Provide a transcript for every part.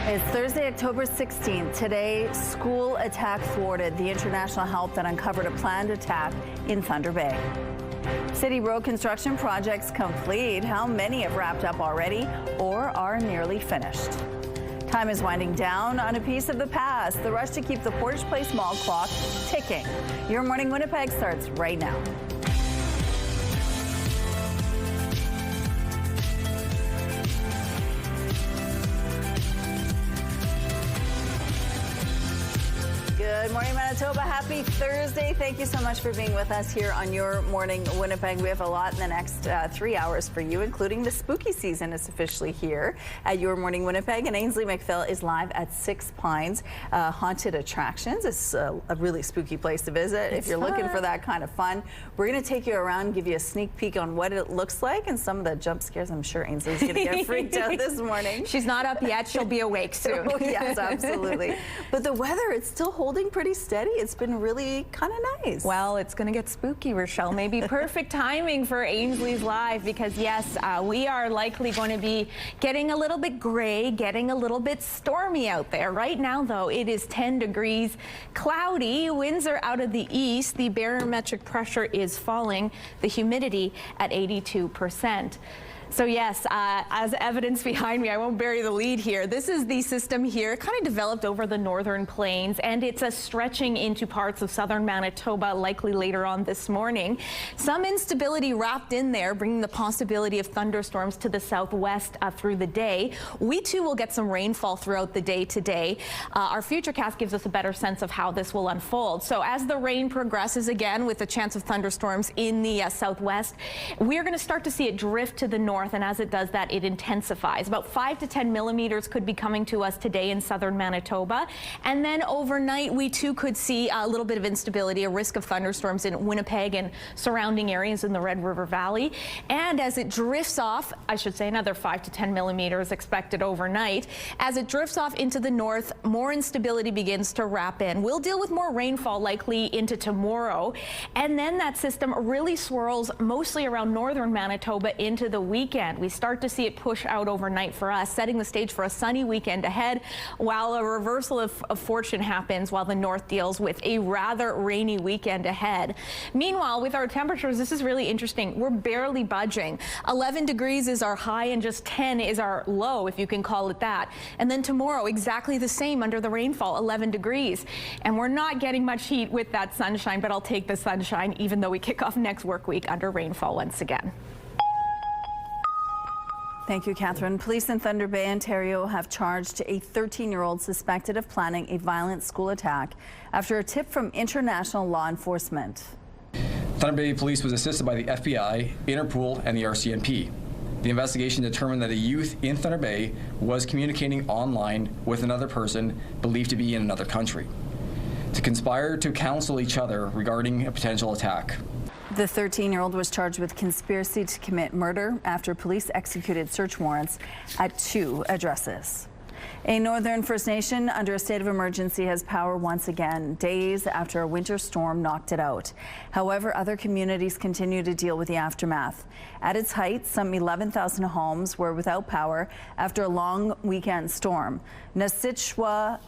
It's Thursday, October 16th. Today, school attack thwarted. The international help that uncovered a planned attack in Thunder Bay. City road construction projects complete. How many have wrapped up already or are nearly finished? Time is winding down on a piece of the past. The rush to keep the Portage Place Mall clock ticking. Your Morning Winnipeg starts right now. Good morning, Manitoba. Happy Thursday. Thank you so much for being with us here on Your Morning Winnipeg. We have a lot in the next 3 hours for you, including the spooky season is officially here at Your Morning Winnipeg. And Ainsley McPhail is live at Six Pines Haunted Attractions. It's a really spooky place to visit if you're looking for that kind of fun. We're going to take you around, give you a sneak peek on what it looks like and some of the jump scares. I'm sure Ainsley's going to get freaked out this morning. She's not up yet. She'll be awake soon. Oh, yes, absolutely. But the weather, it's still holding pretty steady. It's been really kind of nice. Well, it's going to get spooky, Rochelle. Maybe perfect timing for Ainsley's Live because, yes, we are likely going to be getting a little bit gray, getting a little bit stormy out there. Right now, though, it is 10 degrees, cloudy. Winds are out of the east. The barometric pressure is falling. The humidity at 82%. So yes, as evidence behind me, I won't bury the lead here. This is the system here. It kind of developed over the northern plains, and it's stretching into parts of southern Manitoba, likely later on this morning. Some instability wrapped in there, bringing the possibility of thunderstorms to the southwest through the day. We too will get some rainfall throughout the day today. Our futurecast gives us a better sense of how this will unfold. So as the rain progresses again with a chance of thunderstorms in the southwest, we're going to start to see it drift to the north. And as it does that, it intensifies. About 5 to 10 millimeters could be coming to us today in southern Manitoba. And then overnight, we too could see a little bit of instability, a risk of thunderstorms in Winnipeg and surrounding areas in the Red River Valley. And as it drifts off, I should say another 5 to 10 millimeters expected overnight. As it drifts off into the north, more instability begins to wrap in. We'll deal with more rainfall likely into tomorrow. And then that system really swirls mostly around northern Manitoba into the weekend. We start to see it push out overnight for us, setting the stage for a sunny weekend ahead, while a reversal of fortune happens while the north deals with a rather rainy weekend ahead. Meanwhile, with our temperatures, this is really interesting. We're barely budging. 11 degrees is our high and just 10 is our low, if you can call it that. And then tomorrow, exactly the same under the rainfall, 11 degrees. And we're not getting much heat with that sunshine, but I'll take the sunshine even though we kick off next work week under rainfall once again. Thank you, Catherine. Police in Thunder Bay, Ontario have charged a 13-year-old suspected of planning a violent school attack after a tip from international law enforcement. Thunder Bay Police was assisted by the FBI, Interpol, and the RCMP. The investigation determined that a youth in Thunder Bay was communicating online with another person believed to be in another country to conspire to counsel each other regarding a potential attack. The 13-year-old was charged with conspiracy to commit murder after police executed search warrants at 2 addresses. A Northern First Nation under a state of emergency has power once again, days after a winter storm knocked it out. However, other communities continue to deal with the aftermath. At its height, some 11,000 homes were without power after a long weekend storm. Nasichwa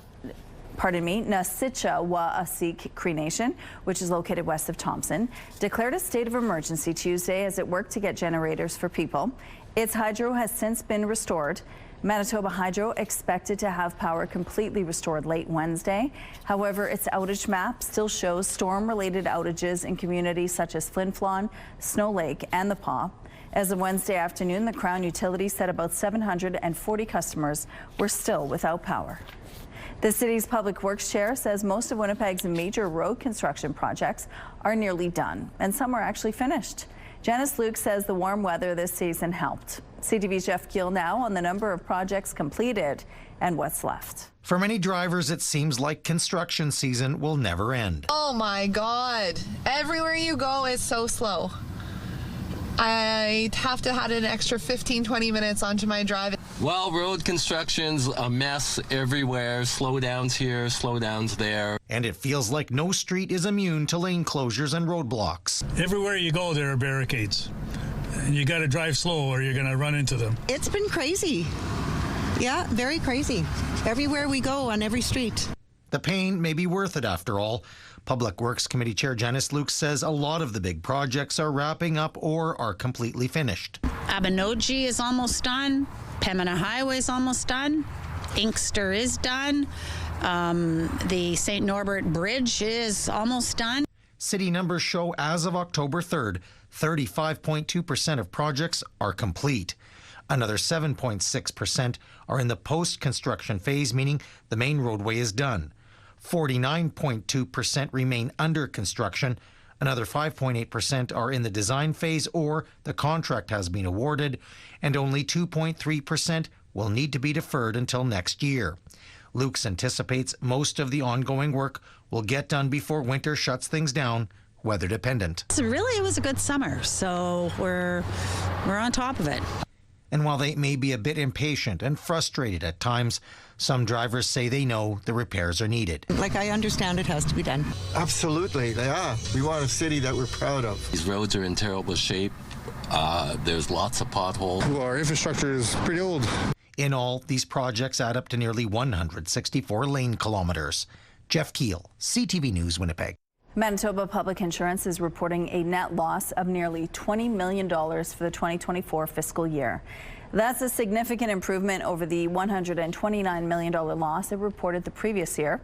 Waasik Cree Nation, which is located west of Thompson, declared a state of emergency Tuesday as it worked to get generators for people. Its hydro has since been restored. Manitoba Hydro expected to have power completely restored late Wednesday. However, its outage map still shows storm-related outages in communities such as Flin Flon, Snow Lake, and the Paw. As of Wednesday afternoon, the Crown Utilities said about 740 customers were still without power. The city's public works chair says most of Winnipeg's major road construction projects are nearly done, and some are actually finished. Janice Luke says the warm weather this season helped. CTV's Jeff Gill now on the number of projects completed and what's left. For many drivers, it seems like construction season will never end. Oh my God. Everywhere you go is so slow. I have to add an extra 15-20 minutes onto my drive. Well, road construction's a mess everywhere. Slowdowns here, slowdowns there. And it feels like no street is immune to lane closures and roadblocks. Everywhere you go, there are barricades. And you got to drive slow or you're going to run into them. It's been crazy. Yeah, very crazy. everywhere we go, on every street. The pain may be worth it after all. Public Works Committee Chair Janice Luke says a lot of the big projects are wrapping up or are completely finished. Abinogi is almost done. Pembina Highway is almost done. Inkster is done. The St. Norbert Bridge is almost done. City numbers show as of October 3rd, 35.2% of projects are complete. Another 7.6% are in the post-construction phase, meaning the main roadway is done. 49.2% remain under construction. Another 5.8% are in the design phase or the contract has been awarded, and only 2.3% will need to be deferred until next year. Lukes anticipates most of the ongoing work will get done before winter shuts things down, weather dependent. So really, it was a good summer, so we're on top of it. And while they may be a bit impatient and frustrated at times, some drivers say they know the repairs are needed. Like, I understand it has to be done. Absolutely, they are. We want a city that we're proud of. These roads are in terrible shape. There's lots of potholes. Well, our infrastructure is pretty old. In all, these projects add up to nearly 164 lane kilometers. Jeff Keel, CTV News, Winnipeg. Manitoba Public Insurance is reporting a net loss of nearly $20 million for the 2024 fiscal year. That's a significant improvement over the $129 million loss it reported the previous year.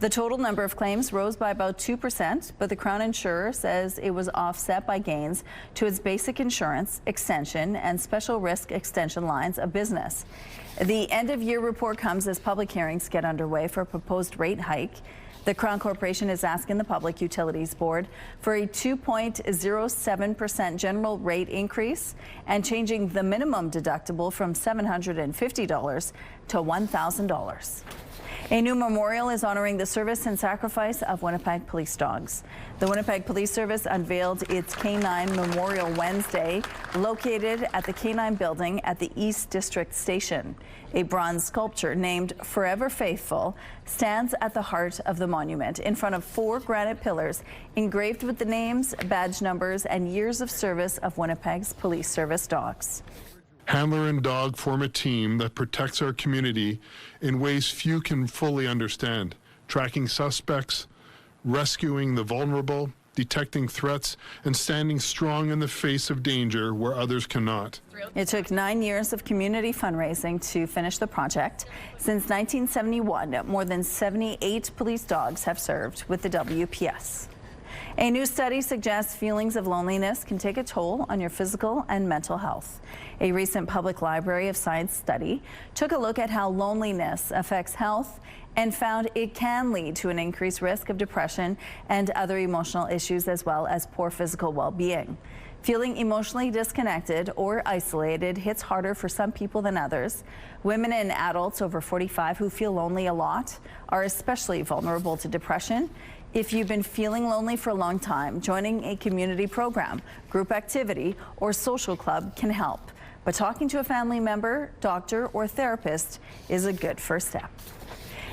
The total number of claims rose by about 2%, but the Crown insurer says it was offset by gains to its basic insurance, extension, and special risk extension lines of business. The end-of-year report comes as public hearings get underway for a proposed rate hike. The Crown Corporation is asking the Public Utilities Board for a 2.07% general rate increase and changing the minimum deductible from $750 to $1,000. A new memorial is honoring the service and sacrifice of Winnipeg police dogs. The Winnipeg Police Service unveiled its K9 Memorial Wednesday, located at the K9 building at the East District Station. A bronze sculpture named Forever Faithful stands at the heart of the monument in front of 4 granite pillars engraved with the names, badge numbers, and years of service of Winnipeg's police service dogs. Handler and dog form a team that protects our community in ways few can fully understand, tracking suspects, rescuing the vulnerable, detecting threats, and standing strong in the face of danger where others cannot. It took 9 years of community fundraising to finish the project. Since 1971, more than 78 police dogs have served with the WPS. A new study suggests feelings of loneliness can take a toll on your physical and mental health. A recent Public Library of Science study took a look at how loneliness affects health and found it can lead to an increased risk of depression and other emotional issues, as well as poor physical well-being. Feeling emotionally disconnected or isolated hits harder for some people than others. Women and adults over 45 who feel lonely a lot are especially vulnerable to depression. If you've been feeling lonely for a long time, joining a community program, group activity, or social club can help. But talking to a family member, doctor, or therapist is a good first step.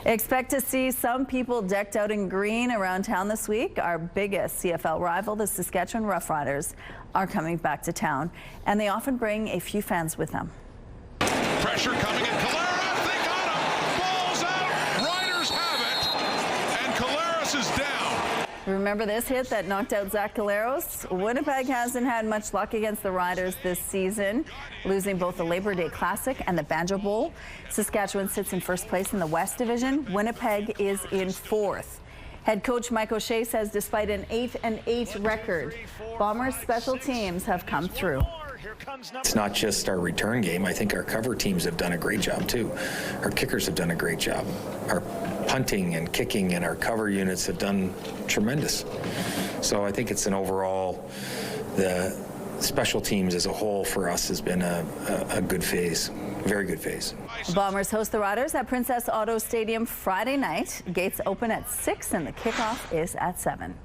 Expect to see some people decked out in green around town this week. Our biggest CFL rival, the Saskatchewan Roughriders, are coming back to town, and they often bring a few fans with them. Pressure coming at Calera. They got him. Ball's out. Riders have it, and Caleras is down. Remember this hit that knocked out Zach Caleros? Winnipeg hasn't had much luck against the Riders this season, losing both the Labor Day Classic and the Banjo Bowl. Saskatchewan sits in first place in the West Division. Winnipeg is in 4th. Head coach Mike O'Shea says despite an 8-8 record, Bombers' special teams have come through. It's not just our return game. I think our cover teams have done a great job too. Our kickers have done a great job. Our punting and kicking and our cover units have done tremendous. So I think it's an overall, the special teams as a whole for us has been a good phase, very good phase. Bombers host the Riders at Princess Auto Stadium Friday night. Gates open at 6 and the kickoff is at 7.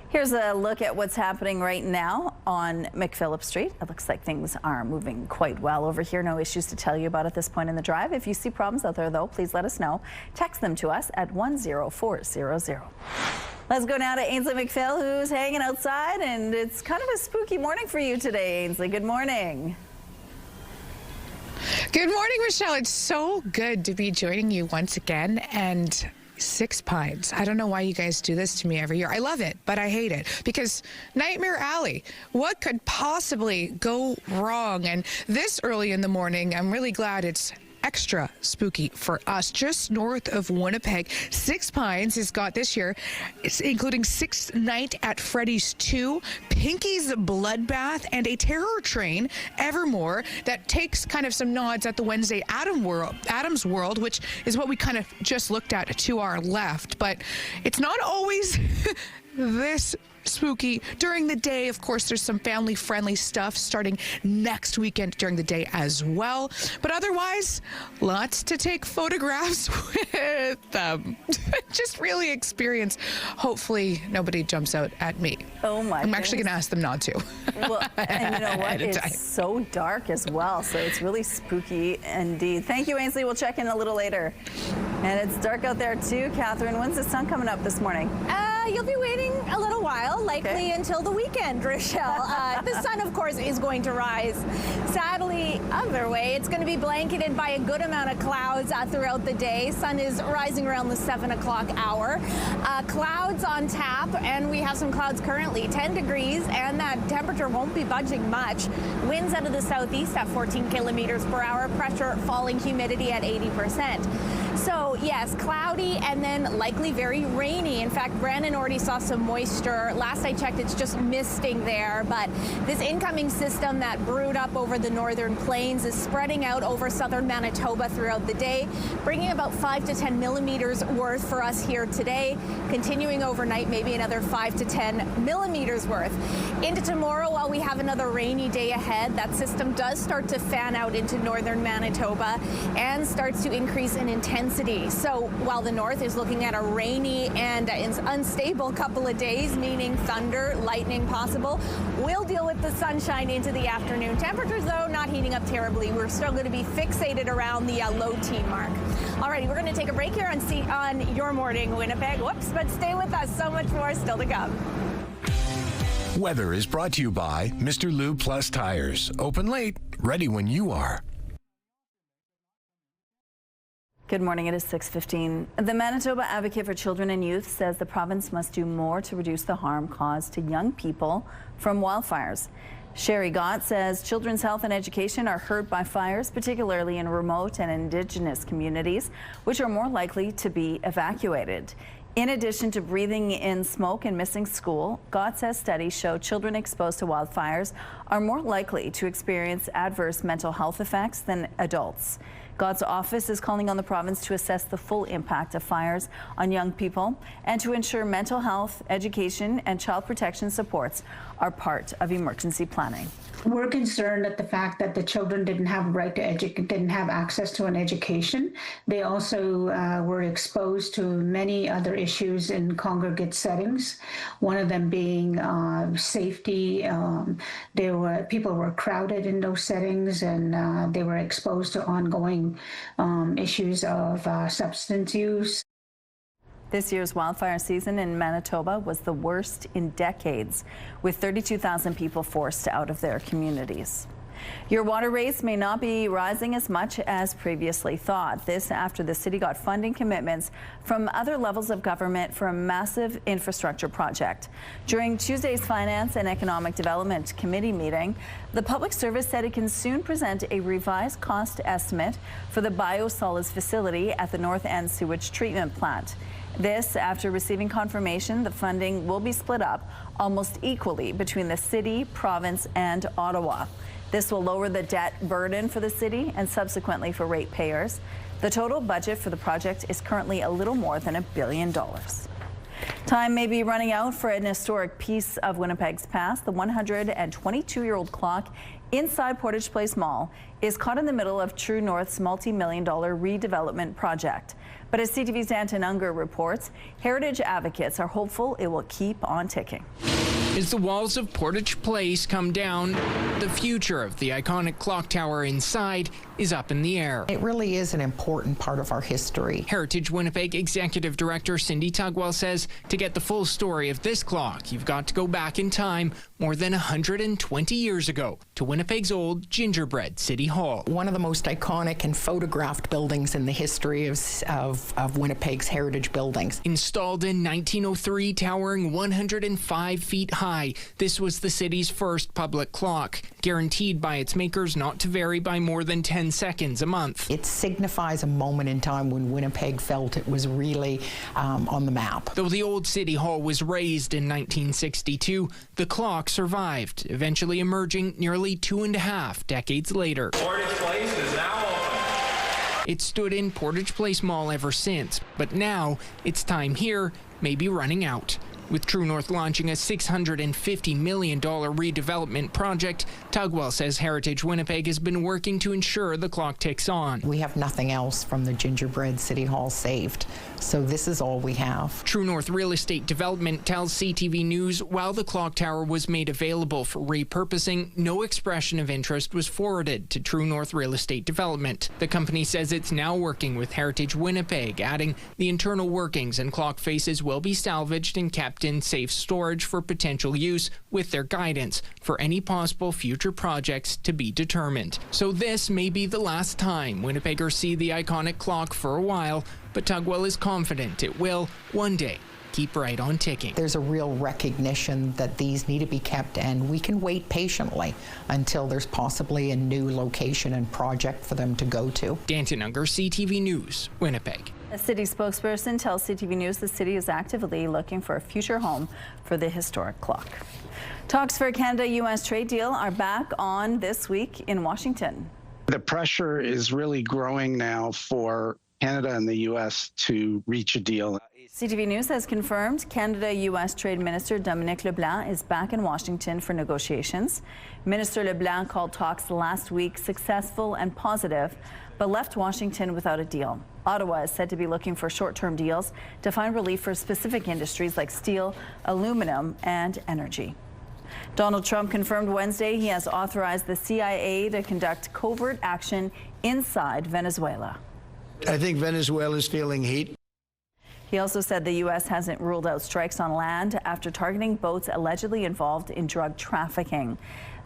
Here's a look at what's happening right now on McPhillip Street. It looks like things are moving quite well over here. No issues to tell you about at this point in the drive. If you see problems out there, though, please let us know. Text them to us at 10400. Let's go now to Ainsley McPhail, who's hanging outside, and it's kind of a spooky morning for you today, Ainsley. Good morning. Good morning, Michelle. It's so good to be joining you once again. And 6 Pines. I don't know why you guys do this to me every year. I love it, but I hate it because Nightmare Alley. What could possibly go wrong? And this early in the morning, I'm really glad it's extra spooky for us. Just north of Winnipeg, 6 Pines has got this year, it's including 6 Night at Freddy's 2, Pinky's Bloodbath, and a terror train, Evermore, that takes kind of some nods at the Wednesday Adam's World, which is what we kind of just looked at to our left. But it's not always this spooky during the day. Of course, there's some family-friendly stuff starting next weekend during the day as well. But otherwise, lots to take photographs with. Just really experience. Hopefully, nobody jumps out at me. Oh my! I'm actually going to ask them not to. Well, and you know what? It's so dark as well, so it's really spooky indeed. Thank you, Ainsley. We'll check in a little later. And it's dark out there too, Catherine. When's the sun coming up this morning? You'll be waiting a little while, likely until the weekend, Rochelle. The sun, of course, is going to rise. Sadly, other way, it's going to be blanketed by a good amount of clouds throughout the day. Sun is rising around the 7 o'clock hour. Clouds on tap, and we have some clouds currently, 10 degrees, and that temperature won't be budging much. Winds out of the southeast at 14 kilometers per hour, pressure falling, humidity at 80%. So yes, cloudy and then likely very rainy. In fact, Brandon already saw some moisture. Last I checked, it's just misting there. But this incoming system that brewed up over the northern plains is spreading out over southern Manitoba throughout the day, bringing about 5 to 10 millimeters worth for us here today. Continuing overnight, maybe another 5 to 10 millimeters worth. Into tomorrow, while we have another rainy day ahead, that system does start to fan out into northern Manitoba and starts to increase in intensity. So while the north is looking at a rainy and unstable couple of days, meaning thunder, lightning possible, we'll deal with the sunshine into the afternoon. Temperatures, though, not heating up terribly. We're still going to be fixated around the low teen mark. Alrighty, we're going to take a break here on Your Morning Winnipeg. Whoops, but stay with us. So much more still to come. Weather is brought to you by Mr. Lube Plus Tires. Open late, ready when you are. Good morning, it is 6:15. The Manitoba Advocate for Children and Youth says the province must do more to reduce the harm caused to young people from wildfires. Sherry Gott says children's health and education are hurt by fires, particularly in remote and Indigenous communities, which are more likely to be evacuated. In addition to breathing in smoke and missing school, Gott says studies show children exposed to wildfires are more likely to experience adverse mental health effects than adults. Gott's office is calling on the province to assess the full impact of fires on young people and to ensure mental health, education, and child protection supports are part of emergency planning. We're concerned at the fact that the children didn't have didn't have access to an education. They also were exposed to many other issues in congregate settings. One of them being safety. People were crowded in those settings, and they were exposed to ongoing issues of substance use. This year's wildfire season in Manitoba was the worst in decades, with 32,000 people forced out of their communities. Your water rates may not be rising as much as previously thought. This after the city got funding commitments from other levels of government for a massive infrastructure project. During Tuesday's Finance and Economic Development Committee meeting, the Public Service said it can soon present a revised cost estimate for the biosolids facility at the North End Sewage Treatment Plant. This after receiving confirmation the funding will be split up almost equally between the city, province, and Ottawa. This will lower the debt burden for the city and subsequently for ratepayers. The total budget for the project is currently a little more than $1 billion. Time may be running out for an historic piece of Winnipeg's past. The 122-year-old clock inside Portage Place Mall is caught in the middle of True North's multi-million-dollar redevelopment project. But as CTV's Anton Unger reports, heritage advocates are hopeful it will keep on ticking. As the walls of Portage Place come down, the future of the iconic clock tower inside is up in the air. It really is an important part of our history. Heritage Winnipeg Executive Director Cindy Tugwell says to get the full story of this clock, you've got to go back in time more than 120 years ago to Winnipeg's old gingerbread City Hall. One of the most iconic and photographed buildings in the history of Winnipeg's heritage buildings. Installed in 1903, towering 105 feet high, this was the city's first public clock, guaranteed by its makers not to vary by more than 10 seconds a month. It signifies a moment in time when Winnipeg felt it was really on the map. Though the old City Hall was razed in 1962, the clock survived, eventually emerging nearly 2.5 decades later. Portage Place is now open. It stood in Portage Place Mall ever since, but now its time here may be running out. With True North launching a $650 million redevelopment project, Tugwell says Heritage Winnipeg has been working to ensure the clock ticks on. We have nothing else from the gingerbread City Hall saved, so this is all we have. True North Real Estate Development tells CTV News while the clock tower was made available for repurposing, no expression of interest was forwarded to True North Real Estate Development. The company says it's now working with Heritage Winnipeg, adding the internal workings and clock faces will be salvaged and kept in safe storage for potential use with their guidance for any possible future projects to be determined. So this may be the last time Winnipeggers see the iconic clock for a while, but Tugwell is confident it will, one day, keep right on ticking. There's a real recognition that these need to be kept, and we can wait patiently until there's possibly a new location and project for them to go to. Danton Unger, CTV News, Winnipeg. A city spokesperson tells CTV News the city is actively looking for a future home for the historic clock. Talks for a Canada-U.S. trade deal are back on this week in Washington. The pressure is really growing now for Canada and the U.S. to reach a deal. CTV News has confirmed Canada-U.S. Trade Minister Dominic LeBlanc is back in Washington for negotiations. Minister LeBlanc called talks last week successful and positive, but left Washington without a deal. Ottawa is said to be looking for short-term deals to find relief for specific industries like steel, aluminum, and energy. Donald Trump confirmed Wednesday he has authorized the CIA to conduct covert action inside Venezuela. I think Venezuela is feeling heat. He also said the U.S. hasn't ruled out strikes on land after targeting boats allegedly involved in drug trafficking.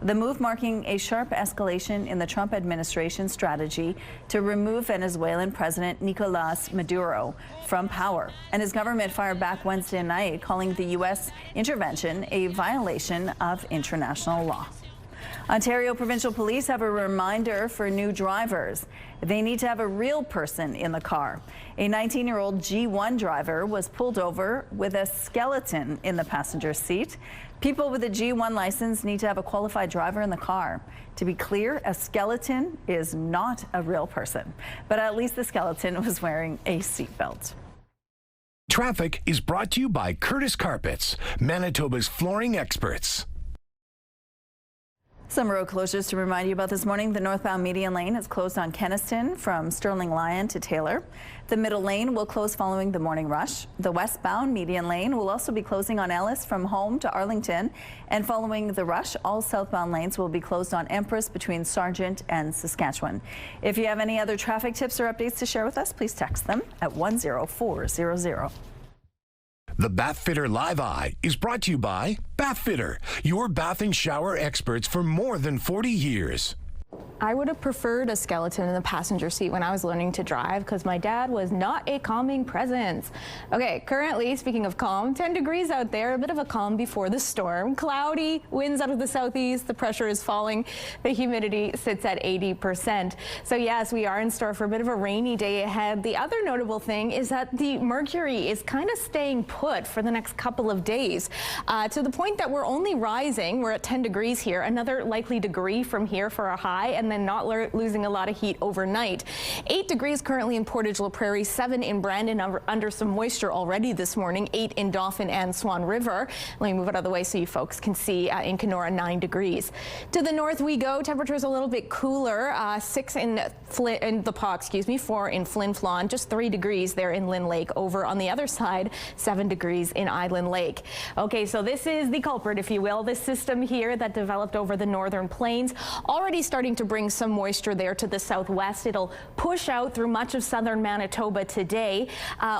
The move marking a sharp escalation in the Trump administration strategy to remove Venezuelan President Nicolas Maduro from power. And his government fired back Wednesday night, calling the U.S. intervention a violation of international law. Ontario Provincial Police have a reminder for new drivers. They need to have a real person in the car. A 19-year-old G1 driver was pulled over with a skeleton in the passenger seat. People with a G1 license need to have a qualified driver in the car. To be clear, a skeleton is not a real person, but at least the skeleton was wearing a seatbelt. Traffic is brought to you by Curtis Carpets, Manitoba's flooring experts. Some road closures to remind you about this morning. The northbound median lane is closed on Kenniston from Sterling Lyon to Taylor. The middle lane will close following the morning rush. The westbound median lane will also be closing on Ellis from Home to Arlington. And following the rush, all southbound lanes will be closed on Empress between Sargent and Saskatchewan. If you have any other traffic tips or updates to share with us, please text them at 10400. The Bathfitter Live Eye is brought to you by Bathfitter, your bath and shower experts for more than 40 years. I would have preferred a skeleton in the passenger seat when I was learning to drive because my dad was not a calming presence. Okay, currently, speaking of calm, 10 degrees out there, a bit of a calm before the storm. Cloudy, winds out of the southeast, the pressure is falling, the humidity sits at 80%. So yes, we are in store for a bit of a rainy day ahead. The other notable thing is that the mercury is kind of staying put for the next couple of days to the point that we're only rising. We're at 10 degrees here, another likely degree from here for a high, and and then not losing a lot of heat overnight. 8 degrees currently in Portage La Prairie, 7 in Brandon under some moisture already this morning, 8 in Dauphin and Swan River. Let me move it out of the way so you folks can see in Kenora, 9 degrees. To the north we go. Temperatures a little bit cooler. 6 in the Paw, 4 in Flin Flon, just 3 degrees there in Lynn Lake. Over on the other side, 7 degrees in Island Lake. Okay, so this is the culprit, if you will. This system here that developed over the northern plains, already starting to bring some moisture there to the southwest. It'll push out through much of southern Manitoba today.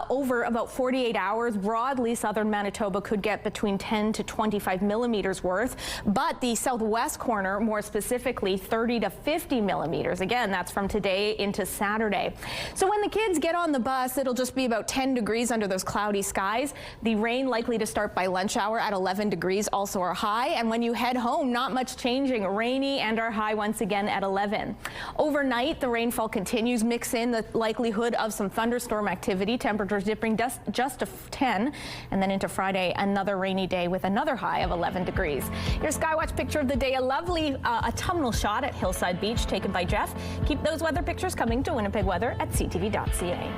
Over about 48 hours, broadly, southern Manitoba could get between 10 to 25 millimeters worth, but the southwest corner, more specifically, 30 to 50 millimeters. Again, that's from today into Saturday. So when the kids get on the bus, it'll just be about 10 degrees under those cloudy skies. The rain likely to start by lunch hour at 11 degrees, also our high. And when you head home, not much changing. Rainy and our high once again at 11. Overnight, the rainfall continues. Mix in the likelihood of some thunderstorm activity. Temperatures dipping just to 10. And then into Friday, another rainy day with another high of 11 degrees. Your Skywatch picture of the day, a lovely autumnal shot at Hillside Beach taken by Jeff. Keep those weather pictures coming to Winnipeg Weather at ctv.ca.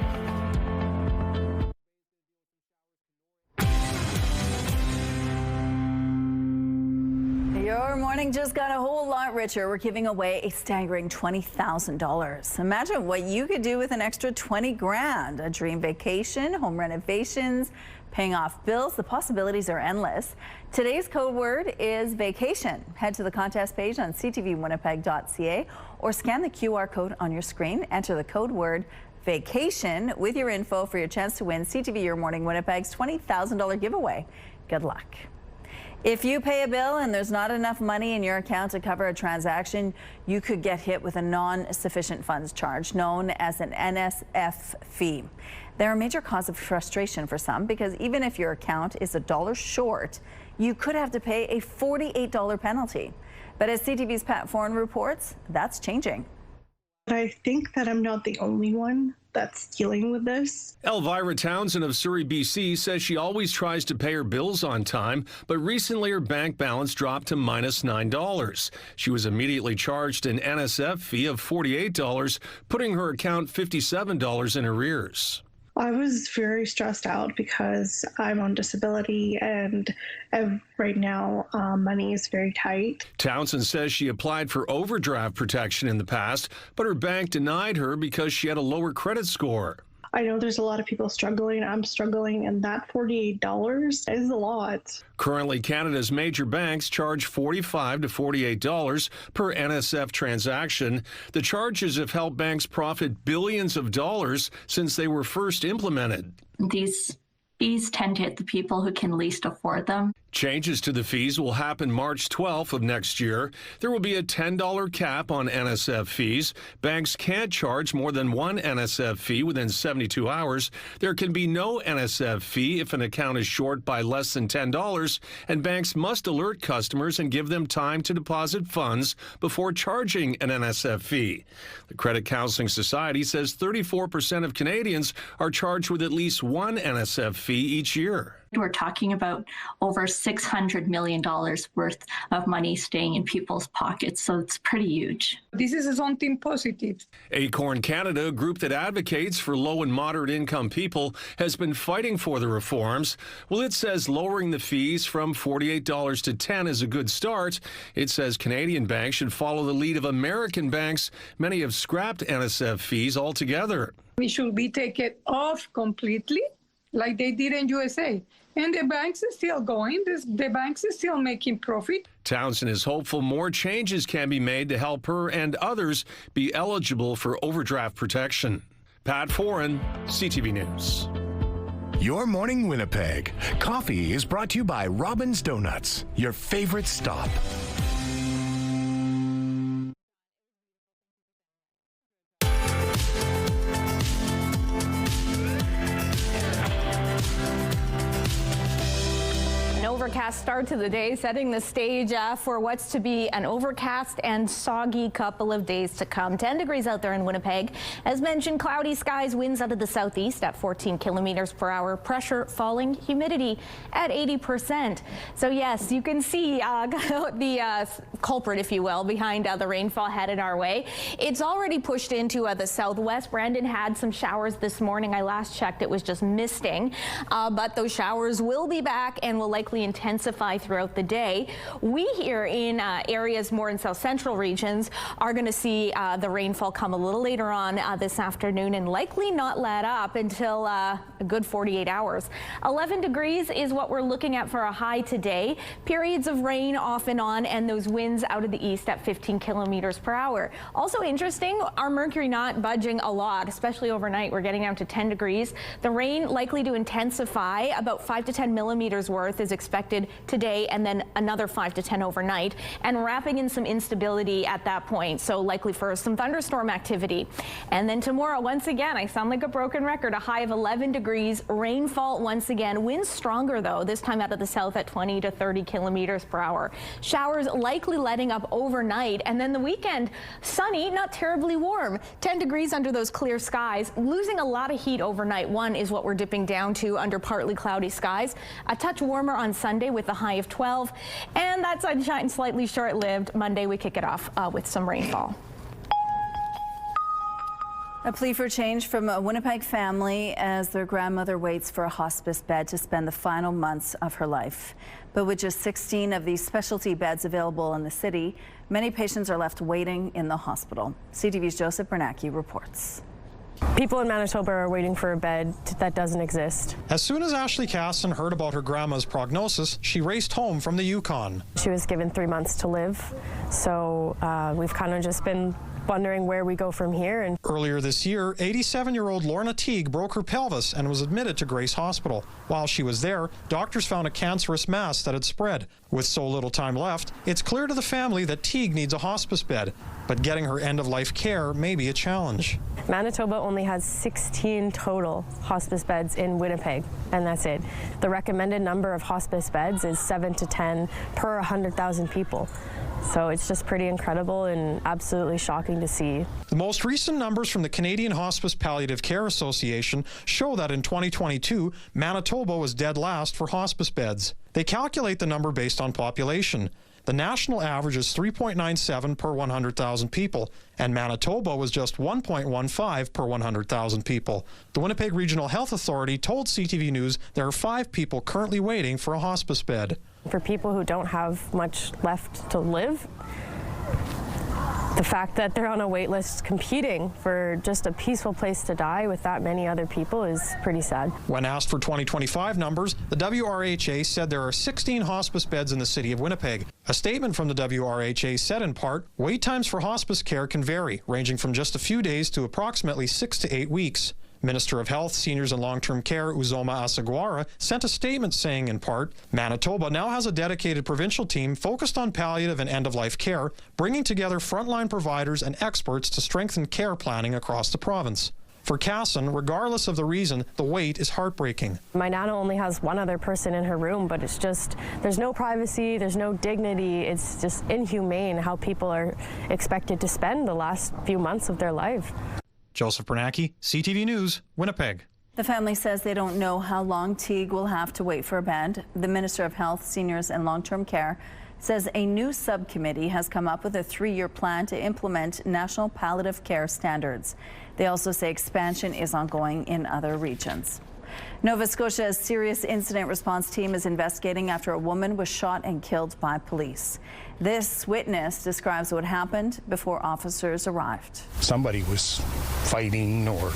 Your morning just got a whole lot richer. We're giving away a staggering $20,000. Imagine what you could do with an extra 20 grand. A dream vacation, home renovations, paying off bills. The possibilities are endless. Today's code word is vacation. Head to the contest page on ctvwinnipeg.ca or scan the QR code on your screen. Enter the code word vacation with your info for your chance to win CTV Your Morning Winnipeg's $20,000 giveaway. Good luck. If you pay a bill and there's not enough money in your account to cover a transaction, you could get hit with a non-sufficient funds charge known as an NSF fee. They're a major cause of frustration for some because even if your account is $1 short, you could have to pay a $48 penalty. But as CTV's Pat Foran reports, that's changing. I think that I'm not the only one that's dealing with this. Elvira Townsend of Surrey, BC says she always tries to pay her bills on time, but recently her bank balance dropped to minus $9. She was immediately charged an NSF fee of $48, putting her account $57 in arrears. I was very stressed out because I'm on disability and right now money is very tight. Townsend says she applied for overdraft protection in the past, but her bank denied her because she had a lower credit score. I know there's a lot of people struggling. I'm struggling, and that $48 is a lot. Currently, Canada's major banks charge $45 to $48 per NSF transaction. The charges have helped banks profit billions of dollars since they were first implemented. These fees tend to hit the people who can least afford them. Changes to the fees will happen March 12th of next year. There will be a $10 cap on NSF fees. Banks can't charge more than one NSF fee within 72 hours. There can be no NSF fee if an account is short by less than $10, and banks must alert customers and give them time to deposit funds before charging an NSF fee. The Credit Counseling Society says 34% of Canadians are charged with at least one NSF fee each year. We're talking about over $600 million worth of money staying in people's pockets, so it's pretty huge. This is something positive. Acorn Canada, a group that advocates for low and moderate income people, has been fighting for the reforms. Well, it says lowering the fees from $48 to $10 is a good start. It says Canadian banks should follow the lead of American banks. Many have scrapped NSF fees altogether. We should be taken off completely, like they did in USA. And the banks are still going. The banks are still making profit. Townsend is hopeful more changes can be made to help her and others be eligible for overdraft protection. Pat Foran, CTV News. Your Morning Winnipeg. Coffee is brought to you by Robin's Donuts, your favorite stop. overcast start to the day, setting the stage for what's to be an overcast and soggy couple of days to come. 10 degrees out there in Winnipeg. As mentioned, cloudy skies, winds out of the southeast at 14 kilometers per hour, pressure falling, humidity at 80%. So yes, you can see the culprit, if you will, behind the rainfall headed our way. It's already pushed into the southwest. Brandon had some showers this morning. I last checked, it was just misting, but those showers will be back and will likely intensify throughout the day. We here in areas more in south central regions are going to see the rainfall come a little later on this afternoon and likely not let up until a good 48 hours. 11 degrees is what we're looking at for a high today. Periods of rain off and on, and those winds out of the east at 15 kilometers per hour. Also interesting, our mercury not budging a lot, especially overnight. We're getting down to 10 degrees. The rain likely to intensify. About 5 to 10 millimeters worth is expected today, and then another 5 to 10 overnight, and wrapping in some instability at that point. So likely for some thunderstorm activity. And then tomorrow, once again, I sound like a broken record, a high of 11 degrees, rainfall once again. Winds stronger though, this time out of the south at 20 to 30 kilometers per hour. Showers likely letting up overnight, and then the weekend, sunny, not terribly warm. 10 degrees under those clear skies, losing a lot of heat overnight. 1 is what we're dipping down to under partly cloudy skies. A touch warmer on Sunday with a high of 12, and that sunshine slightly short-lived. Monday we kick it off with some rainfall. A plea for change from a Winnipeg family as their grandmother waits for a hospice bed to spend the final months of her life. But with just 16 of these specialty beds available in the city, many patients are left waiting in the hospital. CTV's Joseph Bernacki reports. People in Manitoba are waiting for a bed that doesn't exist. As soon as Ashley Casson heard about her grandma's prognosis, she raced home from the Yukon. She was given 3 months to live, so we've kind of just been wondering where we go from here. And earlier this year, 87-year-old Lorna Teague broke her pelvis and was admitted to Grace Hospital. While she was there, doctors found a cancerous mass that had spread. With so little time left, it's clear to the family that Teague needs a hospice bed, but getting her end-of-life care may be a challenge. Manitoba only has 16 total hospice beds in Winnipeg, and that's it. The recommended number of hospice beds is 7 to 10 per 100,000 people. So it's just pretty incredible and absolutely shocking to see. The most recent numbers from the Canadian Hospice Palliative Care Association show that in 2022, Manitoba was dead last for hospice beds. They calculate the number based on population. The national average is 3.97 per 100,000 people, and Manitoba was just 1.15 per 100,000 people. The Winnipeg Regional Health Authority told CTV News there are 5 people currently waiting for a hospice bed. For people who don't have much left to live, the fact that they're on a wait list competing for just a peaceful place to die with that many other people is pretty sad. When asked for 2025 numbers, the WRHA said there are 16 hospice beds in the city of Winnipeg. A statement from the WRHA said in part, wait times for hospice care can vary, ranging from just a few days to approximately 6 to 8 weeks. Minister of Health, Seniors and Long-Term Care Uzoma Asagwara sent a statement saying in part, Manitoba now has a dedicated provincial team focused on palliative and end-of-life care, bringing together frontline providers and experts to strengthen care planning across the province. For Casson, regardless of the reason, the wait is heartbreaking. My nana only has one other person in her room, but it's just, there's no privacy, there's no dignity. It's just inhumane how people are expected to spend the last few months of their life. Joseph Bernacki, CTV News, Winnipeg. The family says they don't know how long Teague will have to wait for a bed. The Minister of Health, Seniors and Long-Term Care says a new subcommittee has come up with a 3-year plan to implement national palliative care standards. They also say expansion is ongoing in other regions. Nova Scotia's serious incident response team is investigating after a woman was shot and killed by police. This witness describes what happened before officers arrived. Somebody was fighting or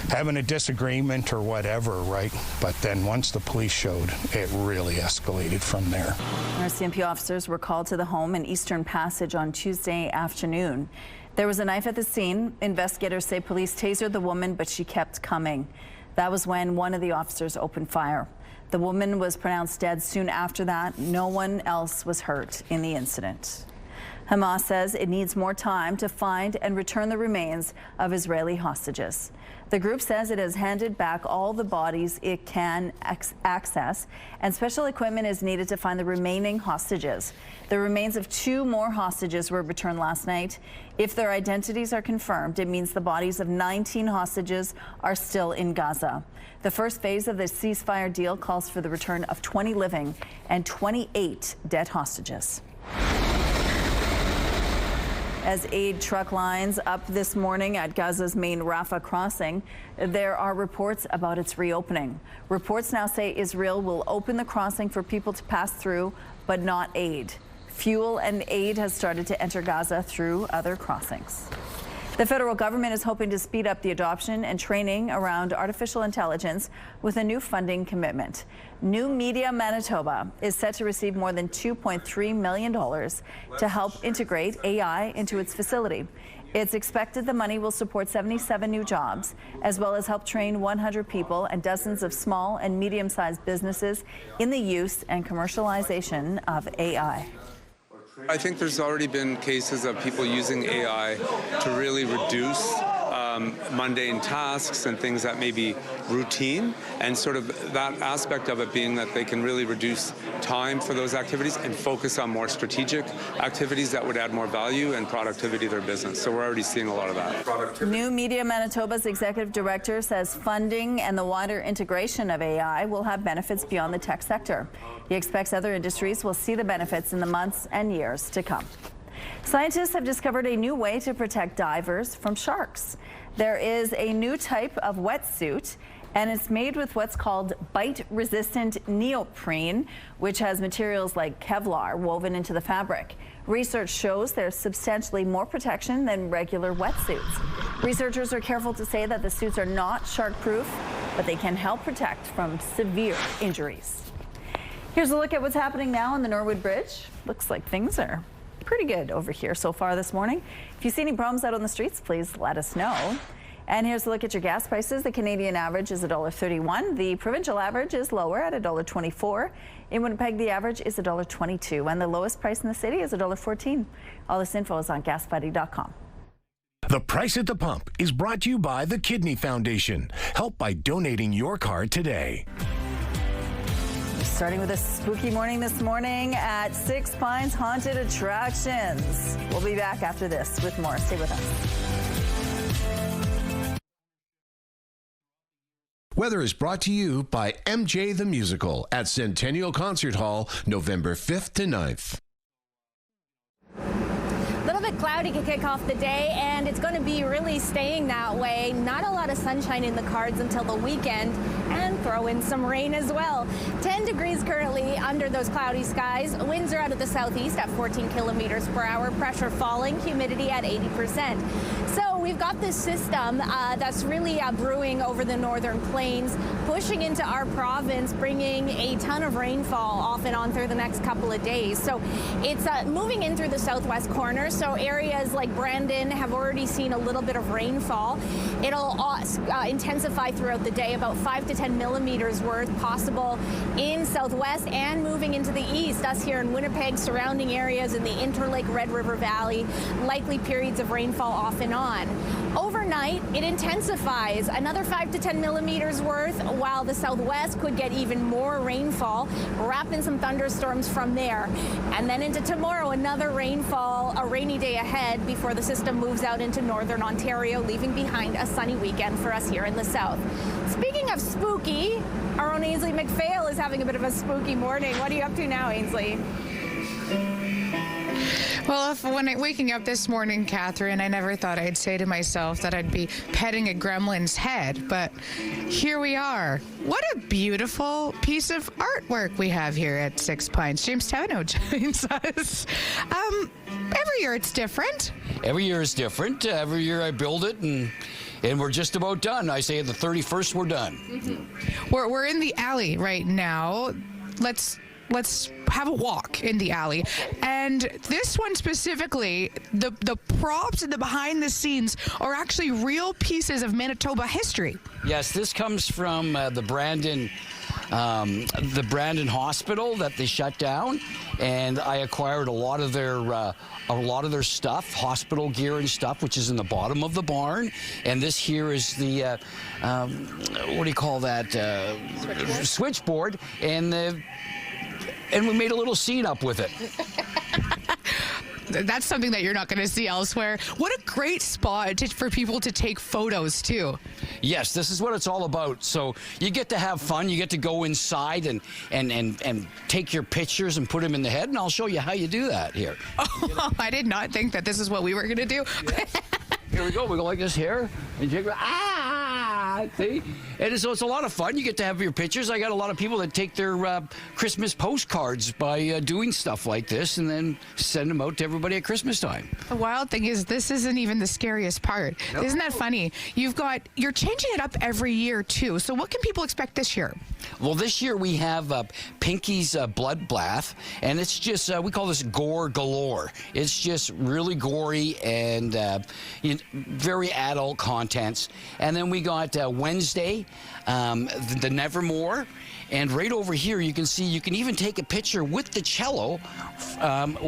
having a disagreement or whatever, right? But then once the police showed, it really escalated from there. RCMP officers were called to the home in Eastern Passage on Tuesday afternoon. There was a knife at the scene. Investigators say police tasered the woman, but she kept coming. That was when one of the officers opened fire. The woman was pronounced dead soon after that. No one else was hurt in the incident. Hamas says it needs more time to find and return the remains of Israeli hostages. The group says it has handed back all the bodies it can access, and special equipment is needed to find the remaining hostages. The remains of 2 more hostages were returned last night. If their identities are confirmed, it means the bodies of 19 hostages are still in Gaza. The first phase of the ceasefire deal calls for the return of 20 living and 28 dead hostages. As aid truck lines up this morning at Gaza's main Rafah crossing, there are reports about its reopening. Reports now say Israel will open the crossing for people to pass through, but not aid. Fuel and aid has started to enter Gaza through other crossings. The federal government is hoping to speed up the adoption and training around artificial intelligence with a new funding commitment. New Media Manitoba is set to receive more than $2.3 million to help integrate AI into its facility. It's expected the money will support 77 new jobs, as well as help train 100 people and dozens of small and medium-sized businesses in the use and commercialization of AI. I think there's already been cases of people using AI to really reduce mundane tasks and things that may be routine, and sort of that aspect of it being that they can really reduce time for those activities and focus on more strategic activities that would add more value and productivity to their business. So we're already seeing a lot of that. New Media Manitoba's executive director says funding and the wider integration of AI will have benefits beyond the tech sector. He expects other industries will see the benefits in the months and years to come. Scientists have discovered a new way to protect divers from sharks. There is a new type of wetsuit, and it's made with what's called bite-resistant neoprene, which has materials like Kevlar woven into the fabric. Research shows there's substantially more protection than regular wetsuits. Researchers are careful to say that the suits are not shark-proof, but they can help protect from severe injuries. Here's a look at what's happening now on the Norwood Bridge. Looks like things are pretty good over here so far this morning. If you see any problems out on the streets, please let us know. And here's a look at your gas prices. The Canadian average is $1.31. The provincial average is lower at $1.24. In Winnipeg, the average is $1.22. And the lowest price in the city is $1.14. All this info is on gasbuddy.com. The Price at the Pump is brought to you by the Kidney Foundation. Help by donating your card today. Starting with a spooky morning this morning at Six Pines Haunted Attractions. We'll be back after this with more. Stay with us. Weather is brought to you by MJ the Musical at Centennial Concert Hall, November 5th to 9th. A little bit cloudy to kick off the day, and it's going to be really staying that way. Not a lot of sunshine in the cards until the weekend, and throw in some rain as well. 10 degrees currently under those cloudy skies. Winds are out of the southeast at 14 kilometers per hour. Pressure falling, humidity at 80%. So we've got this system that's really brewing over the northern plains, pushing into our province, bringing a ton of rainfall off and on through the next couple of days. So it's moving in through the southwest corner. So areas like Brandon have already seen a little bit of rainfall. It'll intensify throughout the day, about 5 to 10 millimeters worth possible in southwest and moving into the east. Us here in Winnipeg, surrounding areas in the Interlake Red River Valley, likely periods of rainfall off and on. Overnight, it intensifies another 5 to 10 millimeters worth, while the southwest could get even more rainfall, wrapping some thunderstorms from there. And then into tomorrow, another rainfall, a rainy day ahead before the system moves out into northern Ontario, leaving behind a sunny weekend for us here in the south. Speaking of spooky, our own Ainsley McPhail is having a bit of a spooky morning. What are you up to now, Ainsley? Well, when waking up this morning, Catherine, I never thought I'd say to myself that I'd be petting a gremlin's head, but here we are. What a beautiful piece of artwork we have here at Six Pines. James Towno joins us. Every year it's different. Every year is different. Every year I build it, and we're just about done. I say the 31st we're done. Mm-hmm. We're in the alley right now. Let's let's have a walk in the alley. And this one specifically, the props and the behind the scenes are actually real pieces of Manitoba history. Yes, this comes from the Brandon Hospital that they shut down, and I acquired a lot of their stuff, hospital gear and stuff, which is in the bottom of the barn. And this here is the what do you call that? Switchboard, and we made a little scene up with it. That's something that you're not going to see elsewhere. What a great spot for people to take photos too. Yes, this is what it's all about. So you get to have fun. You get to go inside and take your pictures and put them in the head, and I'll show you how you do that here. Oh, I did not think that this is what we were going to do. Here we go. We go like this here. And you go, see? And so it's a lot of fun. You get to have your pictures. I got a lot of people that take their Christmas postcards by doing stuff like this and then send them out to everybody at Christmas time. The wild thing is this isn't even the scariest part. No. Isn't that funny? You're changing it up every year too. So what can people expect this year? Well, this year we have Pinky's Blood Bath, and it's just, we call this gore galore. It's just really gory and very adult contents. And then we got Wednesday, the Nevermore. And right over here, you can see, you can even take a picture with the cello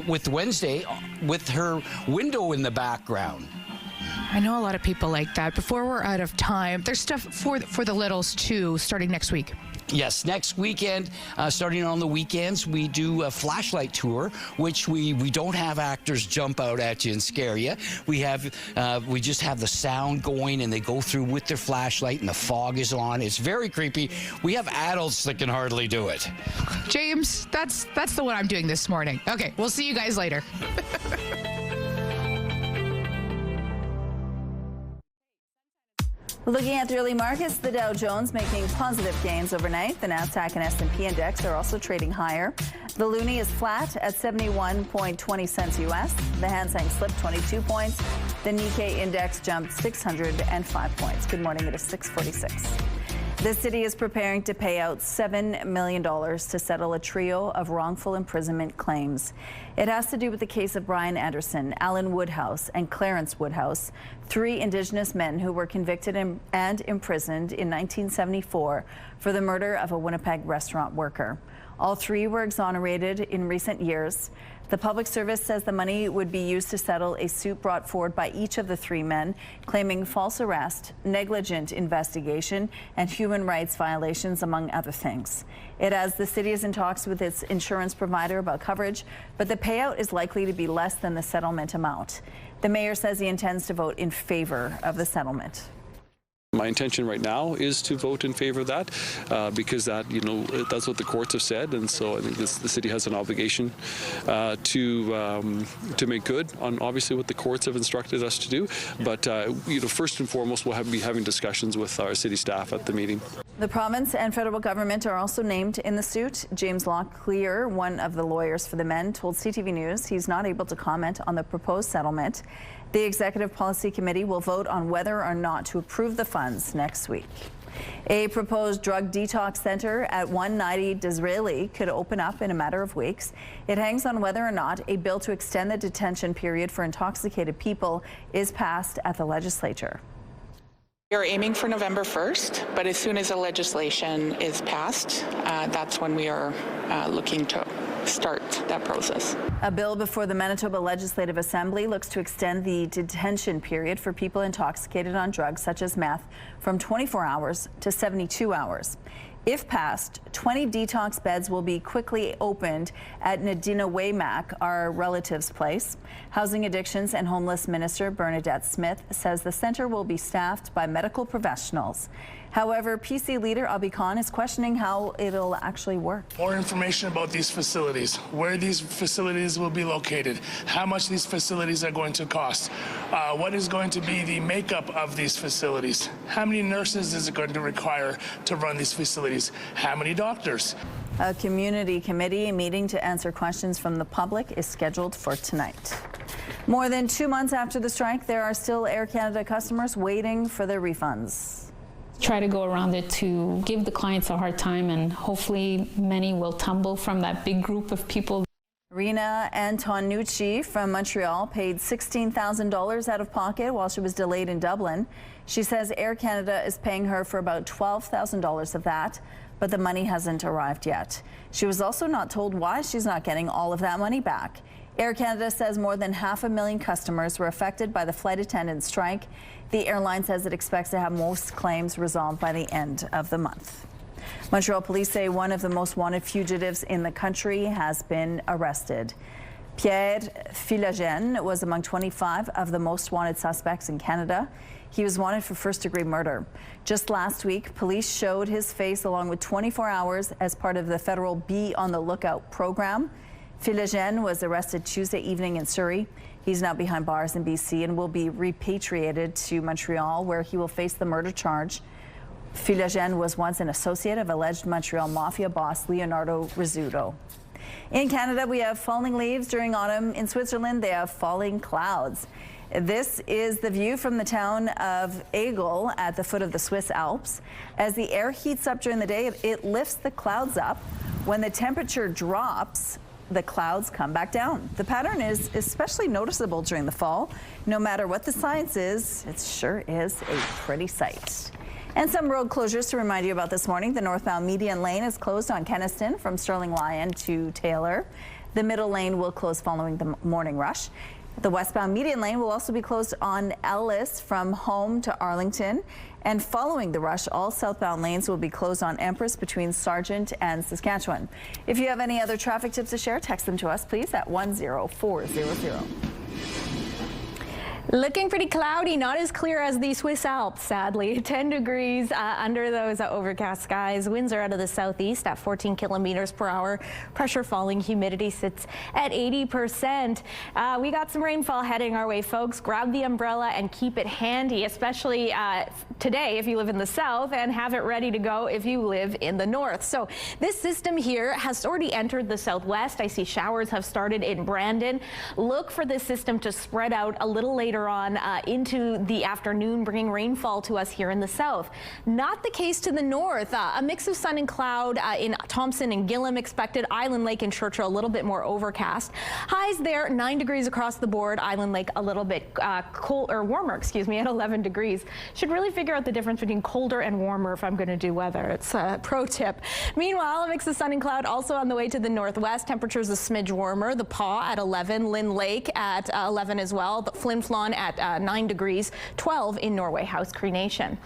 with Wednesday with her window in the background. I know a lot of people like that. Before we're out of time, there's stuff for the littles too, starting next week. Yes, next weekend, starting on the weekends, we do a flashlight tour, which we don't have actors jump out at you and scare you. We just have the sound going, and they go through with their flashlight, and the fog is on. It's very creepy. We have adults that can hardly do it. James, that's the one I'm doing this morning. Okay, we'll see you guys later. Looking at the early markets, the Dow Jones making positive gains overnight. The Nasdaq and S&P index are also trading higher. The loonie is flat at 71.20 cents U.S. The Hang Seng slipped 22 points. The Nikkei index jumped 605 points. Good morning. It is 6:46. The city is preparing to pay out $7 million to settle a trio of wrongful imprisonment claims. It has to do with the case of Brian Anderson, Alan Woodhouse, and Clarence Woodhouse, 3 Indigenous men who were convicted and imprisoned in 1974 for the murder of a Winnipeg restaurant worker. All 3 were exonerated in recent years. The Public Service says the money would be used to settle a suit brought forward by each of the 3 men, claiming false arrest, negligent investigation, and human rights violations, among other things. It adds the city is in talks with its insurance provider about coverage, but the payout is likely to be less than the settlement amount. The mayor says he intends to vote in favor of the settlement. My intention right now is to vote in favor of that because that's what the courts have said, and so I think the city has an obligation to make good on obviously what the courts have instructed us to do. But first and foremost, we'll be having discussions with our city staff at the meeting. The province and federal government are also named in the suit. James Locklear, one of the lawyers for the men, told CTV News he's not able to comment on the proposed settlement. The Executive Policy Committee will vote on whether or not to approve the funds next week. A proposed drug detox center at 190 Disraeli could open up in a matter of weeks. It hangs on whether or not a bill to extend the detention period for intoxicated people is passed at the legislature. We are aiming for November 1st, but as soon as the legislation is passed, that's when we are looking to start that process. A bill before the Manitoba Legislative Assembly looks to extend the detention period for people intoxicated on drugs such as meth from 24 hours to 72 hours. If passed, 20 detox beds will be quickly opened at Nadina Waymack, our relative's place. Housing Addictions and Homeless Minister Bernadette Smith says the center will be staffed by medical professionals. However, PC leader Abi Khan is questioning how it'll actually work. More information about these facilities, where these facilities will be located, how much these facilities are going to cost, what is going to be the makeup of these facilities, how many nurses is it going to require to run these facilities, how many doctors. A community committee meeting to answer questions from the public is scheduled for tonight. More than 2 months after the strike, there are still Air Canada customers waiting for their refunds. try to go around it to give the clients a hard time, and hopefully many will tumble from that big group of people. Rena Antonucci from Montreal paid $16,000 out of pocket while she was delayed in Dublin. She says Air Canada is paying her for about $12,000 of that, but the money hasn't arrived yet. She was also not told why she's not getting all of that money back. Air Canada says more than 500,000 customers were affected by the flight attendant strike. The airline says it expects to have most claims resolved by the end of the month. Montreal police say one of the most wanted fugitives in the country has been arrested. Pierre Philogène was among 25 of the most wanted suspects in Canada. He was wanted for first-degree murder. Just last week, police showed his face along with 24 hours as part of the federal Be on the Lookout program. Philogène was arrested Tuesday evening in Surrey. He's now behind bars in BC and will be repatriated to Montreal, where he will face the murder charge. Philogène was once an associate of alleged Montreal mafia boss Leonardo Rizzuto. In Canada, we have falling leaves during autumn. In Switzerland, they have falling clouds. This is the view from the town of Aigle at the foot of the Swiss Alps. As the air heats up during the day, it lifts the clouds up. When the temperature drops, the clouds come back down. The pattern is especially noticeable during the fall. No matter what the science is, it sure is a pretty sight. And some road closures to remind you about this morning. The northbound median lane is closed on Kenniston from Sterling Lyon to Taylor. The middle lane will close following the morning rush. The westbound median lane will also be closed on Ellis from Home to Arlington. And following the rush, all southbound lanes will be closed on Empress between Sargent and Saskatchewan. If you have any other traffic tips to share, text them to us, please, at 10400. Looking pretty cloudy, not as clear as the Swiss Alps, sadly. 10 degrees under those overcast skies. Winds are out of the southeast at 14 kilometers per hour. Pressure falling, humidity sits at 80%. We got some rainfall heading our way, folks. Grab the umbrella and keep it handy, especially today if you live in the south, and have it ready to go if you live in the north. So this system here has already entered the southwest. I see showers have started in Brandon. Look for this system to spread out a little later on into the afternoon, bringing rainfall to us here in the south. Not the case to the north. A mix of sun and cloud in Thompson and Gillam expected. Island Lake and Churchill a little bit more overcast. Highs there 9 degrees across the board. Island Lake a little bit warmer, excuse me, at 11 degrees. Should really figure out the difference between colder and warmer if I'm going to do weather. It's a pro tip. Meanwhile, a mix of sun and cloud also on the way to the northwest. Temperatures a smidge warmer. The Paw at 11, Lynn Lake at 11 as well. The Flin Flon at 9 degrees, 12 in Norway House Cree Nation.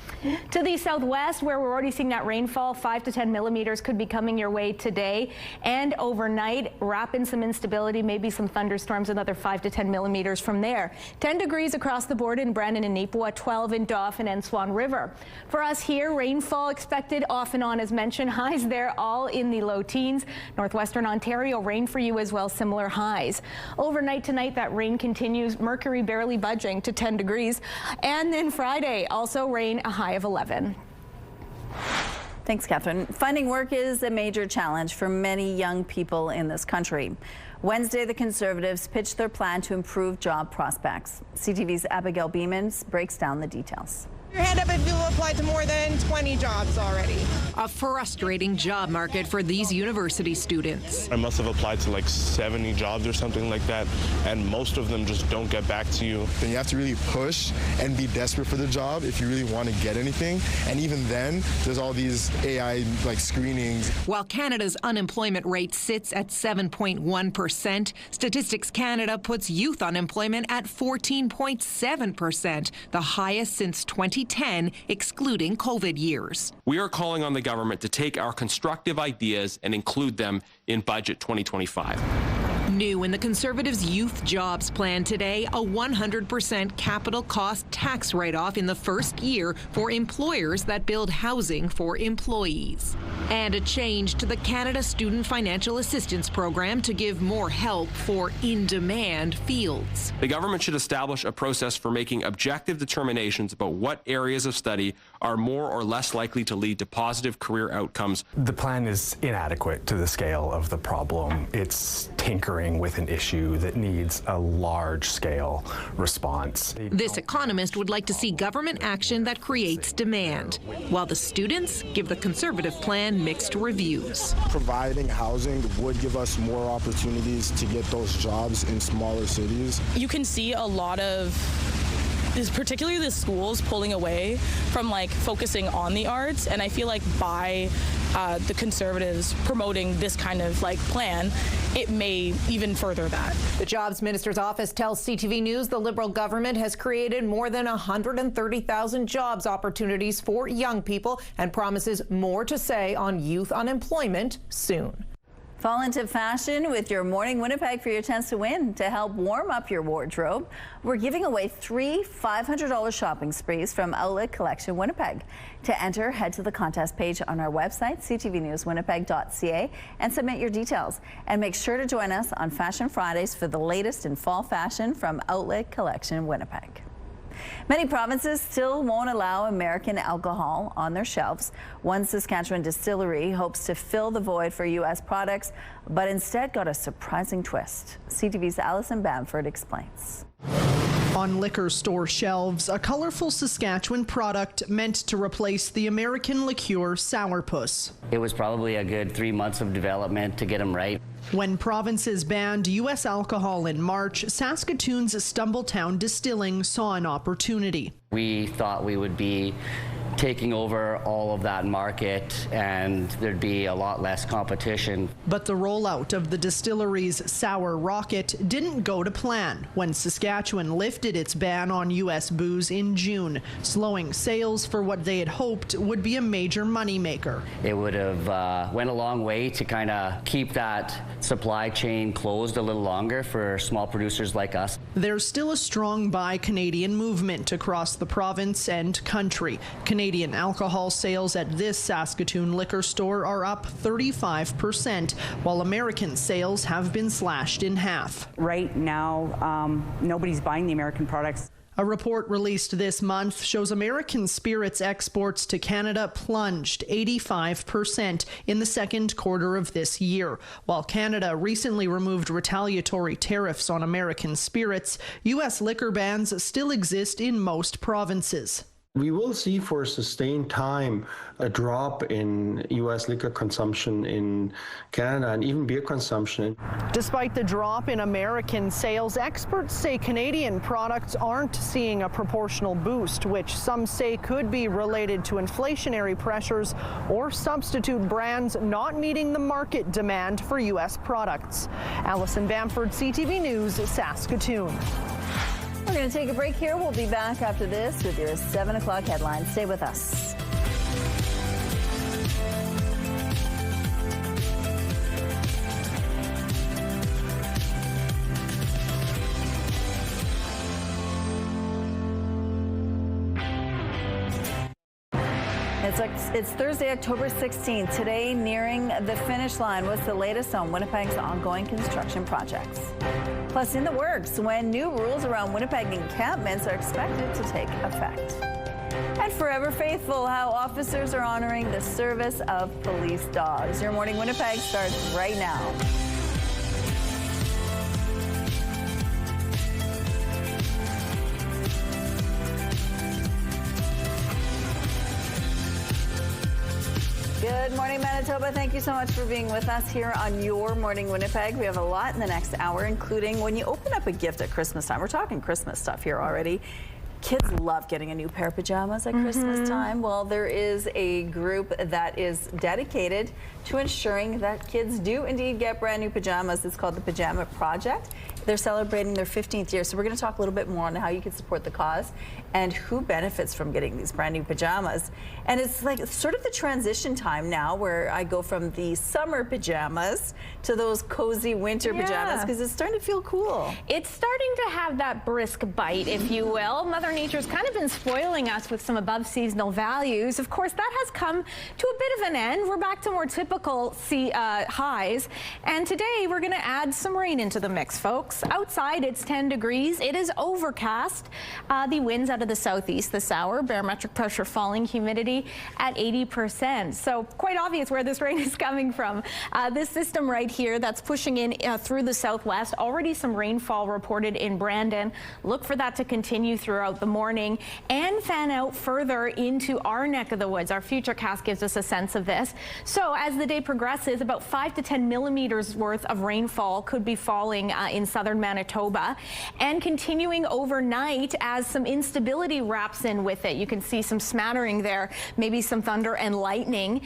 To the southwest, where we're already seeing that rainfall, 5 to 10 millimeters could be coming your way today and overnight. Wrap in some instability, maybe some thunderstorms, another 5 to 10 millimeters from there. 10 degrees across the board in Brandon and Nipawin, 12 in Dauphin and Swan River. For us here, rainfall expected off and on as mentioned. Highs there all in the low teens. Northwestern Ontario, rain for you as well, similar highs. Overnight tonight, that rain continues. Mercury barely budging to 10 degrees. And then Friday, also rain, a high of 11. Thanks, Catherine. Finding work is a major challenge for many young people in this country. Wednesday, the Conservatives pitched their plan to improve job prospects. CTV's Abigail Beeman breaks down the details. Your hand up if you've applied to more than 20 jobs already. A frustrating job market for these university students. I must have applied to like 70 jobs or something like that, and most of them just don't get back to you. Then you have to really push and be desperate for the job if you really want to get anything. And even then, there's all these AI screenings. While Canada's unemployment rate sits at 7.1%, Statistics Canada puts youth unemployment at 14.7%, the highest since 2010, excluding COVID years. We are calling on the government to take our constructive ideas and include them in Budget 2025. New in the Conservatives' youth jobs plan today, a 100% capital cost tax write-off in the first year for employers that build housing for employees. And a change to the Canada Student Financial Assistance Program to give more help for in-demand fields. The government should establish a process for making objective determinations about what areas of study are more or less likely to lead to positive career outcomes. The plan is inadequate to the scale of the problem. It's tinkering suffering with an issue that needs a large-scale response. This economist would like to see government action that creates demand, while the students give the Conservative plan mixed reviews. Providing housing would give us more opportunities to get those jobs in smaller cities. You can see a lot of, particularly the schools, pulling away from focusing on the arts, and I feel like by the Conservatives promoting this kind of plan, it may even further that. The Jobs Minister's office tells CTV News the Liberal government has created more than 130,000 jobs opportunities for young people and promises more to say on youth unemployment soon. Fall into fashion with your Morning Winnipeg for your chance to win. To help warm up your wardrobe, we're giving away 3 $500 shopping sprees from Outlet Collection Winnipeg. To enter, head to the contest page on our website, ctvnewswinnipeg.ca, and submit your details. And make sure to join us on Fashion Fridays for the latest in fall fashion from Outlet Collection Winnipeg. Many provinces still won't allow American alcohol on their shelves. One Saskatchewan distillery hopes to fill the void for U.S. products, but instead got a surprising twist. CTV's Allison Bamford explains. On liquor store shelves, a colorful Saskatchewan product meant to replace the American liqueur Sourpuss. It was probably a good 3 months of development to get them right. When provinces banned U.S. alcohol in March, Saskatoon's Stumbletown Distilling saw an opportunity. We thought we would be taking over all of that market and there'd be a lot less competition. But the rollout of the distillery's Sour Rocket didn't go to plan when Saskatchewan lifted its ban on U.S. booze in June, slowing sales for what they had hoped would be a major moneymaker. It would have went a long way to kind of keep that supply chain closed a little longer for small producers like us. There's still a strong Buy Canadian movement across the province and country. Canadian alcohol sales at this Saskatoon liquor store are up 35%, while American sales have been slashed in half. Right now, nobody's buying the American products. A report released this month shows American spirits exports to Canada plunged 85% in the second quarter of this year. While Canada recently removed retaliatory tariffs on American spirits, U.S. liquor bans still exist in most provinces. We will see for a sustained time a drop in U.S. liquor consumption in Canada and even beer consumption. Despite the drop in American sales, experts say Canadian products aren't seeing a proportional boost, which some say could be related to inflationary pressures or substitute brands not meeting the market demand for U.S. products. Allison Bamford, CTV News, Saskatoon. We're going to take a break here. We'll be back after this with your 7 o'clock headlines. Stay with us. It's Thursday, October 16th. Today, nearing the finish line. What's the latest on Winnipeg's ongoing construction projects? Plus, in the works, when new rules around Winnipeg encampments are expected to take effect. And Forever Faithful, how officers are honoring the service of police dogs. Your Morning Winnipeg starts right now. Good morning, Manitoba. Thank you so much for being with us here on Your Morning Winnipeg. We have a lot in the next hour, including when you open up a gift at Christmas time. We're talking Christmas stuff here already. Kids love getting a new pair of pajamas at Christmas time. Well, there is a group that is dedicated to ensuring that kids do indeed get brand new pajamas. It's called the Pajama Project. They're celebrating their 15th year. So we're going to talk a little bit more on how you can support the cause and who benefits from getting these brand new pajamas. And it's like sort of the transition time now where I go from the summer pajamas to those cozy winter pajamas because it's starting to feel cool. It's starting to have that brisk bite, if you will. Mother Our nature's kind of been spoiling us with some above seasonal values. Of course, that has come to a bit of an end. We're back to more typical highs. And today we're going to add some rain into the mix, folks. Outside, it's 10 degrees. It is overcast. The winds out of the southeast this hour. Barometric pressure falling. Humidity at 80%. So quite obvious where this rain is coming from. This system right here that's pushing in through the southwest. Already some rainfall reported in Brandon. Look for that to continue throughout the morning and fan out further into our neck of the woods. Our Futurecast gives us a sense of this. So as the day progresses, about 5 to 10 millimeters worth of rainfall could be falling in southern Manitoba and continuing overnight as some instability wraps in with it. You can see some smattering there, maybe some thunder and lightning.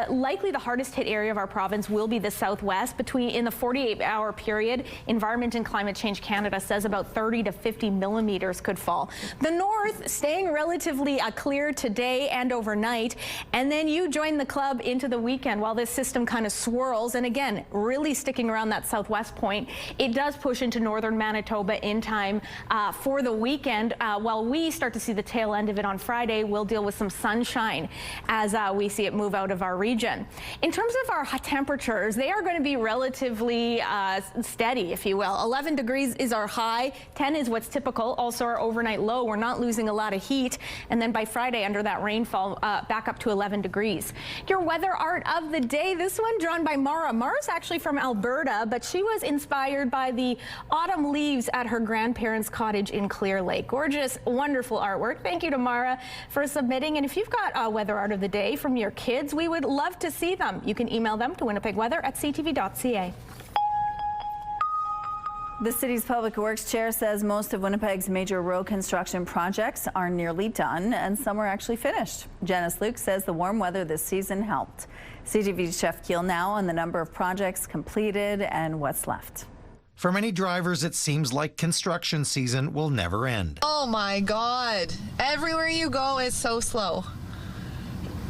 Likely the hardest hit area of our province will be the southwest. In the 48-hour period, Environment and Climate Change Canada says about 30 to 50 millimeters could fall. The north staying relatively clear today and overnight. And then you join the club into the weekend while this system kind of swirls. And again, really sticking around that southwest point. It does push into northern Manitoba in time for the weekend. While we start to see the tail end of it on Friday, we'll deal with some sunshine as we see it move out of our region. In terms of our temperatures, they are going to be relatively steady, if you will. 11 degrees is our high, 10 is what's typical, also our overnight low. We're not losing a lot of heat, and then by Friday, under that rainfall, back up to 11 degrees. Your weather art of the day, this one drawn by Mara. Mara's actually from Alberta, but she was inspired by the autumn leaves at her grandparents' cottage in Clear Lake. Gorgeous, wonderful artwork. Thank you to Mara for submitting, and if you've got weather art of the day from your kids, we would love to see them. You can email them to winnipegweather@ctv.ca. The city's Public Works Chair says most of Winnipeg's major road construction projects are nearly done and some are actually finished. Janice Luke says the warm weather this season helped. CTV's Jeff Keel now on the number of projects completed and what's left. For many drivers, it seems like construction season will never end. Oh my God. Everywhere you go is so slow.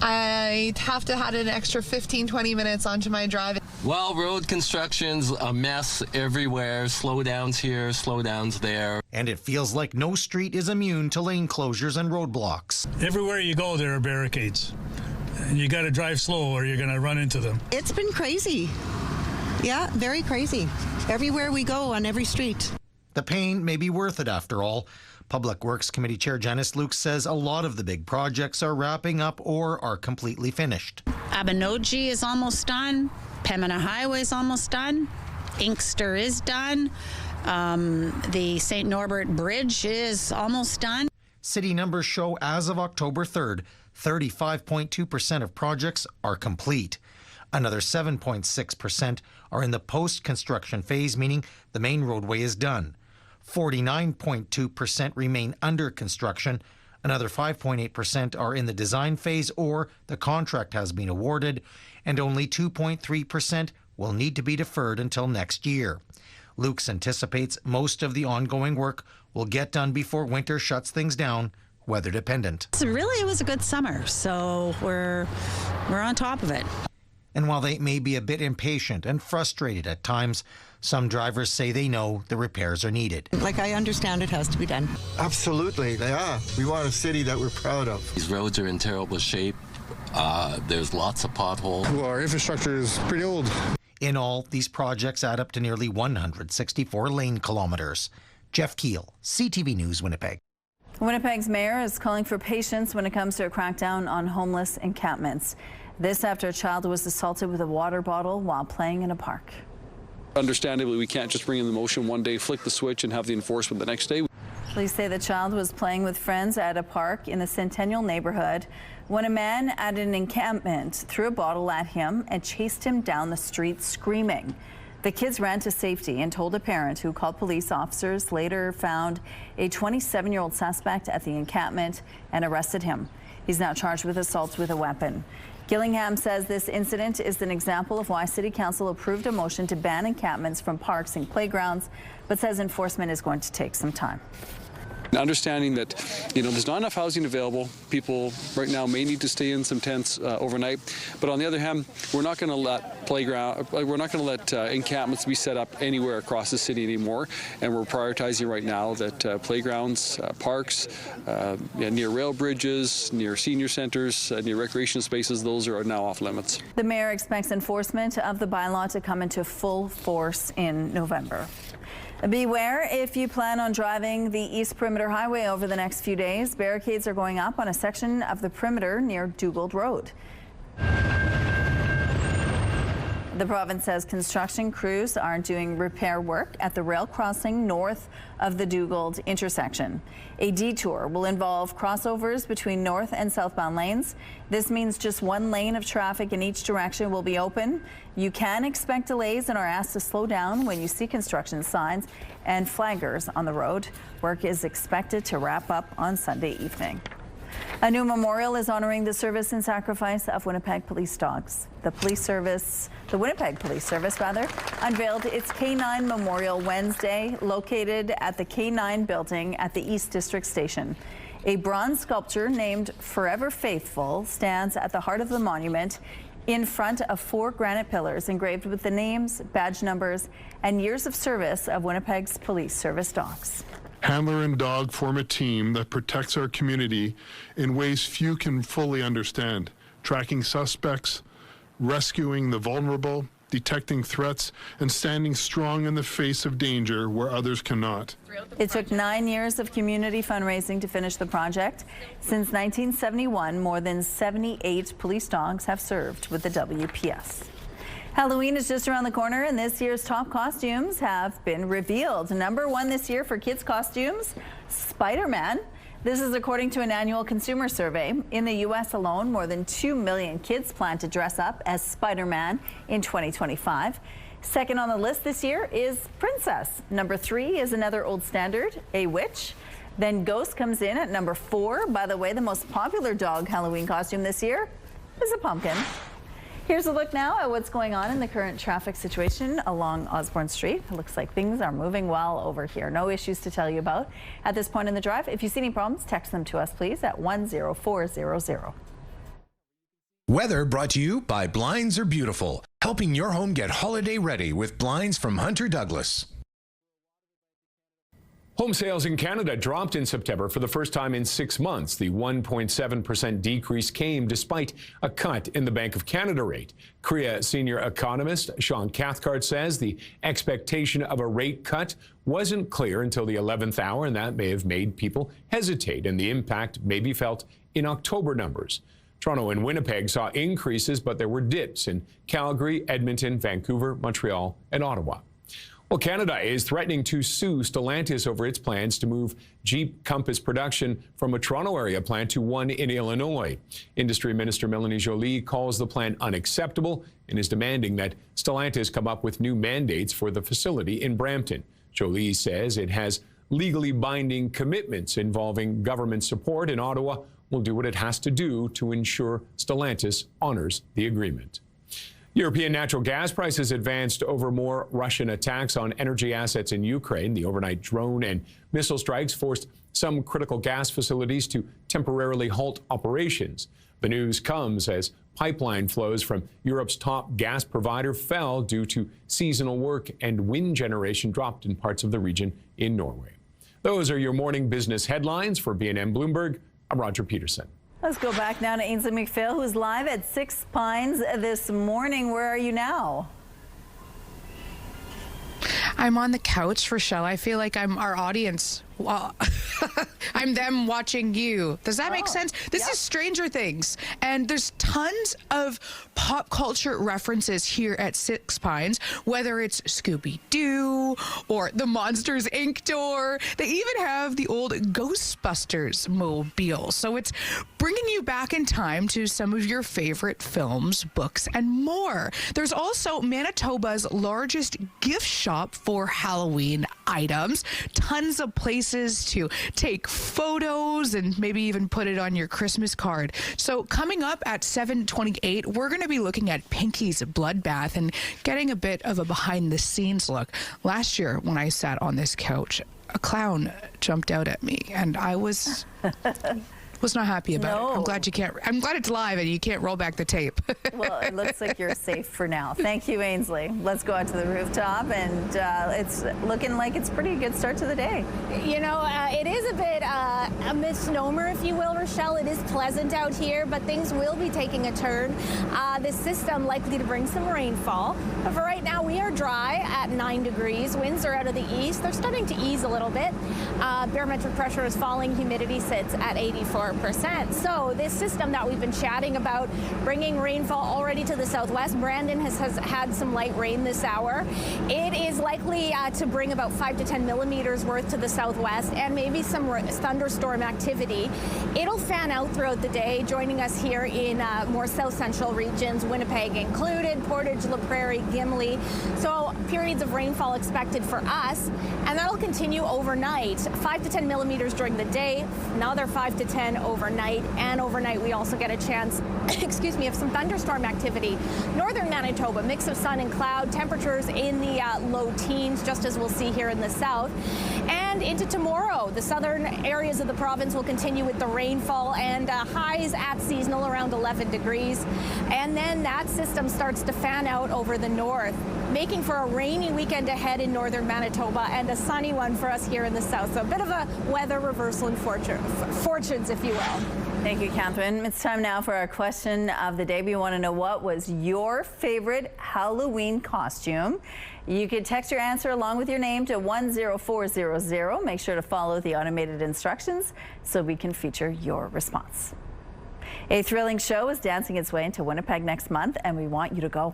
I have to add an extra 15-20 minutes onto my drive. Well, road construction's a mess everywhere. Slowdowns here, slowdowns there. And it feels like no street is immune to lane closures and roadblocks. Everywhere you go, there are barricades. And you got to drive slow or you're going to run into them. It's been crazy. Yeah, very crazy. Everywhere we go, on every street. The pain may be worth it after all. Public Works Committee Chair Janice Luke says a lot of the big projects are wrapping up or are completely finished. Abinogi is almost done. Pembina Highway is almost done. Inkster is done. The St. Norbert Bridge is almost done. City numbers show as of October 3rd, 35.2% of projects are complete. Another 7.6% are in the post-construction phase, meaning the main roadway is done. 49.2% remain under construction. Another 5.8% are in the design phase or the contract has been awarded, and only 2.3% will need to be deferred until next year. Lukes anticipates most of the ongoing work will get done before winter shuts things down, weather dependent. Really, it was a good summer, so we're on top of it. And while they may be a bit impatient and frustrated at times, some drivers say they know the repairs are needed. Like, I understand it has to be done. Absolutely, they are. We want a city that we're proud of. These roads are in terrible shape. There's lots of potholes. Well, our infrastructure is pretty old. In all, these projects add up to nearly 164 lane kilometers. Jeff Keel, CTV News, Winnipeg. Winnipeg's mayor is calling for patience when it comes to a crackdown on homeless encampments. This after a child was assaulted with a water bottle while playing in a park. Understandably, we can't just bring in the motion one day, flick the switch, and have the enforcement the next day. Police say the child was playing with friends at a park in the Centennial neighborhood when a man at an encampment threw a bottle at him and chased him down the street screaming. The kids ran to safety and told a parent who called police. Officers later found a 27-year-old suspect at the encampment and arrested him. He's now charged with assault with a weapon. Gillingham says this incident is an example of why City Council approved a motion to ban encampments from parks and playgrounds, but says enforcement is going to take some time. Understanding that, there's not enough housing available. People right now may need to stay in some tents overnight. But on the other hand, we're not going to let encampments be set up anywhere across the city anymore. And we're prioritizing right now that playgrounds, parks, near rail bridges, near senior centers, near recreation spaces, those are now off limits. The mayor expects enforcement of the bylaw to come into full force in November. Beware if you plan on driving the East Perimeter Highway over the next few days. Barricades are going up on a section of the perimeter near Dugald Road. The province says construction crews are doing repair work at the rail crossing north of the Dugald intersection. A detour will involve crossovers between north and southbound lanes. This means just one lane of traffic in each direction will be open. You can expect delays and are asked to slow down when you see construction signs and flaggers on the road. Work is expected to wrap up on Sunday evening. A new memorial is honoring the service and sacrifice of Winnipeg police dogs. The Winnipeg Police Service, unveiled its K9 Memorial Wednesday, located at the K9 building at the East District Station. A bronze sculpture named Forever Faithful stands at the heart of the monument in front of 4 granite pillars engraved with the names, badge numbers, and years of service of Winnipeg's police service dogs. Handler and dog form a team that protects our community in ways few can fully understand, tracking suspects, rescuing the vulnerable, detecting threats, and standing strong in the face of danger where others cannot. It took 9 years of community fundraising to finish the project. Since 1971, more than 78 police dogs have served with the WPS. Halloween is just around the corner, and this year's top costumes have been revealed. Number 1 this year for kids' costumes, Spider-Man. This is according to an annual consumer survey. In the U.S. alone, more than 2 million kids plan to dress up as Spider-Man in 2025. Second on the list this year is Princess. Number 3 is another old standard, a witch. Then Ghost comes in at number 4. By the way, the most popular dog Halloween costume this year is a pumpkin. Here's a look now at what's going on in the current traffic situation along Osborne Street. It looks like things are moving well over here. No issues to tell you about at this point in the drive. If you see any problems, text them to us, please, at 10400. Weather brought to you by Blinds Are Beautiful, helping your home get holiday ready with blinds from Hunter Douglas. Home sales in Canada dropped in September for the first time in 6 months. The 1.7% decrease came despite a cut in the Bank of Canada rate. CREA senior economist Sean Cathcart says the expectation of a rate cut wasn't clear until the 11th hour, and that may have made people hesitate, and the impact may be felt in October numbers. Toronto and Winnipeg saw increases, but there were dips in Calgary, Edmonton, Vancouver, Montreal, and Ottawa. Well, Canada is threatening to sue Stellantis over its plans to move Jeep Compass production from a Toronto area plant to one in Illinois. Industry Minister Melanie Joly calls the plan unacceptable and is demanding that Stellantis come up with new mandates for the facility in Brampton. Joly says it has legally binding commitments involving government support, and Ottawa will do what it has to do to ensure Stellantis honors the agreement. European natural gas prices advanced over more Russian attacks on energy assets in Ukraine. The overnight drone and missile strikes forced some critical gas facilities to temporarily halt operations. The news comes as pipeline flows from Europe's top gas provider fell due to seasonal work, and wind generation dropped in parts of the region in Norway. Those are your morning business headlines. For BNN Bloomberg, I'm Roger Peterson. Let's go back now to Ainsley McPhail, who's live at Six Pines this morning. Where are you now? I'm on the couch, Rochelle. I feel like I'm our audience. Well, I'm them watching you. Does that make sense? This is Stranger Things, and there's tons of pop culture references here at Six Pines, whether it's Scooby-Doo or the Monsters, Inc. door. They even have the old Ghostbusters mobile. So it's bringing you back in time to some of your favorite films, books, and more. There's also Manitoba's largest gift shop for Halloween. items, tons of places to take photos and maybe even put it on your Christmas card. So coming up at 7:28, we're going to be looking at Pinky's Bloodbath and getting a bit of a behind-the-scenes look. Last year, when I sat on this couch, a clown jumped out at me, and I was not happy about it. I'm glad it's live and you can't roll back the tape. Well, it looks like you're safe for now. Thank you, Ainsley. Let's go out to the rooftop, and it's looking like it's a pretty good start to the day. You know, it is a bit a misnomer, if you will, Rochelle. It is pleasant out here, but things will be taking a turn. This system likely to bring some rainfall. But for right now, we are dry at 9 degrees. Winds are out of the east. They're starting to ease a little bit. Barometric pressure is falling. Humidity sits at 84%. So this system that we've been chatting about, bringing rainfall already to the southwest. Brandon has had some light rain this hour. It is likely to bring about 5 to 10 millimeters worth to the southwest, and maybe some thunderstorm activity. It'll fan out throughout the day, joining us here in more south central regions, Winnipeg included, Portage, La Prairie, Gimli. So periods of rainfall expected for us, and that'll continue overnight. 5 to 10 millimeters during the day, another 5 to 10 overnight, and overnight we also get a chance, excuse me, of some thunderstorm activity. Northern Manitoba, mix of sun and cloud, temperatures in the low teens, just as we'll see here in the south. And into tomorrow, the southern areas of the province will continue with the rainfall and highs at seasonal around 11 degrees. And then that system starts to fan out over the north, making for a rainy weekend ahead in northern Manitoba and a sunny one for us here in the south. So a bit of a weather reversal in fortunes, if you will. Thank you, Catherine. It's time now for our question of the day. We want to know, what was your favorite Halloween costume? You can text your answer along with your name to 10400. Make sure to follow the automated instructions so we can feature your response. A thrilling show is dancing its way into Winnipeg next month, and we want you to go.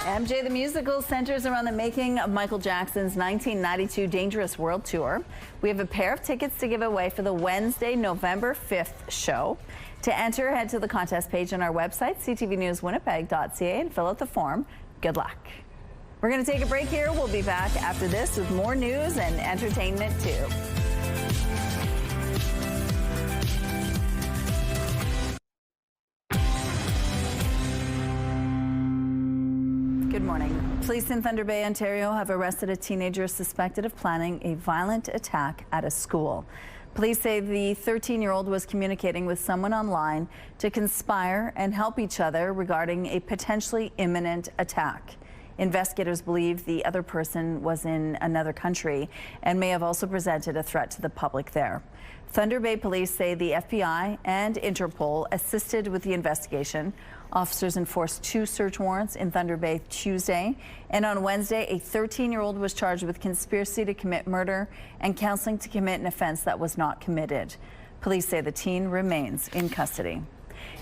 MJ the Musical centers around the making of Michael Jackson's 1992 Dangerous World Tour. We have a pair of tickets to give away for the Wednesday, November 5th show. To enter, head to the contest page on our website, ctvnewswinnipeg.ca, and fill out the form. Good luck. We're going to take a break here. We'll be back after this with more news and entertainment too. Good morning. Police in Thunder Bay, Ontario have arrested a teenager suspected of planning a violent attack at a school. Police say the 13-year-old was communicating with someone online to conspire and help each other regarding a potentially imminent attack. Investigators believe the other person was in another country and may have also presented a threat to the public there. Thunder Bay police say the FBI and Interpol assisted with the investigation. Officers enforced 2 search warrants in Thunder Bay Tuesday, and on Wednesday, a 13-year-old was charged with conspiracy to commit murder and counseling to commit an offense that was not committed. Police say the teen remains in custody.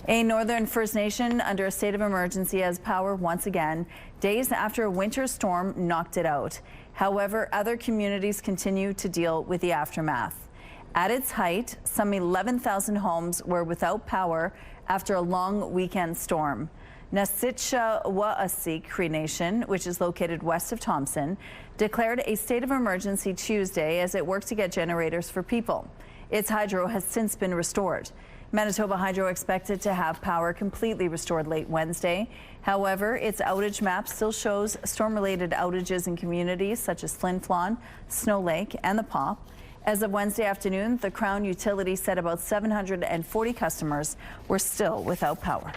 A Northern First Nation under a state of emergency has power once again, days after a winter storm knocked it out. However, other communities continue to deal with the aftermath. At its height, some 11,000 homes were without power after a long weekend storm. Nasitcha-Waasik Cree Nation, which is located west of Thompson, declared a state of emergency Tuesday as it worked to get generators for people. Its hydro has since been restored. Manitoba Hydro expected to have power completely restored late Wednesday. However, its outage map still shows storm-related outages in communities such as Flin Flon, Snow Lake, and the Pop. As of Wednesday afternoon, the Crown utility said about 740 customers were still without power.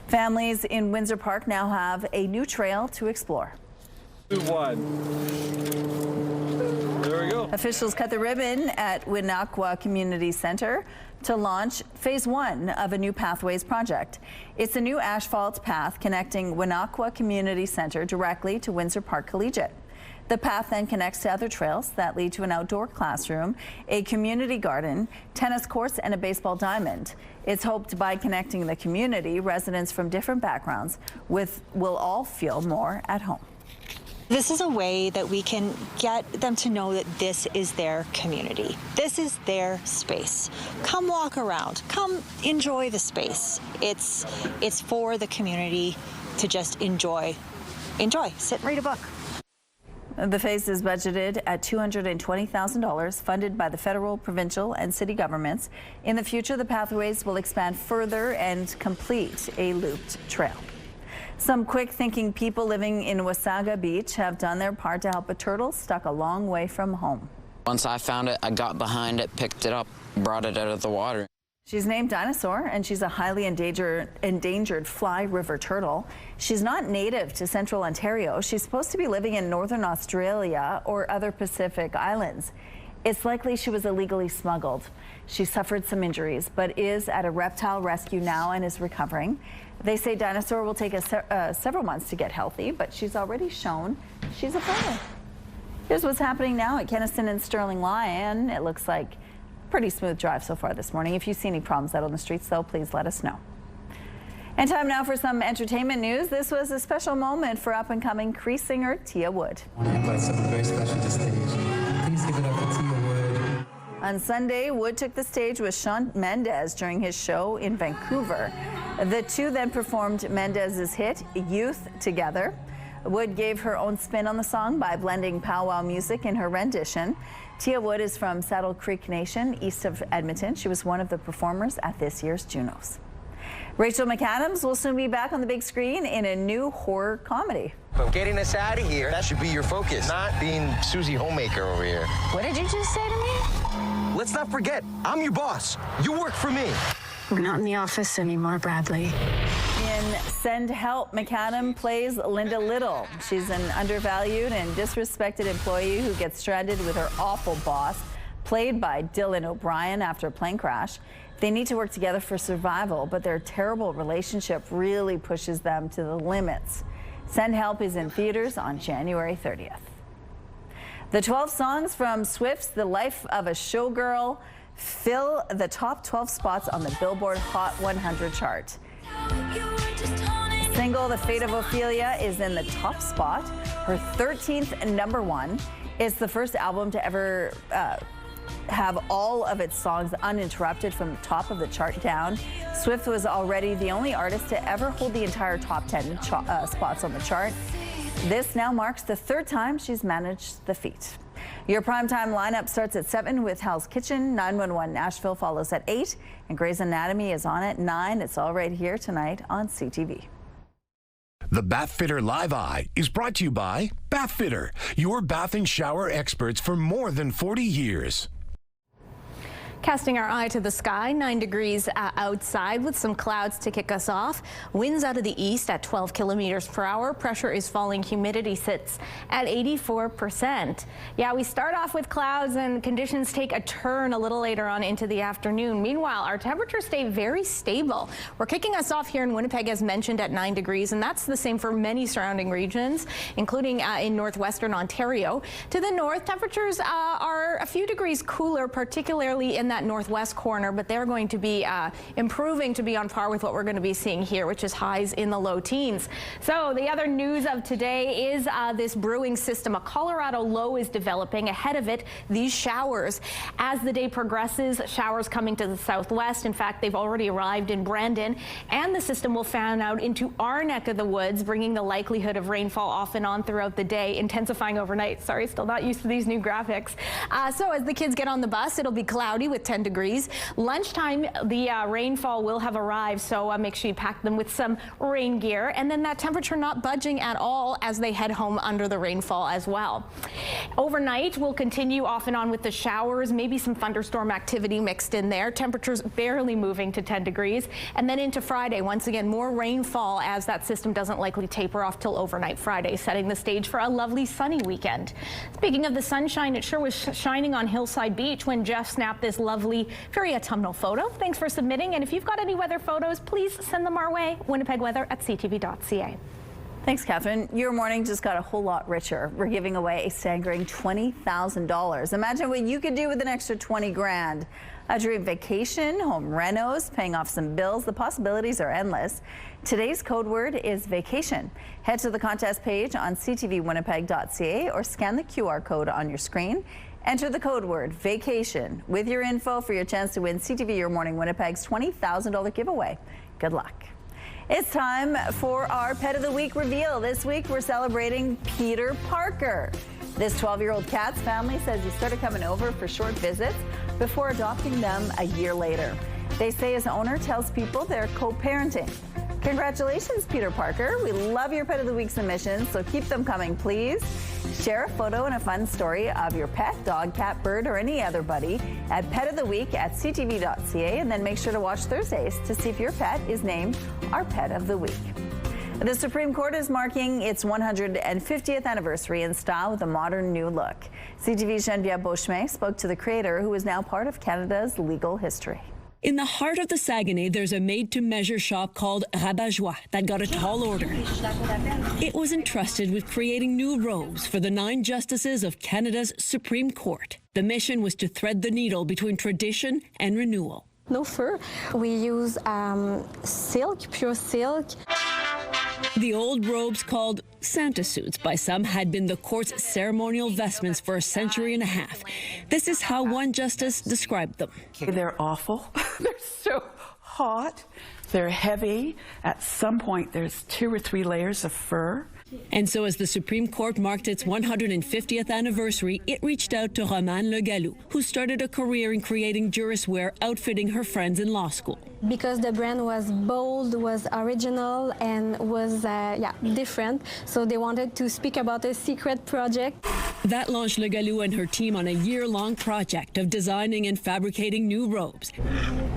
Families in Windsor Park now have a new trail to explore. One. There we go. Officials cut the ribbon at Winaqua Community Centre to launch phase 1 of a new pathways project. It's a new asphalt path connecting Winaqua Community Centre directly to Windsor Park Collegiate. The path then connects to other trails that lead to an outdoor classroom, a community garden, tennis courts, and a baseball diamond. It's hoped by connecting the community, residents from different backgrounds will all feel more at home. This is a way that we can get them to know that this is their community. This is their space. Come walk around. Come enjoy the space. It's for the community to just enjoy enjoy, sit and read a book. The phase is budgeted at $220,000, funded by the federal, provincial, and city governments. In the future, the pathways will expand further and complete a looped trail. Some quick-thinking people living in Wasaga Beach have done their part to help a turtle stuck a long way from home. Once I found it, I got behind it, picked it up, brought it out of the water. She's named Dinosaur, and she's a highly endangered fly river turtle. She's not native to central Ontario. She's supposed to be living in northern Australia or other Pacific islands. It's likely she was illegally smuggled. She suffered some injuries, but is at a reptile rescue now and is recovering. They say Dinosaur will take several months to get healthy, but she's already shown she's a fighter. Here's what's happening now at Kenaston and Sterling Lyon. It looks like pretty smooth drive so far this morning. If you see any problems out on the streets, though, please let us know. And time now for some entertainment news. This was a special moment for up-and-coming Cree singer Tia Wood. I want to invite someone very special to stage. Please give it up for Tia Wood. On Sunday, Wood took the stage with Shawn Mendes during his show in Vancouver. The two then performed Mendes's hit, Youth, together. Wood gave her own spin on the song by blending powwow music in her rendition. Tia Wood is from Saddle Creek Nation, east of Edmonton. She was one of the performers at this year's Junos. Rachel McAdams will soon be back on the big screen in a new horror comedy. But getting us out of here, that should be your focus, not being Susie Homemaker over here. What did you just say to me? Let's not forget, I'm your boss. You work for me. We're not in the office anymore, Bradley. In Send Help, McAdam plays Linda Little. She's an undervalued and disrespected employee who gets stranded with her awful boss, played by Dylan O'Brien, after a plane crash. They need to work together for survival, but their terrible relationship really pushes them to the limits. Send Help is in theaters on January 30th. The 12 songs from Swift's The Life of a Showgirl fill the top 12 spots on the Billboard Hot 100 chart. Single The Fate of Ophelia is in the top spot, her 13th #1. It's the first album to ever have all of its songs uninterrupted from the top of the chart down. Swift was already the only artist to ever hold the entire top 10 spots on the chart. This now marks the third time she's managed the feat. Your primetime lineup starts at 7 with Hell's Kitchen. 911 Nashville follows at 8, and Grey's Anatomy is on at 9. It's all right here tonight on CTV. The Bathfitter Live Eye is brought to you by Bathfitter, your bath and shower experts for more than 40 years. Casting our eye to the sky, 9 degrees outside with some clouds to kick us off. Winds out of the east at 12 kilometers per hour. Pressure is falling. Humidity sits at 84%. Yeah, we start off with clouds and conditions take a turn a little later on into the afternoon. Meanwhile, our temperatures stay very stable. We're kicking us off here in Winnipeg, as mentioned, at 9 degrees, and that's the same for many surrounding regions, including in northwestern Ontario. To the north, temperatures are a few degrees cooler, particularly in that northwest corner, but they're going to be improving to be on par with what we're going to be seeing here, which is highs in the low teens. So the other news of today is this brewing system. A Colorado low is developing. Ahead of it, these showers. As the day progresses, showers coming to the southwest. In fact, they've already arrived in Brandon, and the system will fan out into our neck of the woods, bringing the likelihood of rainfall off and on throughout the day, intensifying overnight. Sorry, still not used to these new graphics. So as the kids get on the bus, it'll be cloudy with 10 degrees. Lunchtime, the rainfall will have arrived, so make sure you pack them with some rain gear. And then that temperature not budging at all as they head home under the rainfall as well. Overnight, we'll continue off and on with the showers, maybe some thunderstorm activity mixed in there. Temperatures barely moving to 10 degrees. And then into Friday, once again, more rainfall as that system doesn't likely taper off till overnight Friday, setting the stage for a lovely sunny weekend. Speaking of the sunshine, it sure was shining on Hillside Beach when Jeff snapped this lovely, very autumnal photo. Thanks for submitting. And if you've got any weather photos, please send them our way. winnipegweather@ctv.ca. Thanks, Catherine. Your morning just got a whole lot richer. We're giving away a staggering $20,000. Imagine what you could do with an extra 20 grand. A dream vacation, home renos, paying off some bills. The possibilities are endless. Today's code word is vacation. Head to the contest page on ctvwinnipeg.ca or scan the QR code on your screen. Enter the code word vacation with your info for your chance to win CTV Your Morning Winnipeg's $20,000 giveaway. Good luck. It's time for our Pet of the Week reveal. This week we're celebrating Peter Parker. This 12-year-old cat's family says he started coming over for short visits before adopting them a year later. They say his owner tells people they're co-parenting. Congratulations, Peter Parker. We love your Pet of the Week submissions, so keep them coming, please. Share a photo and a fun story of your pet, dog, cat, bird, or any other buddy at petoftheweek@ctv.ca, and then make sure to watch Thursdays to see if your pet is named our Pet of the Week. The Supreme Court is marking its 150th anniversary in style with a modern new look. CTV's Geneviève Beauchemin spoke to the creator, who is now part of Canada's legal history. In the heart of the Saguenay, there's a made-to-measure shop called Rabat-Joie that got a tall order. It was entrusted with creating new robes for the 9 justices of Canada's Supreme Court. The mission was to thread the needle between tradition and renewal. No fur. We use silk, pure silk. The old robes, called Santa suits by some, had been the court's ceremonial vestments for a century and a half. This is how one justice described them. They're awful. They're so hot. They're heavy. At some point, there's 2 or 3 layers of fur. And so as the Supreme Court marked its 150th anniversary, it reached out to Romane Legalou, who started a career in creating jurist wear, outfitting her friends in law school. Because the brand was bold, was original, and was different, so they wanted to speak about a secret project. That launched Legalou and her team on a year-long project of designing and fabricating new robes.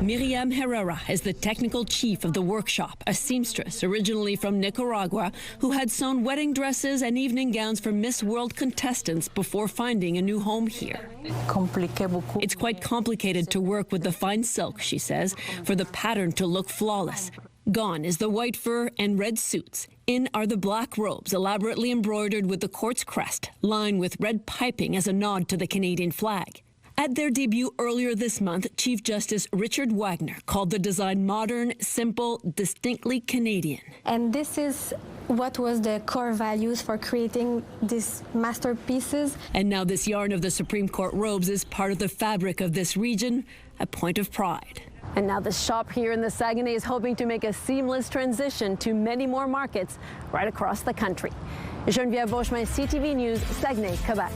Miriam Herrera is the technical chief of the workshop, a seamstress originally from Nicaragua who had sewn wedding dresses and evening gowns for Miss World contestants before finding a new home here. It's quite complicated to work with the fine silk, she says, for the pattern to look flawless. Gone is the white fur and red suits. In are the black robes, elaborately embroidered with the court's crest, lined with red piping as a nod to the Canadian flag. At their debut earlier this month, Chief Justice Richard Wagner called the design modern, simple, distinctly Canadian. And this is what was the core values for creating these masterpieces. And now this yarn of the Supreme Court robes is part of the fabric of this region, a point of pride. And now the shop here in the Saguenay is hoping to make a seamless transition to many more markets right across the country. Geneviève Beauchemin, CTV News, Saguenay, Quebec.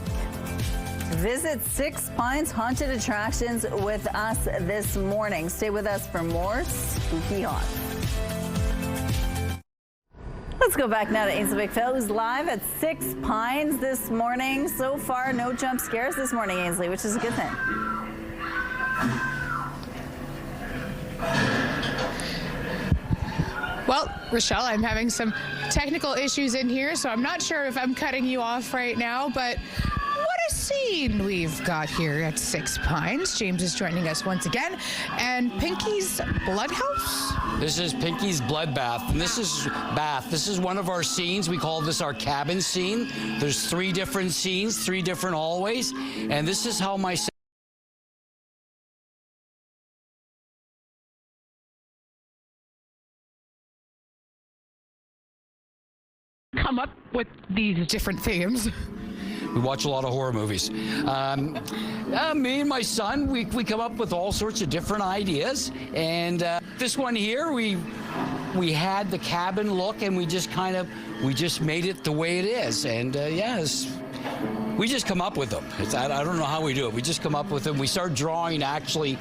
Visit Six Pines Haunted Attractions with us this morning. Stay with us for more Spooky Haunt. Let's go back now to Ainsley McPhail, who's live at Six Pines this morning. So far, no jump scares this morning, Ainsley, which is a good thing. Well, Rochelle, I'm having some technical issues in here, so I'm not sure if I'm cutting you off right now, but what a scene we've got here at Six Pines. James is joining us once again, and Pinky's Blood House? This is Pinky's Blood Bath, and this is one of our scenes. We call this our cabin scene. There's 3 different scenes, 3 different hallways, and this is how my come up with these different themes. We watch a lot of horror movies. Me and my son, we come up with all sorts of different ideas. And this one here, we had the cabin look, and we just made it the way it is. And we just come up with them. I don't know how we do it. We just come up with them. We start drawing actually,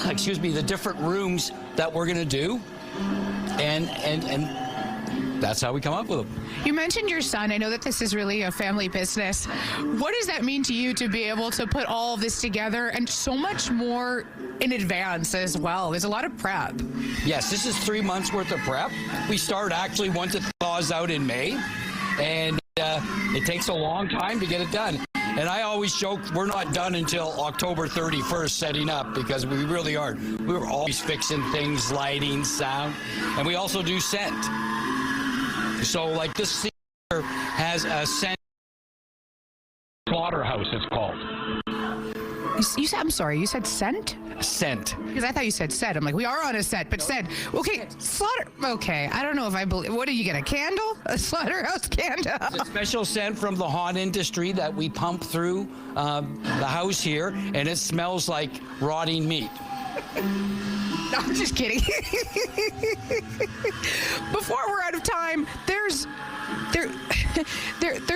the different rooms that we're gonna do, and that's how we come up with them. You mentioned your son. I know that this is really a family business. What does that mean to you to be able to put all of this together and so much more in advance as well? There's a lot of prep. Yes, this is 3 months worth of prep. We start actually once it thaws out in May, and it takes a long time to get it done. And I always joke we're not done until October 31st setting up, because we really aren't. We're always fixing things, lighting, sound, and we also do scent. So like this scene here has a scent. Slaughterhouse, it's called. You said, I'm sorry, you said scent? Scent. Because I thought you said set. I'm like, we are on a set, but set. Okay, slaughter. Okay, I don't know if I believe. What do you get, a candle? A slaughterhouse candle? It's a special scent from the haunt industry that we pump through the house here, and it smells like rotting meat. No, I'm just kidding. Before we're out of time, there's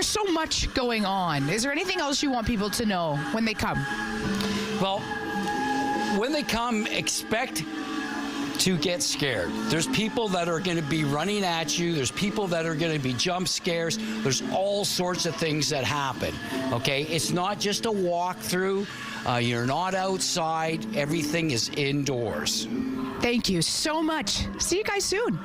so much going on. Is there anything else you want people to know when they come? Well, when they come, expect to get scared. There's people that are going to be running at you. There's people that are going to be jump scares. There's all sorts of things that happen, okay? It's not just a walkthrough. You're not outside. Everything is indoors. Thank you so much. See you guys soon.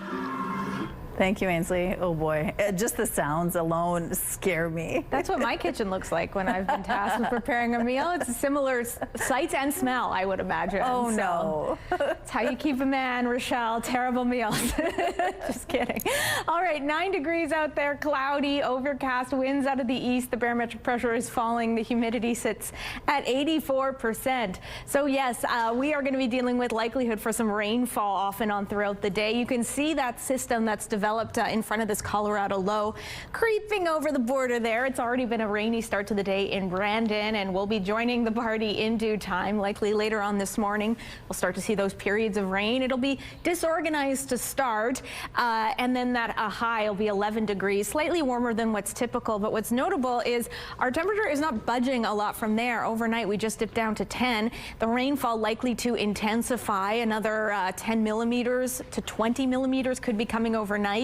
Thank you, Ainsley. Oh boy, just the sounds alone scare me. That's what my kitchen looks like when I've been tasked with preparing a meal. It's a similar sight and smell, I would imagine. Oh no. It's how you keep a man, Rochelle. Terrible meals. Just kidding. All right, 9 degrees out there, cloudy, overcast, winds out of the east. The barometric pressure is falling. The humidity sits at 84%. So yes, we are going to be dealing with likelihood for some rainfall off and on throughout the day. You can see that system that's developed in front of this Colorado low creeping over the border there. It's already been a rainy start to the day in Brandon, and we'll be joining the party in due time, likely later on this morning. We'll start to see those periods of rain. It'll be disorganized to start, and then that high will be 11 degrees, slightly warmer than what's typical. But what's notable is our temperature is not budging a lot from there. Overnight, we just dipped down to 10. The rainfall likely to intensify. Another 10 millimeters to 20 millimeters could be coming overnight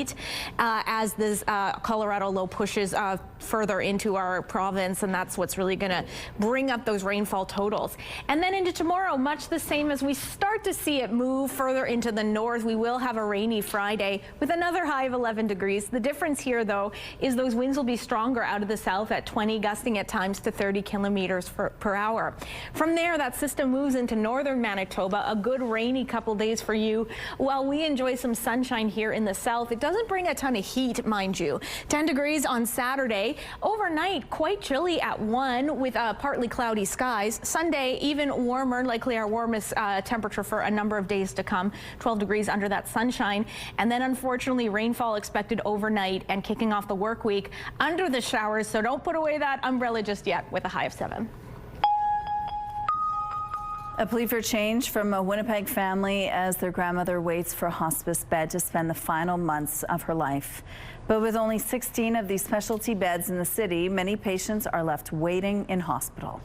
as this Colorado low pushes further into our province, and that's what's really going to bring up those rainfall totals. And then into tomorrow, much the same as we start to see it move further into the north. We will have a rainy Friday with another high of 11 degrees. The difference here, though, is those winds will be stronger out of the south at 20, gusting at times to 30 kilometers per hour. From there, that system moves into northern Manitoba. A good rainy couple days for you. While we enjoy some sunshine here in the south, it doesn't bring a ton of heat, mind you. 10 degrees on Saturday. Overnight, quite chilly at 1 with partly cloudy skies. Sunday, even warmer, likely our warmest temperature for a number of days to come. 12 degrees under that sunshine. And then, unfortunately, rainfall expected overnight and kicking off the work week under the showers. So don't put away that umbrella just yet with a high of 7. A plea for change from a Winnipeg family as their grandmother waits for a hospice bed to spend the final months of her life. But with only 16 of these specialty beds in the city, many patients are left waiting in hospital.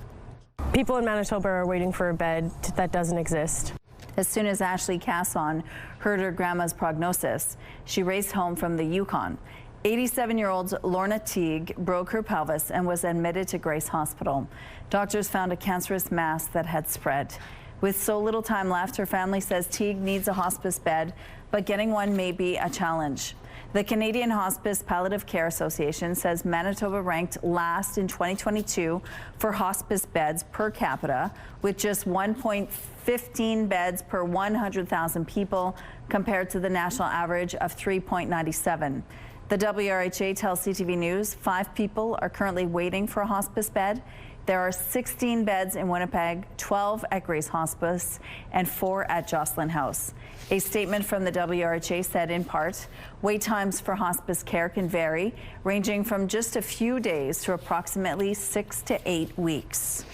People in Manitoba are waiting for a bed that doesn't exist. As soon as Ashley Casson heard her grandma's prognosis, she raced home from the Yukon. 87-year-old Lorna Teague broke her pelvis and was admitted to Grace Hospital. Doctors found a cancerous mass that had spread. With so little time left, her family says Teague needs a hospice bed, but getting one may be a challenge. The Canadian Hospice Palliative Care Association says Manitoba ranked last in 2022 for hospice beds per capita, with just 1.15 beds per 100,000 people compared to the national average of 3.97. The WRHA tells CTV News 5 people are currently waiting for a hospice bed. There are 16 beds in Winnipeg, 12 at Grace Hospice, and 4 at Jocelyn House. A statement from the WRHA said, in part, wait times for hospice care can vary, ranging from just a few days to approximately 6 to 8 weeks.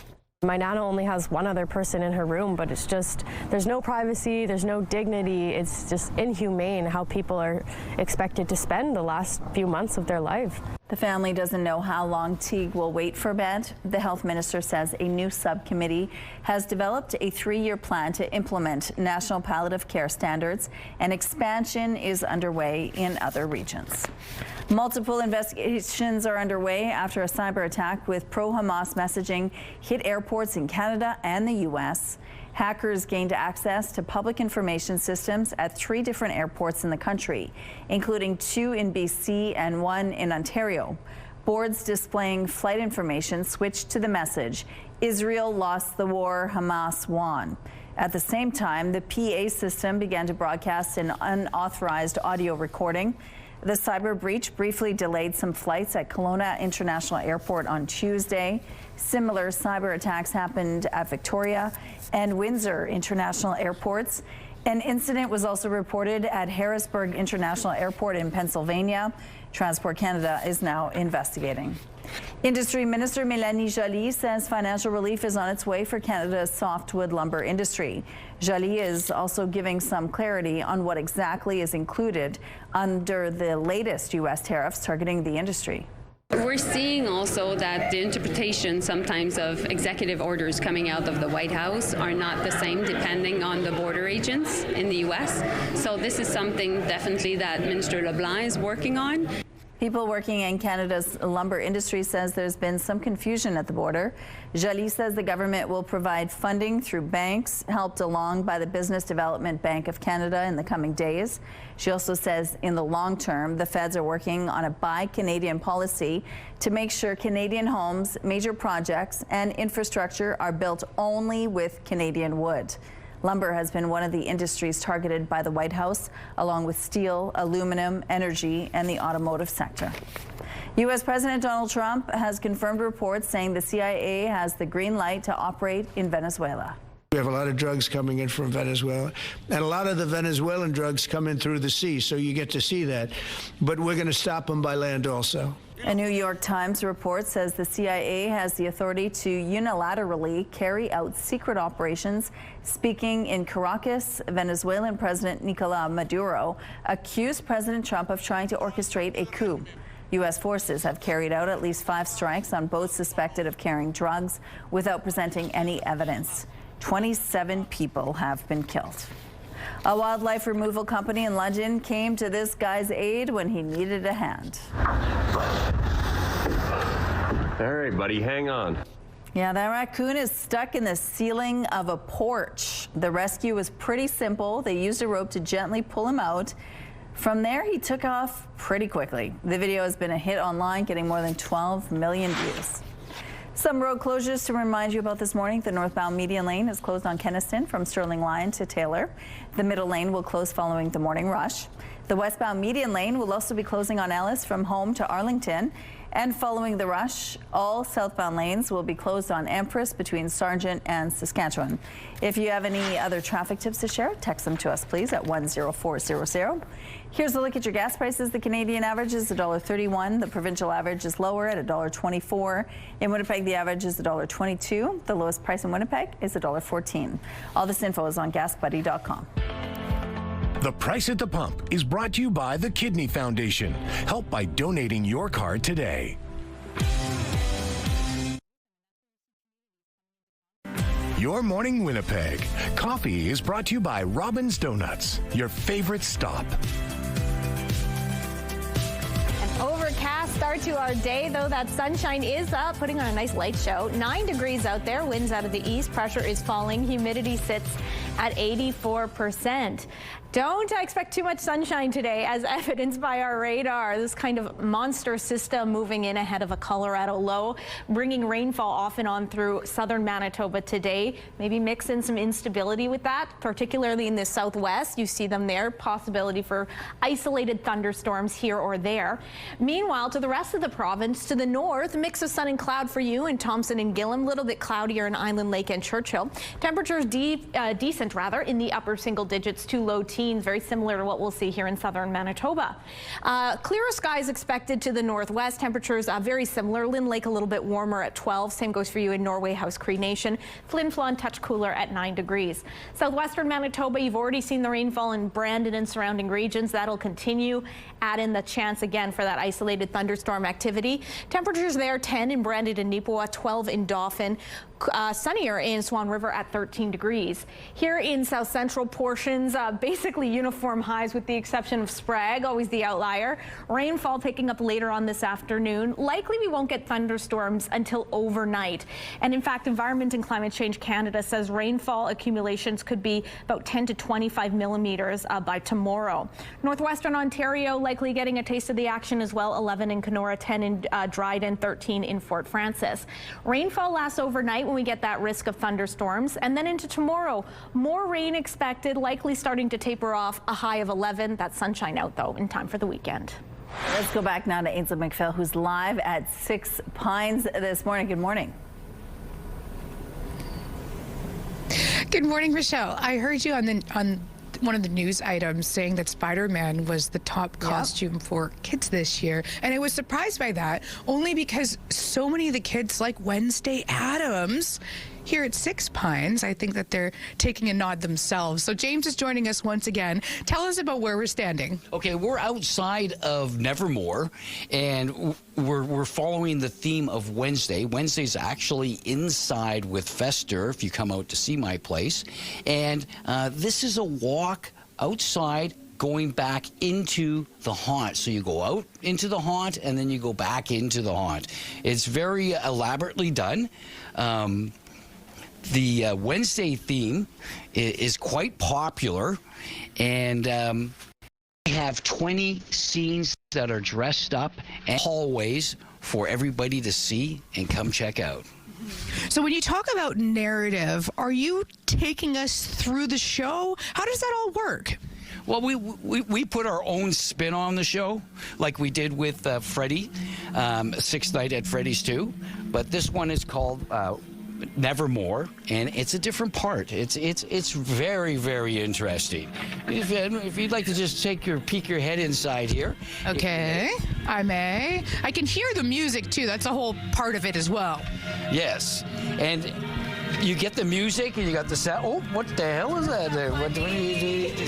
My Nana only has one other person in her room, but it's just, there's no privacy, there's no dignity. It's just inhumane how people are expected to spend the last few months of their life. The family doesn't know how long Teague will wait for a bed. The health minister says a new subcommittee has developed a 3-year plan to implement national palliative care standards, and expansion is underway in other regions. Multiple investigations are underway after a cyber attack with pro-Hamas messaging hit airports in Canada and the U.S. Hackers gained access to public information systems at 3 different airports in the country, including 2 in BC and 1 in Ontario. Boards displaying flight information switched to the message, "Israel lost the war, Hamas won." At the same time, the PA system began to broadcast an unauthorized audio recording. The cyber breach briefly delayed some flights at Kelowna International Airport on Tuesday. Similar cyber attacks happened at Victoria and Windsor International Airports. An incident was also reported at Harrisburg International Airport in Pennsylvania. Transport Canada is now investigating. Industry Minister Mélanie Joly says financial relief is on its way for Canada's softwood lumber industry. Joly is also giving some clarity on what exactly is included under the latest U.S. tariffs targeting the industry. We're seeing also that the interpretation sometimes of executive orders coming out of the White House are not the same depending on the border agents in the U.S. So this is something definitely that Minister LeBlanc is working on. People working in Canada's lumber industry says there's been some confusion at the border. Joly says the government will provide funding through banks, helped along by the Business Development Bank of Canada in the coming days. She also says in the long term, the feds are working on a Buy Canadian policy to make sure Canadian homes, major projects, and infrastructure are built only with Canadian wood. Lumber has been one of the industries targeted by the White House, along with steel, aluminum, energy, and the automotive sector. U.S. President Donald Trump has confirmed reports saying the CIA has the green light to operate in Venezuela. We have a lot of drugs coming in from Venezuela, and a lot of the Venezuelan drugs come in through the sea, so you get to see that. But we're going to stop them by land also. A New York Times report says the CIA has the authority to unilaterally carry out secret operations. Speaking in Caracas, Venezuelan President Nicolás Maduro accused President Trump of trying to orchestrate a coup. U.S. forces have carried out at least 5 strikes on boats suspected of carrying drugs without presenting any evidence. 27 people have been killed. A wildlife removal company in London came to this guy's aid when he needed a hand. All right, buddy, hang on. Yeah, that raccoon is stuck in the ceiling of a porch. The rescue was pretty simple. They used a rope to gently pull him out. From there, he took off pretty quickly. The video has been a hit online, getting more than 12 million views. Some road closures to remind you about this morning. The northbound median lane is closed on Kenniston from Sterling Line to Taylor. The middle lane will close following the morning rush. The westbound median lane will also be closing on Ellis from Home to Arlington. And following the rush, all southbound lanes will be closed on Empress between Sargent and Saskatchewan. If you have any other traffic tips to share, text them to us, please, at 10400. Here's a look at your gas prices. The Canadian average is $1.31. The provincial average is lower at $1.24. In Winnipeg, the average is $1.22. The lowest price in Winnipeg is $1.14. All this info is on GasBuddy.com. The Price at the Pump is brought to you by the Kidney Foundation. Help by donating your card today. Your Morning Winnipeg. Coffee is brought to you by Robin's Donuts, your favorite stop. Overcast start to our day, though that sunshine is up, putting on a nice light show. 9 degrees out there, winds out of the east, pressure is falling, humidity sits at 84%. Don't expect too much sunshine today, as evidenced by our radar. This kind of monster system moving in ahead of a Colorado low, bringing rainfall off and on through southern Manitoba today. Maybe mix in some instability with that, particularly in the southwest. You see them there. Possibility for isolated thunderstorms here or there. Meanwhile, to the rest of the province, to the north, a mix of sun and cloud for you in Thompson and Gillam. A little bit cloudier in Island Lake and Churchill. Temperatures decent in the upper single digits to low teens, very similar to what we'll see here in southern Manitoba. Clearer skies expected to the northwest. Temperatures very similar. Lynn Lake a little bit warmer at 12. Same goes for you in Norway House Cree Nation. Flin Flon touch cooler at 9 degrees. Southwestern Manitoba, you've already seen the rainfall in Brandon and surrounding regions. That'll continue. Add in the chance again for that isolated thunderstorm activity. Temperatures there 10 in Brandon and Nipawin, 12 in Dauphin. Sunnier in Swan River at 13 degrees. Here in south central portions, basically uniform highs with the exception of Sprague, always the outlier. Rainfall picking up later on this afternoon. Likely we won't get thunderstorms until overnight. And in fact, Environment and Climate Change Canada says rainfall accumulations could be about 10 to 25 millimeters by tomorrow. Northwestern Ontario likely getting a taste of the action as well. 11 in Kenora, 10 in Dryden, 13 in Fort Francis. Rainfall lasts overnight when we get that risk of thunderstorms, and then into tomorrow, more rain expected, likely starting to taper off, a high of 11. That's sunshine out though in time for the weekend. Let's go back now to Ainsley McPhail, who's live at 6 Pines this morning. Good morning. Good morning, Michelle. I heard you on the one of the news items saying that Spider-Man was the top costume for kids this year. And I was surprised by that, only because so many of the kids like Wednesday Addams. Here at Six Pines, I think that they're taking a nod themselves. So James is joining us once again. Tell us about where we're standing. Okay, we're outside of Nevermore, and we're following the theme of Wednesday. Wednesday's actually inside with Fester, if you come out to see my place. And this is a walk outside going back into the haunt. So you go out into the haunt, and then you go back into the haunt. It's very elaborately done. The Wednesday theme is quite popular, and we have 20 scenes that are dressed up and hallways for everybody to see and come check out. So when you talk about narrative, are you taking us through the show? How does that all work? Well, we put our own spin on the show, like we did with Freddy, Sixth Night at Freddy's 2. But this one is called Nevermore, and it's a different part. It's very, very interesting. If you'd like to just peek your head inside here. Okay, I may. I can hear the music too. That's a whole part of it as well. Yes, and you get the music and you got the sound. Oh, what the hell is that there? What do you do?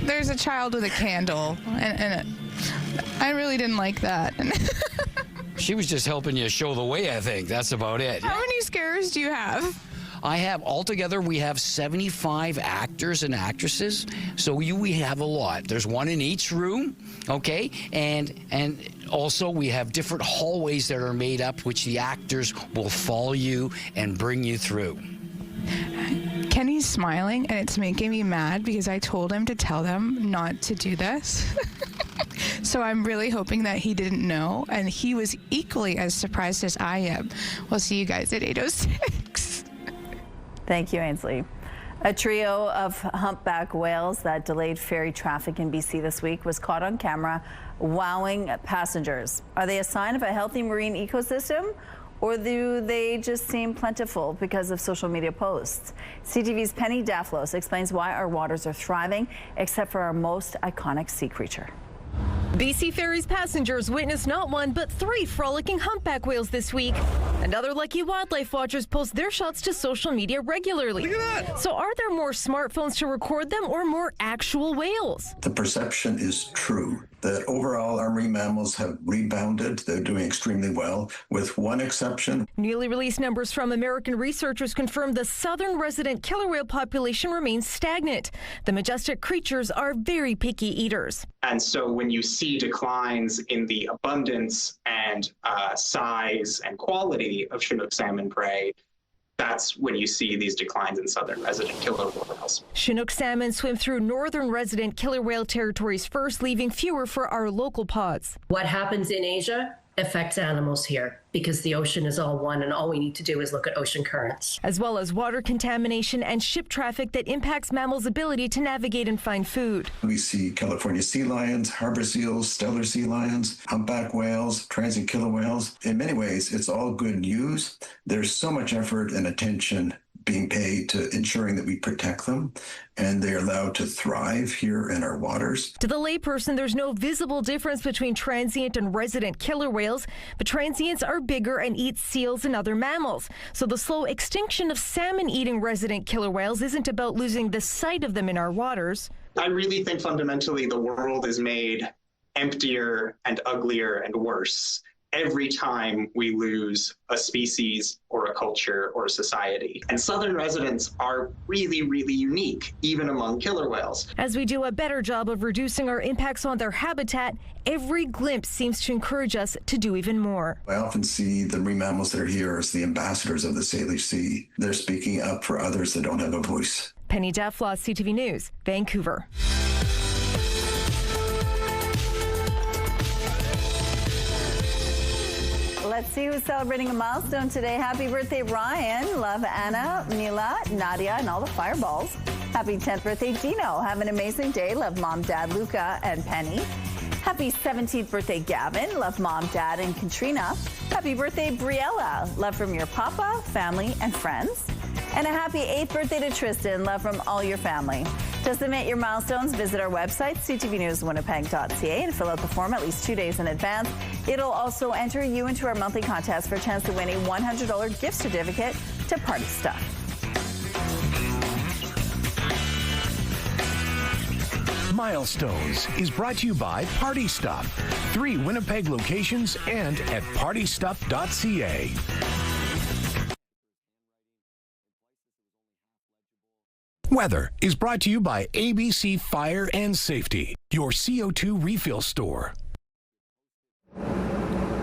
There's a child with a candle, and I really didn't like that. She was just helping you show the way, I think. That's about it. How many scares do you have? Altogether, we have 75 actors and actresses, so we have a lot. There's one in each room, okay? And also we have different hallways that are made up, which the actors will follow you and bring you through. Kenny's smiling, and it's making me mad because I told him to tell them not to do this. So I'm really hoping that he didn't know, and he was equally as surprised as I am. We'll see you guys at 8:06. Thank you, Ainsley. A trio of humpback whales that delayed ferry traffic in BC this week was caught on camera wowing passengers. Are they a sign of a healthy marine ecosystem, or do they just seem plentiful because of social media posts? CTV's Penny Daflos explains why our waters are thriving, except for our most iconic sea creature. BC Ferries passengers witnessed not one, but 3 frolicking humpback whales this week. And other lucky wildlife watchers post their shots to social media regularly. Look at that. So are there more smartphones to record them or more actual whales? The perception is true that overall our marine mammals have rebounded. They're doing extremely well, with one exception. Newly released numbers from American researchers confirm the southern resident killer whale population remains stagnant. The majestic creatures are very picky eaters. And so when you see declines in the abundance and size and quality of Chinook salmon prey, that's when you see these declines in southern resident killer whales. Chinook salmon swim through northern resident killer whale territories first, leaving fewer for our local pods. What happens in Asia affects animals here because the ocean is all one, and all we need to do is look at ocean currents. As well as water contamination and ship traffic that impacts mammals' ability to navigate and find food. We see California sea lions, harbor seals, stellar sea lions, humpback whales, transient killer whales. In many ways, it's all good news. There's so much effort and attention being paid to ensuring that we protect them, and they're allowed to thrive here in our waters. To the layperson, there's no visible difference between transient and resident killer whales, but transients are bigger and eat seals and other mammals. So the slow extinction of salmon-eating resident killer whales isn't about losing the sight of them in our waters. I really think fundamentally the world is made emptier and uglier and worse every time we lose a species or a culture or a society. And southern residents are really, really unique, even among killer whales. As we do a better job of reducing our impacts on their habitat, every glimpse seems to encourage us to do even more. I often see the marine mammals that are here as the ambassadors of the Salish Sea. They're speaking up for others that don't have a voice. Penny Daflos, CTV News, Vancouver. Let's see who's celebrating a milestone today. Happy birthday, Ryan. Love Anna, Mila, Nadia, and all the fireballs. Happy 10th birthday, Dino. Have an amazing day. Love Mom, Dad, Luca, and Penny. Happy 17th birthday, Gavin. Love Mom, Dad, and Katrina. Happy birthday, Briella. Love from your papa, family, and friends. And a happy 8th birthday to Tristan. Love from all your family. To submit your milestones, visit our website, ctvnewswinnipeg.ca, and fill out the form at least 2 days in advance. It'll also enter you into our monthly contest for a chance to win a $100 gift certificate to Party Stuff. Milestones is brought to you by Party Stuff. 3 Winnipeg locations and at partystuff.ca. Weather is brought to you by ABC Fire and Safety, your CO2 refill store.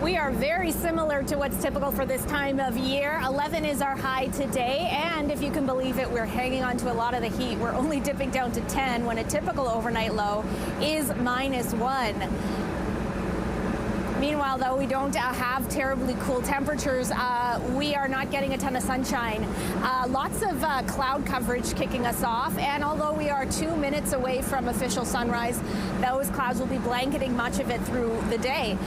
We are very similar to what's typical for this time of year. 11 is our high today, and if you can believe it, we're hanging on to a lot of the heat. We're only dipping down to 10 when a typical overnight low is -1. Meanwhile, though, we don't have terribly cool temperatures. We are not getting a ton of sunshine. Lots of cloud coverage kicking us off, and although we are 2 minutes away from official sunrise, those clouds will be blanketing much of it through the day.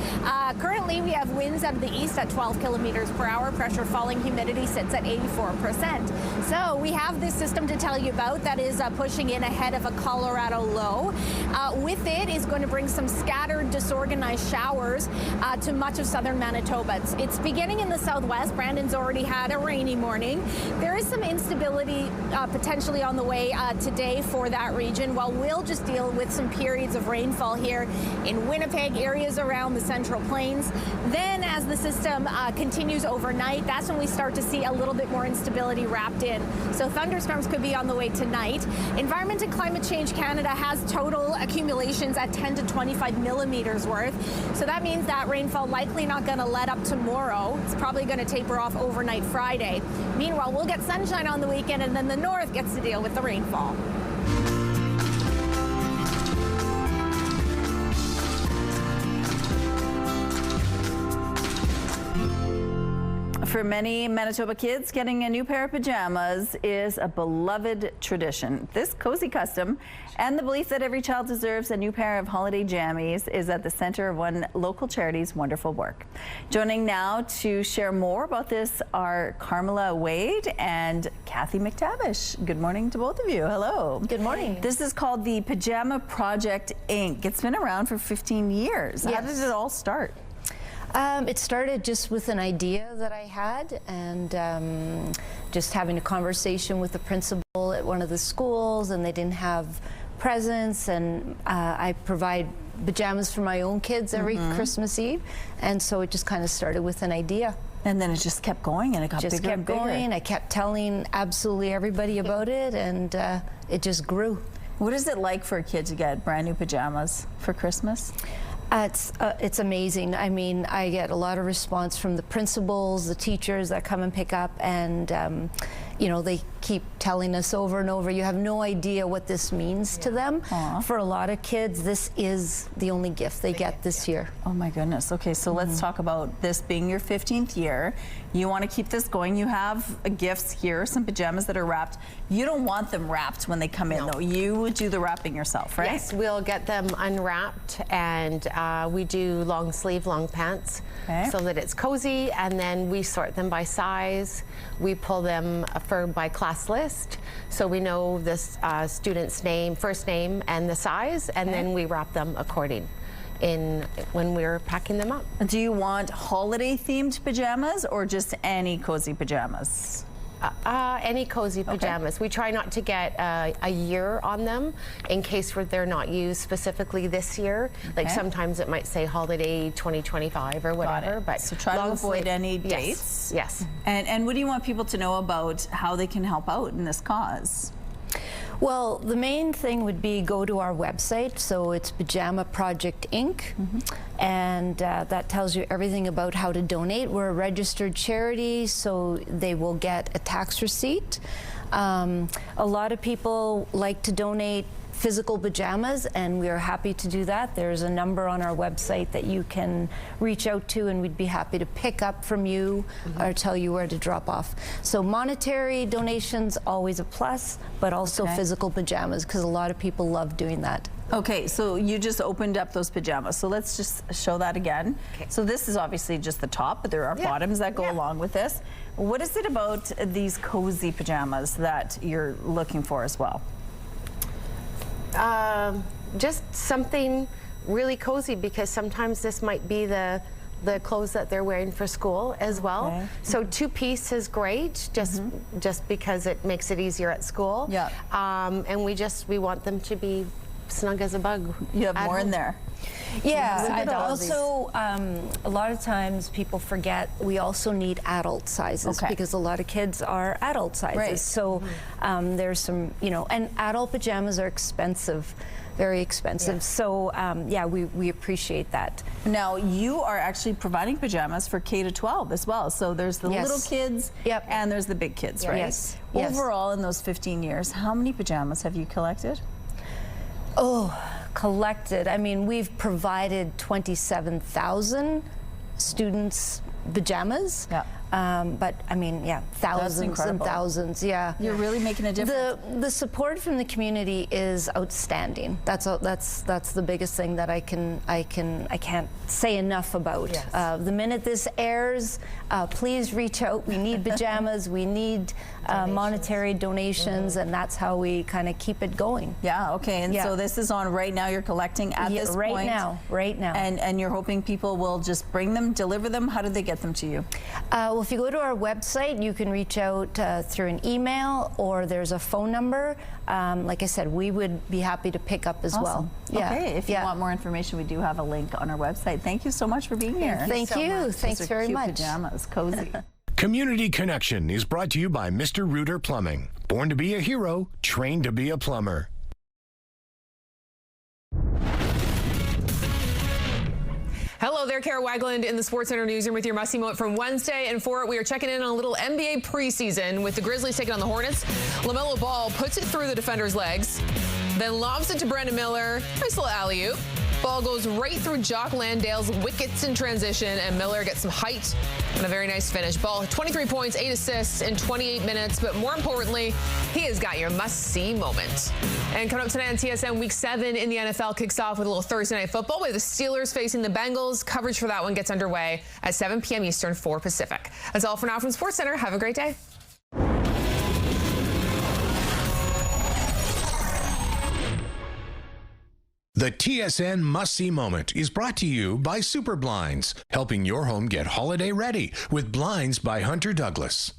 Currently, we have winds out of the east at 12 kilometers per hour. Pressure falling, humidity sits at 84%. So we have this system to tell you about that is pushing in ahead of a Colorado low. With it is going to bring some scattered, disorganized showers to much of southern Manitoba. It's beginning in the southwest. Brandon's already had a rainy morning. There is some instability potentially on the way today for that region, while we'll just deal with some periods of rainfall here in Winnipeg, areas around the Central Plains. Then as the system continues overnight, that's when we start to see a little bit more instability wrapped in. So thunderstorms could be on the way tonight. Environment and Climate Change Canada has total accumulations at 10 to 25 millimeters worth. So that means that rainfall likely not going to let up tomorrow. It's probably going to taper off overnight Friday. Meanwhile, we'll get sunshine on the weekend, and then the north gets to deal with the rainfall. For many Manitoba kids, getting a new pair of pajamas is a beloved tradition. This cozy custom and the belief that every child deserves a new pair of holiday jammies is at the center of one local charity's wonderful work. Joining now to share more about this are Carmela Wade and Kathy McTavish. Good morning to both of you. Hello. Good morning. This is called the Pajama Project, Inc. It's been around for 15 years. Yes. How did it all start? It started just with an idea that I had, and just having a conversation with the principal at one of the schools, and they didn't have presents, and I provide pajamas for my own kids every Christmas Eve, and so it just kind of started with an idea. And then it just kept going, and it got bigger and bigger. I kept telling absolutely everybody about it, and it just grew. What is it like for a kid to get brand new pajamas for Christmas? It's amazing. I mean, I get a lot of response from the principals, the teachers that come and pick up, and you know, they keep telling us over and over, you have no idea what this means to them. Aww. For a lot of kids, this is the only gift they get this year. Oh my goodness. Okay, so let's talk about this being your 15th year. You want to keep this going. You have gifts here, some pajamas that are wrapped. You don't want them wrapped when they come in, though. You would do the wrapping yourself, right? Yes, we'll get them unwrapped, and we do long sleeve, long pants, so that it's cozy, and then we sort them by size. We pull them by class list, so we know the student's name, first name, and the size, and then we wrap them according when we're packing them up. Do you want holiday themed pajamas or just any cozy pajamas? Any cozy pajamas. Okay. We try not to get a year on them in case they're not used specifically this year. Okay. Like sometimes it might say holiday 2025 or whatever. But so try to avoid any dates. Yes. And what do you want people to know about how they can help out in this cause? Well, the main thing would be go to our website, so it's Pajama Project Inc. And that tells you everything about how to donate. We're a registered charity, so they will get a tax receipt. A lot of people like to donate physical pajamas, and we are happy to do that. There's a number on our website that you can reach out to, and we'd be happy to pick up from you or tell you where to drop off. So monetary donations, always a plus, but also physical pajamas, because a lot of people love doing that. Okay, so you just opened up those pajamas. So let's just show that again. Okay. So this is obviously just the top, but there are bottoms that go along with this. What is it about these cozy pajamas that you're looking for as well? Just something really cozy, because sometimes this might be the clothes that they're wearing for school as well. So two-piece is great, just because it makes it easier at school. Yeah. And we want them to be snug as a bug. You have more in there. Yeah, and also a lot of times people forget we also need adult sizes because a lot of kids are adult sizes. Right. So there's some, and adult pajamas are expensive. Very expensive. Yeah. So yeah, we appreciate that. Now you are actually providing pajamas for K to 12 as well. So there's the little kids and there's the big kids, right? Yes. Overall, in those 15 years, how many pajamas have you collected? Oh, collected. I mean, we've provided 27,000 students pajamas. Yeah. But I mean, thousands and thousands. Yeah. You're really making a difference. The support from the community is outstanding. That's the biggest thing that I can't say enough about. Yes. The minute this airs, please reach out. We need pajamas. We need monetary donations, and that's how we kind of keep it going. Yeah. Okay. And so this is on right now. You're collecting at this point. Right now. And you're hoping people will just bring them, deliver them. How do they get them to you? Well, if you go to our website, you can reach out through an email, or there's a phone number. Like I said, we would be happy to pick up as well. Yeah. Okay, if you want more information, we do have a link on our website. Thank you so much for being here. Thank you. Thanks very much. Pajamas, cozy. Community Connection is brought to you by Mr. Reuter Plumbing. Born to be a hero, trained to be a plumber. Hello there, Kara Wagland in the SportsCenter newsroom with your must-see moment from Wednesday. And for it, we are checking in on a little NBA preseason with the Grizzlies taking on the Hornets. LaMelo Ball puts it through the defender's legs, then lobs it to Brandon Miller. Nice little alley-oop. Ball goes right through Jock Landale's wickets in transition, and Miller gets some height and a very nice finish. Ball, 23 points, 8 assists in 28 minutes, but more importantly, he has got your must-see moment. And coming up tonight on TSN, Week 7 in the NFL kicks off with a little Thursday Night Football with the Steelers facing the Bengals. Coverage for that one gets underway at 7 p.m. Eastern, 4 Pacific. That's all for now from SportsCenter. Have a great day. The TSN Must-See Moment is brought to you by Super Blinds, helping your home get holiday ready with Blinds by Hunter Douglas.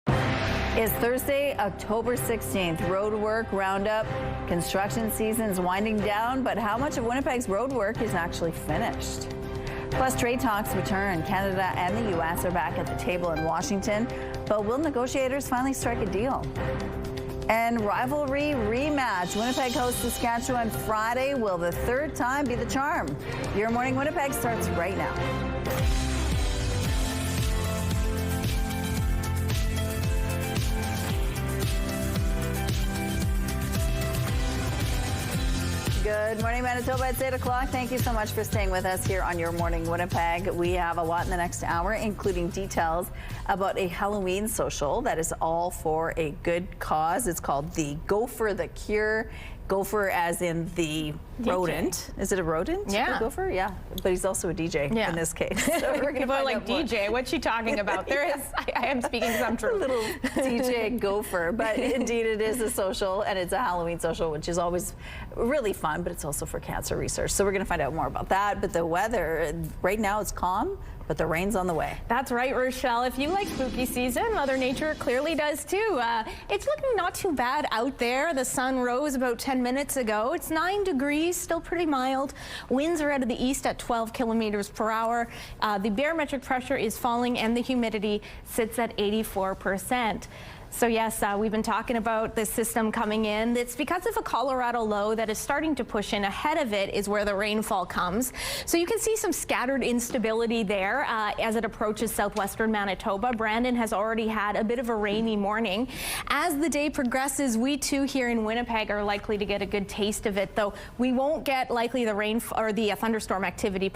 It's Thursday, October 16th. Roadwork roundup. Construction season's winding down, but how much of Winnipeg's roadwork is actually finished? Plus, trade talks return. Canada and the U.S. are back at the table in Washington, but will negotiators finally strike a deal? And rivalry rematch. Winnipeg hosts Saskatchewan Friday. Will the third time be the charm? Your Morning Winnipeg starts right now. Good morning, Manitoba. It's 8 o'clock. Thank you so much for staying with us here on Your Morning Winnipeg. We have a lot in the next hour, including details about a Halloween social that is all for a good cause. It's called the Gopher the Cure. Gopher as in the rodent. Is it a rodent? Yeah. The gopher? Yeah. But he's also a DJ in this case. So we're People are like, DJ, what's she talking about? There is, I am speaking some truth. A little DJ gopher. But indeed, it is a social, and it's a Halloween social, which is always really fun, but it's also for cancer research. So we're going to find out more about that. But the weather, right now it's calm, but the rain's on the way. That's right, Rochelle. If you like spooky season, Mother Nature clearly does too. It's looking not too bad out there. The sun rose about 10 minutes ago. It's 9 degrees, still pretty mild. Winds are out of the east at 12 kilometers per hour. The barometric pressure is falling and the humidity sits at 84%. So yes, we've been talking about this system coming in. It's because of a Colorado low that is starting to push in. Ahead of it is where the rainfall comes. So you can see some scattered instability there as it approaches southwestern Manitoba. Brandon has already had a bit of a rainy morning. As the day progresses, we too here in Winnipeg are likely to get a good taste of it, though we won't get likely the rain or the thunderstorm activity,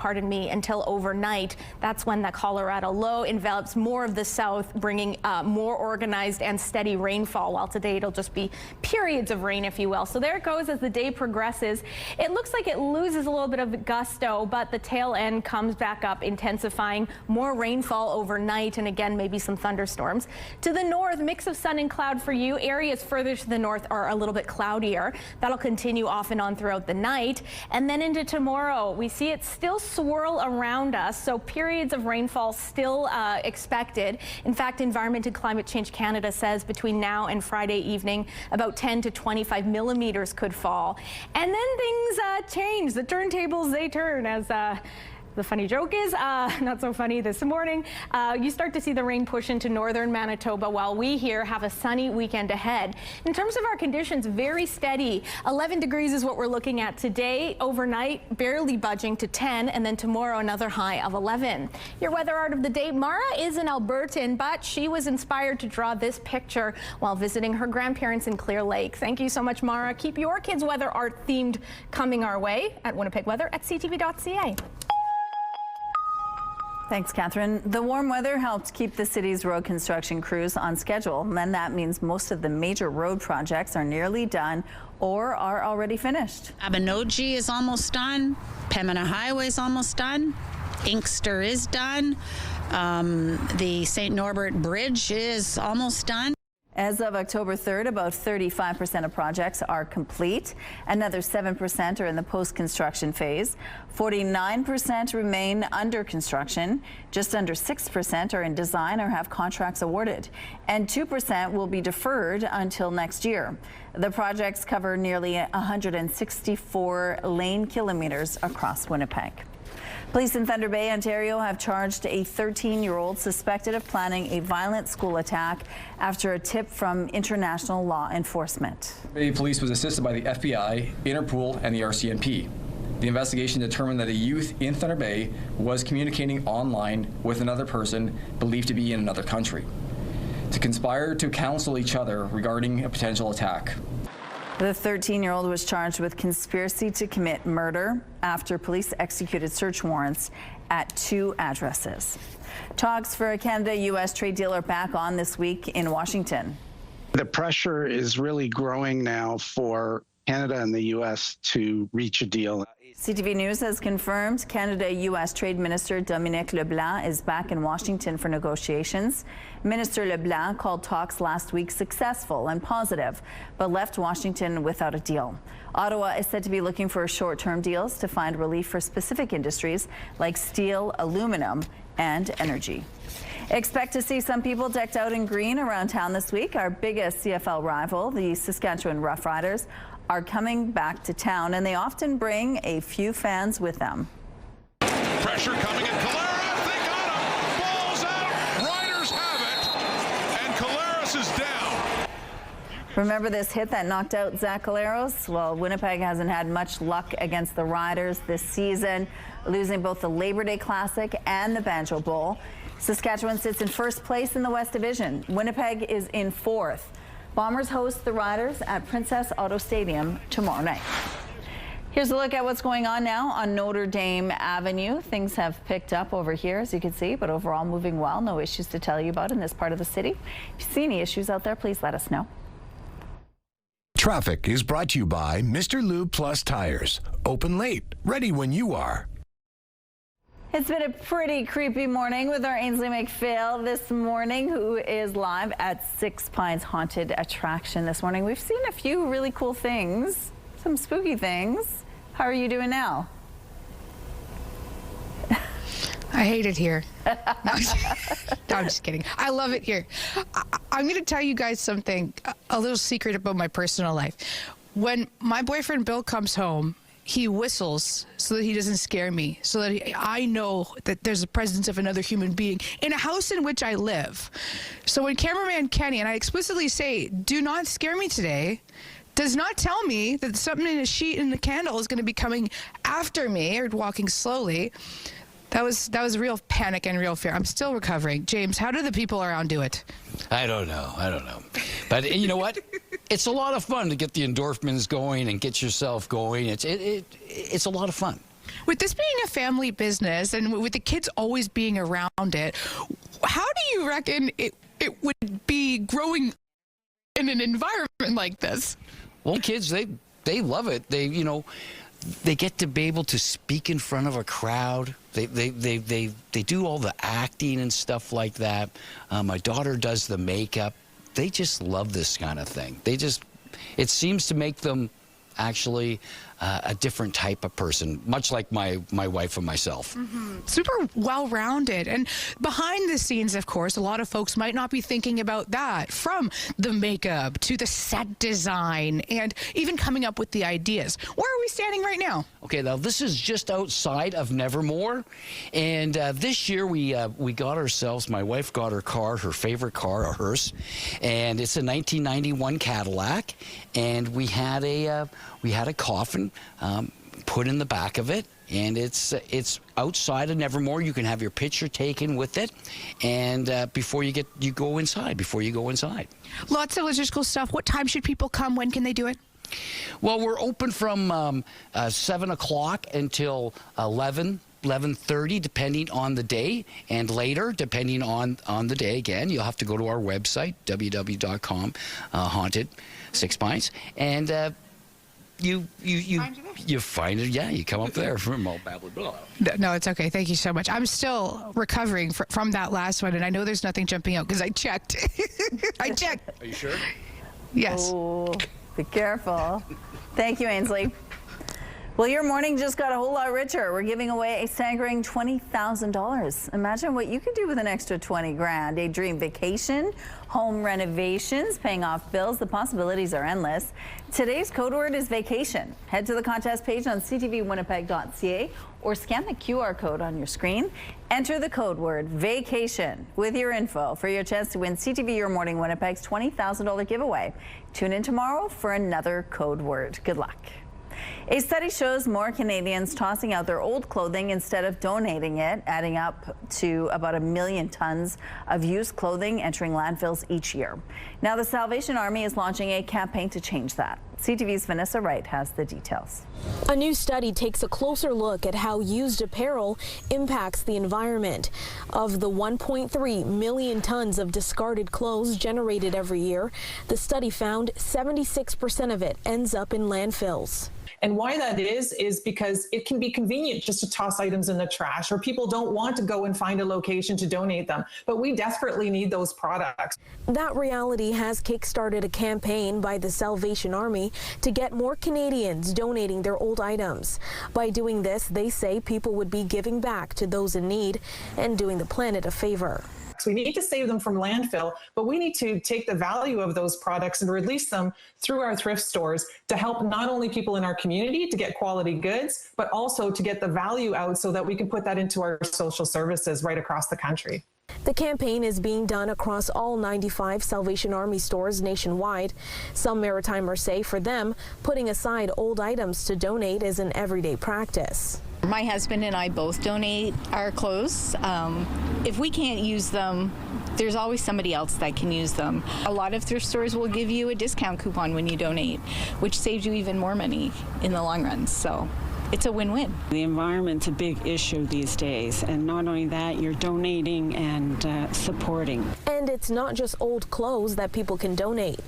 until overnight. That's when the Colorado low envelops more of the south, bringing more organized and steady rainfall, while today it'll just be periods of rain, if you will. So there it goes as the day progresses. It looks like it loses a little bit of gusto, but the tail end comes back up, intensifying. More rainfall overnight, and again, maybe some thunderstorms. To the north, mix of sun and cloud for you. Areas further to the north are a little bit cloudier. That'll continue off and on throughout the night. And then into tomorrow, we see it still swirl around us, so periods of rainfall still expected. In fact, Environment and Climate Change Canada says between now and Friday evening, about 10 to 25 millimeters could fall. And then things change. The turntables, they turn as the funny joke is, not so funny this morning, you start to see the rain push into northern Manitoba while we here have a sunny weekend ahead. In terms of our conditions, very steady. 11 degrees is what we're looking at today. Overnight, barely budging to 10, and then tomorrow another high of 11. Your weather art of the day, Mara is an Albertan, but she was inspired to draw this picture while visiting her grandparents in Clear Lake. Thank you so much, Mara. Keep your kids' weather art themed coming our way at Winnipeg Weather at ctv.ca. Thanks, Catherine. The warm weather helped keep the city's road construction crews on schedule, and that means most of the major road projects are nearly done or are already finished. Abinogi is almost done. Pembina Highway is almost done. Inkster is done. The St. Norbert Bridge is almost done. As of October 3rd, about 35% of projects are complete. Another 7% are in the post-construction phase. 49% remain under construction. Just under 6% are in design or have contracts awarded. And 2% will be deferred until next year. The projects cover nearly 164 lane kilometers across Winnipeg. Police in Thunder Bay, Ontario have charged a 13-year-old suspected of planning a violent school attack after a tip from international law enforcement. Bay Police was assisted by the FBI, Interpol, and the RCMP. The investigation determined that a youth in Thunder Bay was communicating online with another person believed to be in another country to conspire to counsel each other regarding a potential attack. The 13-year-old was charged with conspiracy to commit murder after police executed search warrants at 2 addresses. Talks for a Canada-U.S. trade deal are back on this week in Washington. The pressure is really growing now for Canada and the U.S. to reach a deal. CTV News has confirmed Canada-U.S. Trade Minister Dominic LeBlanc is back in Washington for negotiations. Minister LeBlanc called talks last week successful and positive, but left Washington without a deal. Ottawa is said to be looking for short-term deals to find relief for specific industries like steel, aluminum, and energy. Expect to see some people decked out in green around town this week. Our biggest CFL rival, the Saskatchewan Roughriders, are coming back to town, and they often bring a few fans with them. Pressure coming at Collaros. They got him. Ball's out. Riders have it, and Collaros is down. Remember this hit that knocked out Zach Collaros? Well, Winnipeg hasn't had much luck against the Riders this season, losing both the Labor Day Classic and the Banjo Bowl. Saskatchewan sits in first place in the West Division. Winnipeg is in 4th. Bombers host the Riders at Princess Auto Stadium tomorrow night. Here's a look at what's going on now on Notre Dame Avenue. Things have picked up over here, as you can see, but overall moving well. No issues to tell you about in this part of the city. If you see any issues out there, please let us know. Traffic is brought to you by Mr. Lube Plus Tires. Open late, ready when you are. It's been a pretty creepy morning with our Ainsley McPhail this morning, who is live at Six Pines Haunted Attraction this morning. We've seen a few really cool things, some spooky things. How are you doing now? I hate it here. No, I'm just kidding. I love it here. I'm going to tell you guys something, a little secret about my personal life. When my boyfriend Bill comes home, he whistles so that he doesn't scare me, so that I know that there's a presence of another human being in a house in which I live. So when cameraman Kenny, and I explicitly say, do not scare me today, does not tell me that something in a sheet and a candle is going to be coming after me or walking slowly, that was real panic and real fear. I'm still recovering. James, how do the people around do it? I don't know. But you know what? It's a lot of fun to get the endorphins going and get yourself going. It's a lot of fun. With this being a family business and with the kids always being around it, how do you reckon it would be growing in an environment like this? Well, kids, they love it. They get to be able to speak in front of a crowd. They do all the acting and stuff like that. My daughter does the makeup. They just love this kind of thing. It seems to make them actually a different type of person, much like my wife and myself. Super well-rounded. And behind the scenes, of course, a lot of folks might not be thinking about that, from the makeup to the set design and even coming up with the ideas. Where are we standing right now? Okay, now this is just outside of Nevermore, and this year we got ourselves, my wife got her car, her favorite car, a hearse, and it's a 1991 Cadillac, and we had a coffin put in the back of it, and it's outside of Nevermore. You can have your picture taken with it, and before you go inside. Lots of logistical stuff. What time should people come? When can they do it? Well, we're open from 7 o'clock until 11:30, depending on the day, and later, depending on the day. Again, you'll have to go to our website, www.com, Haunted Six Pines, and you find it. Yeah, you come up there from all blah, blah, blah. No, it's okay. Thank you so much. I'm still recovering from that last one, and I know there's nothing jumping out because I checked. I checked. Are you sure? Yes. Oh, be careful. Thank you, Ainsley. Well, your morning just got a whole lot richer. We're giving away a staggering $20,000. Imagine what you could do with an extra 20 grand. A dream vacation, home renovations, paying off bills. The possibilities are endless. Today's code word is vacation. Head to the contest page on ctvwinnipeg.ca or scan the QR code on your screen. Enter the code word vacation with your info for your chance to win CTV Your Morning Winnipeg's $20,000 giveaway. Tune in tomorrow for another code word. Good luck. A study shows more Canadians tossing out their old clothing instead of donating it, adding up to about 1 million tons of used clothing entering landfills each year. Now the Salvation Army is launching a campaign to change that. CTV's Vanessa Wright has the details. A new study takes a closer look at how used apparel impacts the environment. Of the 1.3 million tons of discarded clothes generated every year, the study found 76% of it ends up in landfills. And why that is because it can be convenient just to toss items in the trash, or people don't want to go and find a location to donate them. But we desperately need those products. That reality has kick-started a campaign by the Salvation Army to get more Canadians donating their old items. By doing this, they say people would be giving back to those in need and doing the planet a favor. We need to save them from landfill, but we need to take the value of those products and release them through our thrift stores to help not only people in our community to get quality goods, but also to get the value out so that we can put that into our social services right across the country. The campaign is being done across all 95 Salvation Army stores nationwide. Some Maritimers say for them, putting aside old items to donate is an everyday practice. My husband and I both donate our clothes. If we can't use them, there's always somebody else that can use them. A lot of thrift stores will give you a discount coupon when you donate, which saves you even more money in the long run. So it's a win-win. The environment's a big issue these days, and not only that, you're donating and supporting. And it's not just old clothes that people can donate.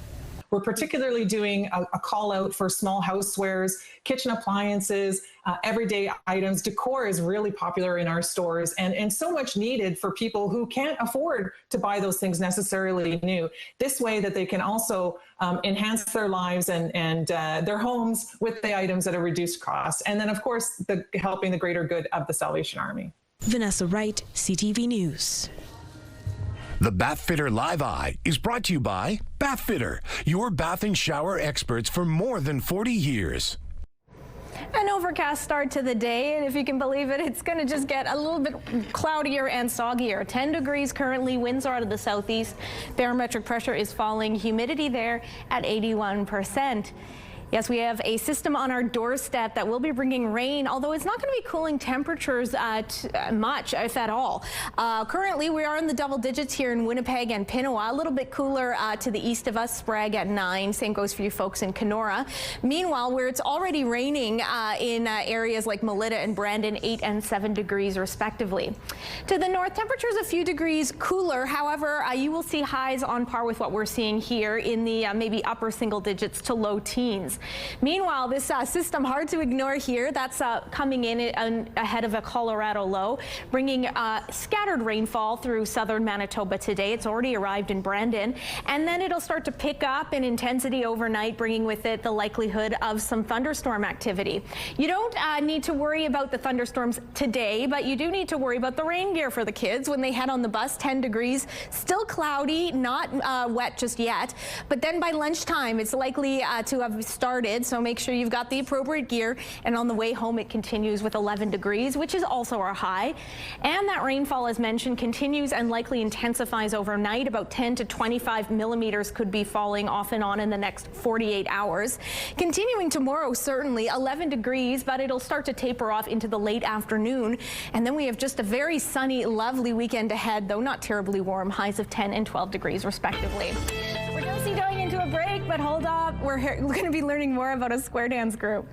We're particularly doing a call out for small housewares, kitchen appliances, everyday items. Decor is really popular in our stores and so much needed for people who can't afford to buy those things necessarily new. This way that they can also enhance their lives and their homes with the items at a reduced cost. And then, of course, helping the greater good of the Salvation Army. Vanessa Wright, CTV News. The Bathfitter Live Eye is brought to you by Bathfitter, your bath and shower experts for more than 40 years. An overcast start to the day, and if you can believe it, it's going to just get a little bit cloudier and soggier. 10 degrees currently, winds are out of the southeast. Barometric pressure is falling, humidity there at 81%. Yes, we have a system on our doorstep that will be bringing rain, although it's not going to be cooling temperatures much, if at all. Currently, we are in the double digits here in Winnipeg and Pinawa, a little bit cooler to the east of us, Sprague at 9. Same goes for you folks in Kenora. Meanwhile, where it's already raining in areas like Melita and Brandon, 8 and 7 degrees respectively. To the north, temperatures a few degrees cooler. However, you will see highs on par with what we're seeing here in the maybe upper single digits to low teens. Meanwhile, this system, hard to ignore here, that's coming in ahead of a Colorado low, bringing scattered rainfall through southern Manitoba today. It's already arrived in Brandon, and then it'll start to pick up in intensity overnight, bringing with it the likelihood of some thunderstorm activity. You don't need to worry about the thunderstorms today, but you do need to worry about the rain gear for the kids when they head on the bus. 10 degrees, still cloudy, not wet just yet, but then by lunchtime it's likely to have started, so make sure you've got the appropriate gear. And on the way home it continues with 11 degrees, which is also our high. And that rainfall, as mentioned, continues and likely intensifies overnight. About 10 to 25 millimeters could be falling off and on in the next 48 hours. Continuing tomorrow, certainly 11 degrees, but it'll start to taper off into the late afternoon. And then we have just a very sunny, lovely weekend ahead, though not terribly warm, highs of 10 and 12 degrees respectively. We're going into a break, but hold up. We're going to be learning more about a square dance group.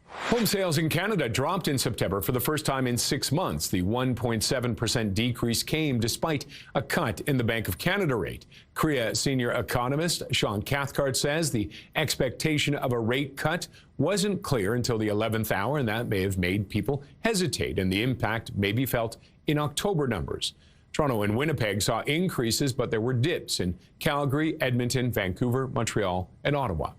Home sales in Canada dropped in September for the first time in 6 months. The 1.7% decrease came despite a cut in the Bank of Canada rate. CREA senior economist Sean Cathcart says the expectation of a rate cut wasn't clear until the 11th hour, and that may have made people hesitate, and the impact may be felt in October numbers. Toronto and Winnipeg saw increases, but there were dips in Calgary, Edmonton, Vancouver, Montreal, and Ottawa.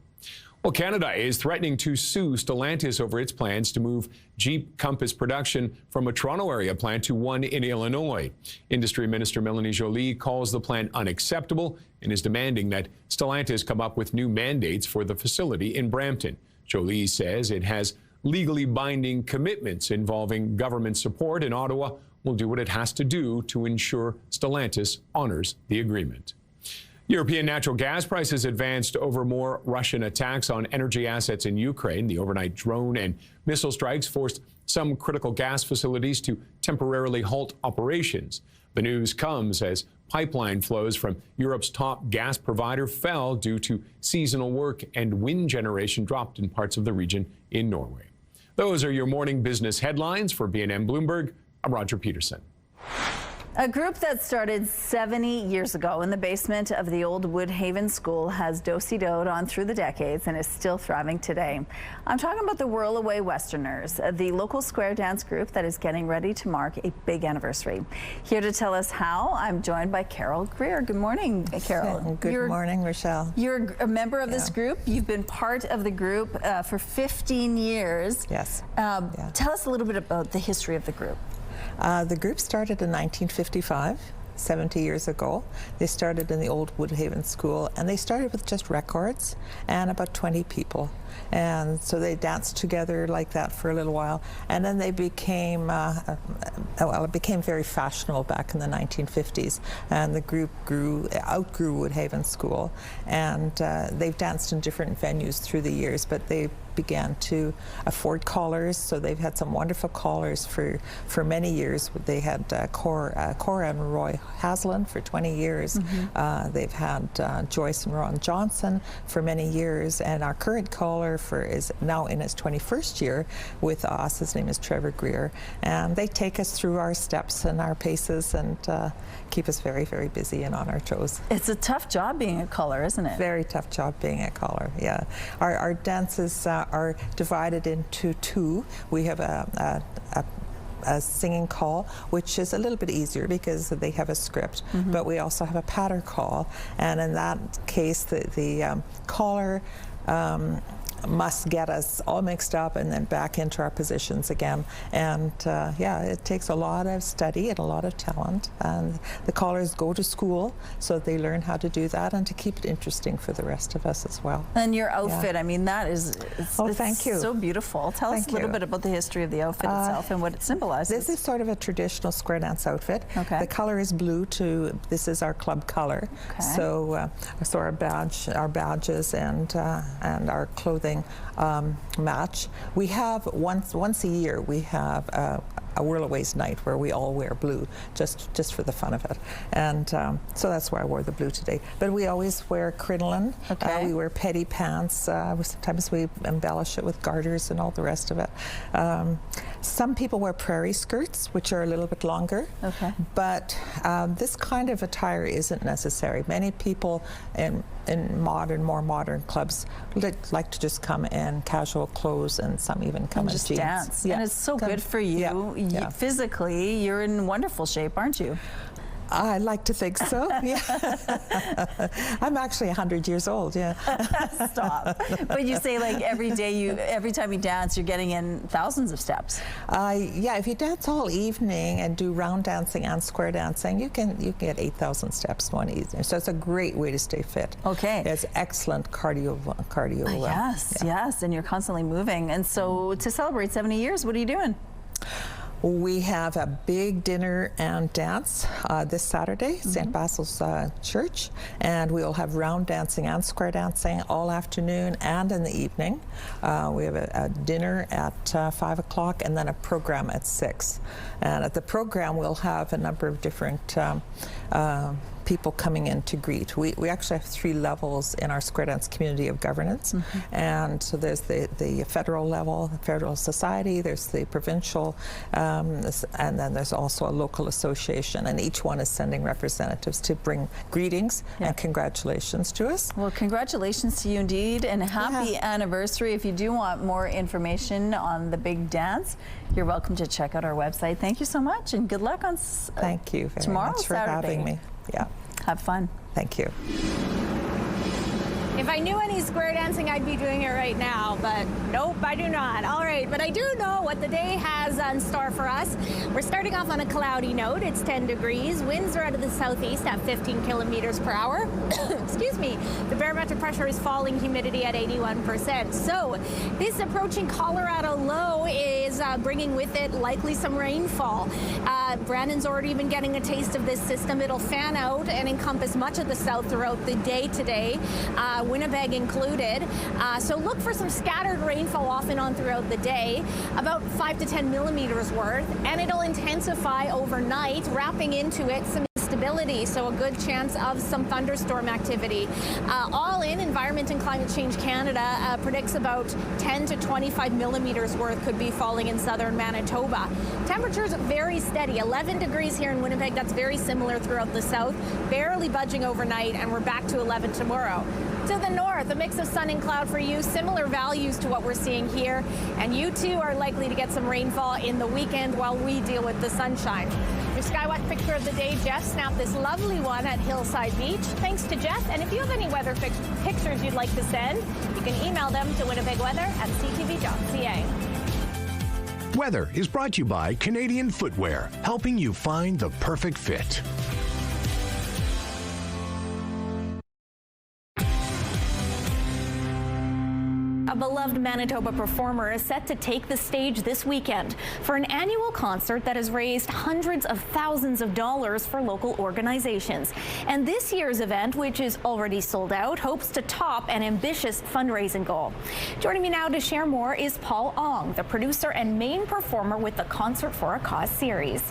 Well, Canada is threatening to sue Stellantis over its plans to move Jeep Compass production from a Toronto area plant to one in Illinois. Industry Minister Melanie Joly calls the plan unacceptable and is demanding that Stellantis come up with new mandates for the facility in Brampton. Joly says it has legally binding commitments involving government support, and Ottawa will do what it has to do to ensure Stellantis honors the agreement. European natural gas prices advanced over more Russian attacks on energy assets in Ukraine. The overnight drone and missile strikes forced some critical gas facilities to temporarily halt operations. The news comes as pipeline flows from Europe's top gas provider fell due to seasonal work, and wind generation dropped in parts of the region in Norway. Those are your morning business headlines. For BNN Bloomberg, I'm Roger Peterson. A group that started 70 years ago in the basement of the old Woodhaven School has do-si-doed on through the decades and is still thriving today. I'm talking about the Whirlaway Westerners, the local square dance group that is getting ready to mark a big anniversary. Here to tell us how, I'm joined by Carol Greer. Good morning, Carol. Good morning, Rochelle. You're a member of this group. You've been part of the group for 15 years. Yes. Tell us a little bit about the history of the group. The group started in 1955, 70 years ago. They started in the old Woodhaven School, and they started with just records and about 20 people. And so they danced together like that for a little while, and then they became, it became very fashionable back in the 1950s, and the group outgrew Woodhaven School, and they've danced in different venues through the years, but they began to afford callers, so they've had some wonderful callers for many years. They had Cora and Roy Haslam for 20 years. They've had Joyce and Ron Johnson for many years, and our current caller is now in his 21st year with us. His name is Trevor Greer, and they take us through our steps and our paces and keep us very, very busy and on our toes. It's a tough job being a caller, isn't it? Very tough job being a caller, yeah. Our dances are divided into two. We have a singing call, which is a little bit easier because they have a script, but we also have a patter call, and in that case the caller must get us all mixed up and then back into our positions again. And yeah, it takes a lot of study and a lot of talent. And the callers go to school so they learn how to do that and to keep it interesting for the rest of us as well. And your outfit, I mean, that is thank you. So beautiful. Tell us a little bit about the history of the outfit itself and what it symbolizes. This is sort of a traditional square dance outfit. Okay. The color is blue this is our club color. Okay. So our badges and our clothing match. We have once a year we have a Whirlaway's night where we all wear blue just for the fun of it, and so that's why I wore the blue today. But we always wear crinoline. Okay. We wear petty pants. Sometimes we embellish it with garters and all the rest of it. Some people wear prairie skirts, which are a little bit longer. Okay. But this kind of attire isn't necessary. Many people in more modern clubs like to just come in casual clothes, and some even come in just jeans. Dance. Yeah. And it's so good for you. Yeah. Physically, you're in wonderful shape, aren't you? I like to think so, yeah. I'm actually 100 years old, yeah. Stop. But you say like every time you dance, you're getting in thousands of steps. Yeah, if you dance all evening and do round dancing and square dancing, you can get 8,000 steps one evening. So it's a great way to stay fit. Okay. It's excellent cardio. Yes, and you're constantly moving. And so to celebrate 70 years, what are you doing? We have a big dinner and dance this Saturday, St. Basil's Church, and we'll have round dancing and square dancing all afternoon and in the evening. We have a dinner at 5 o'clock and then a program at 6. And at the program we'll have a number of different people coming in to greet. We actually have 3 levels in our square dance community of governance, and so there's the federal level, the federal society, there's the provincial, and then there's also a local association, and each one is sending representatives to bring greetings and congratulations to us. Well, congratulations to you indeed, and a happy anniversary. If you do want more information on the big dance, you're welcome to check out our website. Thank you so much, and good luck on Thank you very tomorrow, much for Saturday. having me. Yeah. Have fun. Thank you. If I knew any square dancing, I'd be doing it right now, but nope, I do not. All right, but I do know what the day has in store for us. We're starting off on a cloudy note. It's 10 degrees. Winds are out of the southeast at 15 kilometers per hour. Excuse me. The barometric pressure is falling, humidity at 81%. So this approaching Colorado low is bringing with it likely some rainfall. Brandon's already been getting a taste of this system. It'll fan out and encompass much of the south throughout the day today. Winnipeg included. So look for some scattered rainfall off and on throughout the day, about 5 to 10 millimeters worth, and it'll intensify overnight, wrapping into it some stability, so a good chance of some thunderstorm activity. All in, Environment and Climate Change Canada predicts about 10 to 25 millimeters worth could be falling in southern Manitoba. Temperatures very steady, 11 degrees here in Winnipeg. That's very similar throughout the south, barely budging overnight, and we're back to 11 tomorrow. To the north, a mix of sun and cloud for you, similar values to what we're seeing here, and you too are likely to get some rainfall in the weekend while we deal with the sunshine. Your Skywatch picture of the day, Jeff snapped this lovely one at Hillside Beach. Thanks to Jeff, and if you have any weather pictures you'd like to send, you can email them to winnipegweather@ctv.ca. Weather is brought to you by Canadian Footwear, helping you find the perfect fit. A beloved Manitoba performer is set to take the stage this weekend for an annual concert that has raised hundreds of thousands of dollars for local organizations. And this year's event, which is already sold out, hopes to top an ambitious fundraising goal. Joining me now to share more is Paul Ong, the producer and main performer with the Concert for a Cause series.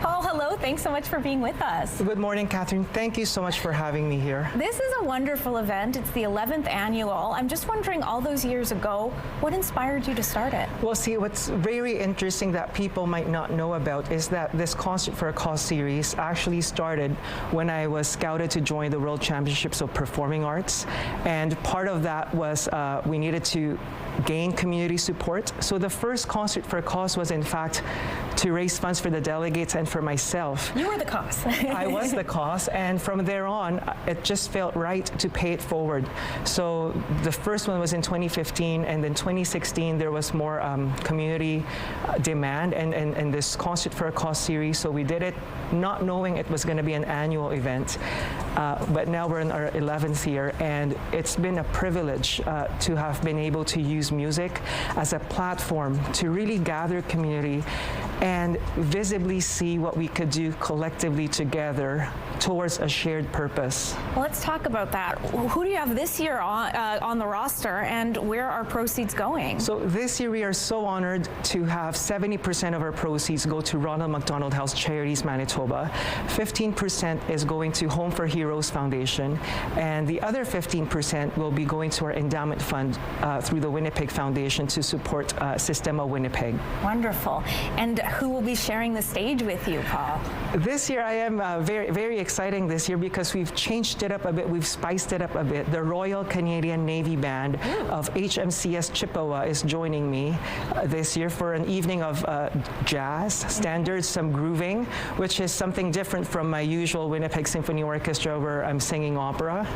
Paul, hello. Thanks so much for being with us. Good morning, Catherine. Thank you so much for having me here. This is a wonderful event. It's the 11th annual. I'm just wondering, all those years ago, what inspired you to start it? Well, see, what's very interesting that people might not know about is that this Concert for a Cause series actually started when I was scouted to join the World Championships of Performing Arts. And part of that was we needed to gain community support. So the first Concert for a Cause was, in fact, to raise funds for the delegates and for myself. You were the cause. I was the cause, and from there on, it just felt right to pay it forward. So the first one was in 2015, and then 2016 there was more community demand and this Concert for a Cause series. So we did it not knowing it was going to be an annual event, but now we're in our 11th year, and it's been a privilege to have been able to use music as a platform to really gather community and visibly see what we could do collectively together towards a shared purpose. Well, let's talk about that. Who do you have this year on the roster, and where are proceeds going? So this year we are so honored to have 70% of our proceeds go to Ronald McDonald House Charities Manitoba. 15% is going to Home for Heroes Foundation, and the other 15% will be going to our endowment fund through the Winnipeg Foundation to support Sistema Winnipeg. Wonderful. And who will be sharing the stage with you, Paul? This year I am very exciting this year because we've changed it up a bit, we've spiced it up a bit. The Royal Canadian Navy Band of HMCS Chippewa is joining me this year for an evening of jazz, standards, some grooving, which is something different from my usual Winnipeg Symphony Orchestra where I'm singing opera.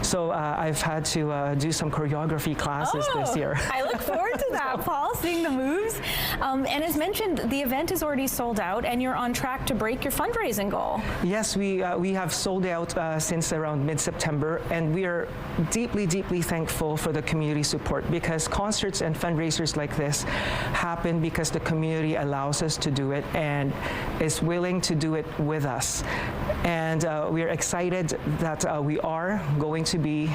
So I've had to do some choreography classes this year. I look forward to that, Paul, seeing the moves. And as mentioned, the event is already sold out, and you're on track to break your fundraising goal. Yes, we have sold out since around mid-September, and we are deeply thankful for the community support, because concerts and fundraisers like this happen because the community allows us to do it and is willing to do it with us. And we are excited that we are going to be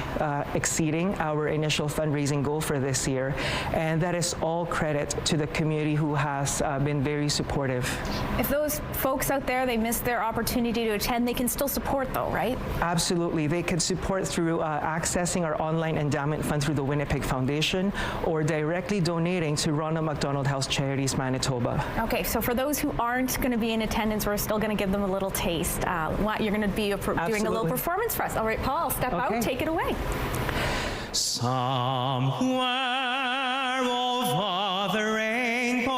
exceeding our initial fundraising goal for this year, and that is all credit to the community who has been very supportive. If those folks out there, they missed their opportunity to attend, they can still support though, right? Absolutely. They can support through accessing our online endowment fund through the Winnipeg Foundation, or directly donating to Ronald McDonald House Charities Manitoba. Okay, so for those who aren't going to be in attendance, we're still going to give them a little taste. You're going to be doing a little performance for us. All right, Paul, step out, take it away. Somewhere over the rainbow,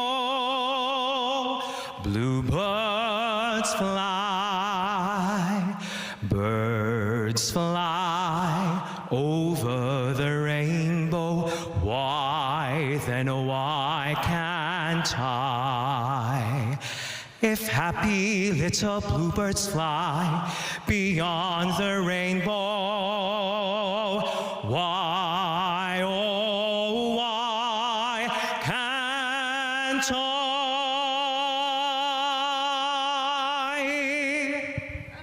bluebirds fly, birds fly over the rainbow. Why then, why can't I? If happy little bluebirds fly beyond the rainbow, why, oh, why can't I?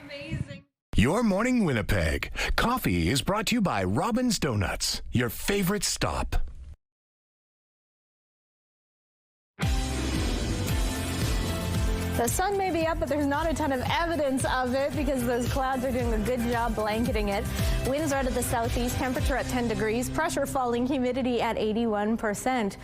Amazing. Your Morning Winnipeg. Coffee is brought to you by Robin's Donuts, your favorite stop. The sun may be up, but there's not a ton of evidence of it because those clouds are doing a good job blanketing it. Winds are out of the southeast, temperature at 10 degrees, pressure falling, humidity at 81%.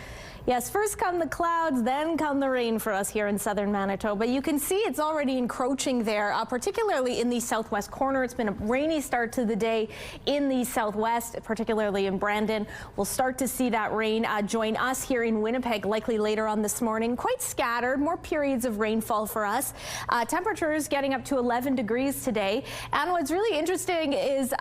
Yes, first come the clouds, then come the rain for us here in southern Manitoba. You can see it's already encroaching there, particularly in the southwest corner. It's been a rainy start to the day in the southwest, particularly in Brandon. We'll start to see that rain join us here in Winnipeg likely later on this morning. Quite scattered, more periods of rainfall for us. Temperatures getting up to 11 degrees today. And what's really interesting is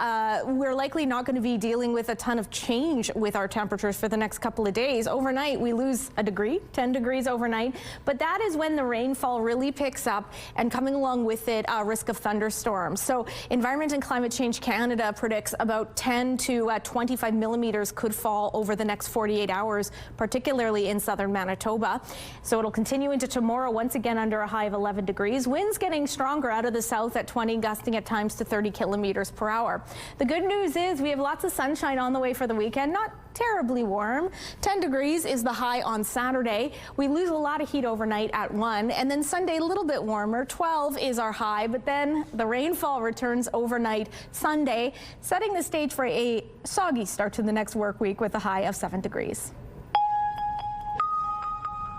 we're likely not going to be dealing with a ton of change with our temperatures for the next couple of days. Overnight, we lose a degree, 10 degrees overnight, but that is when the rainfall really picks up, and coming along with it, risk of thunderstorms. So Environment and Climate Change Canada predicts about 10 to 25 millimeters could fall over the next 48 hours, particularly in southern Manitoba. So it'll continue into tomorrow, once again under a high of 11 degrees. Winds getting stronger out of the south at 20, gusting at times to 30 kilometers per hour. The good news is we have lots of sunshine on the way for the weekend. Not terribly warm. 10 degrees is the high on Saturday. We lose a lot of heat overnight at 1, and then Sunday a little bit warmer. 12 is our high, but then the rainfall returns overnight Sunday, setting the stage for a soggy start to the next work week with a high of 7 degrees.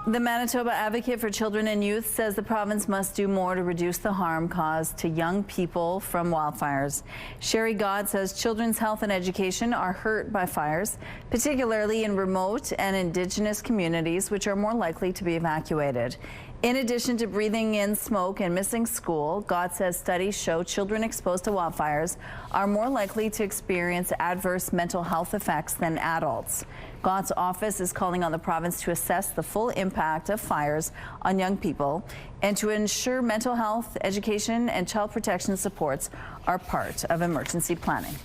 The Manitoba Advocate for Children and Youth says the province must do more to reduce the harm caused to young people from wildfires. Sherry God says children's health and education are hurt by fires, particularly in remote and Indigenous communities, which are more likely to be evacuated. In addition to breathing in smoke and missing school, God says studies show children exposed to wildfires are more likely to experience adverse mental health effects than adults. God's office is calling on the province to assess the full impact of fires on young people and to ensure mental health, education, and child protection supports are part of emergency planning.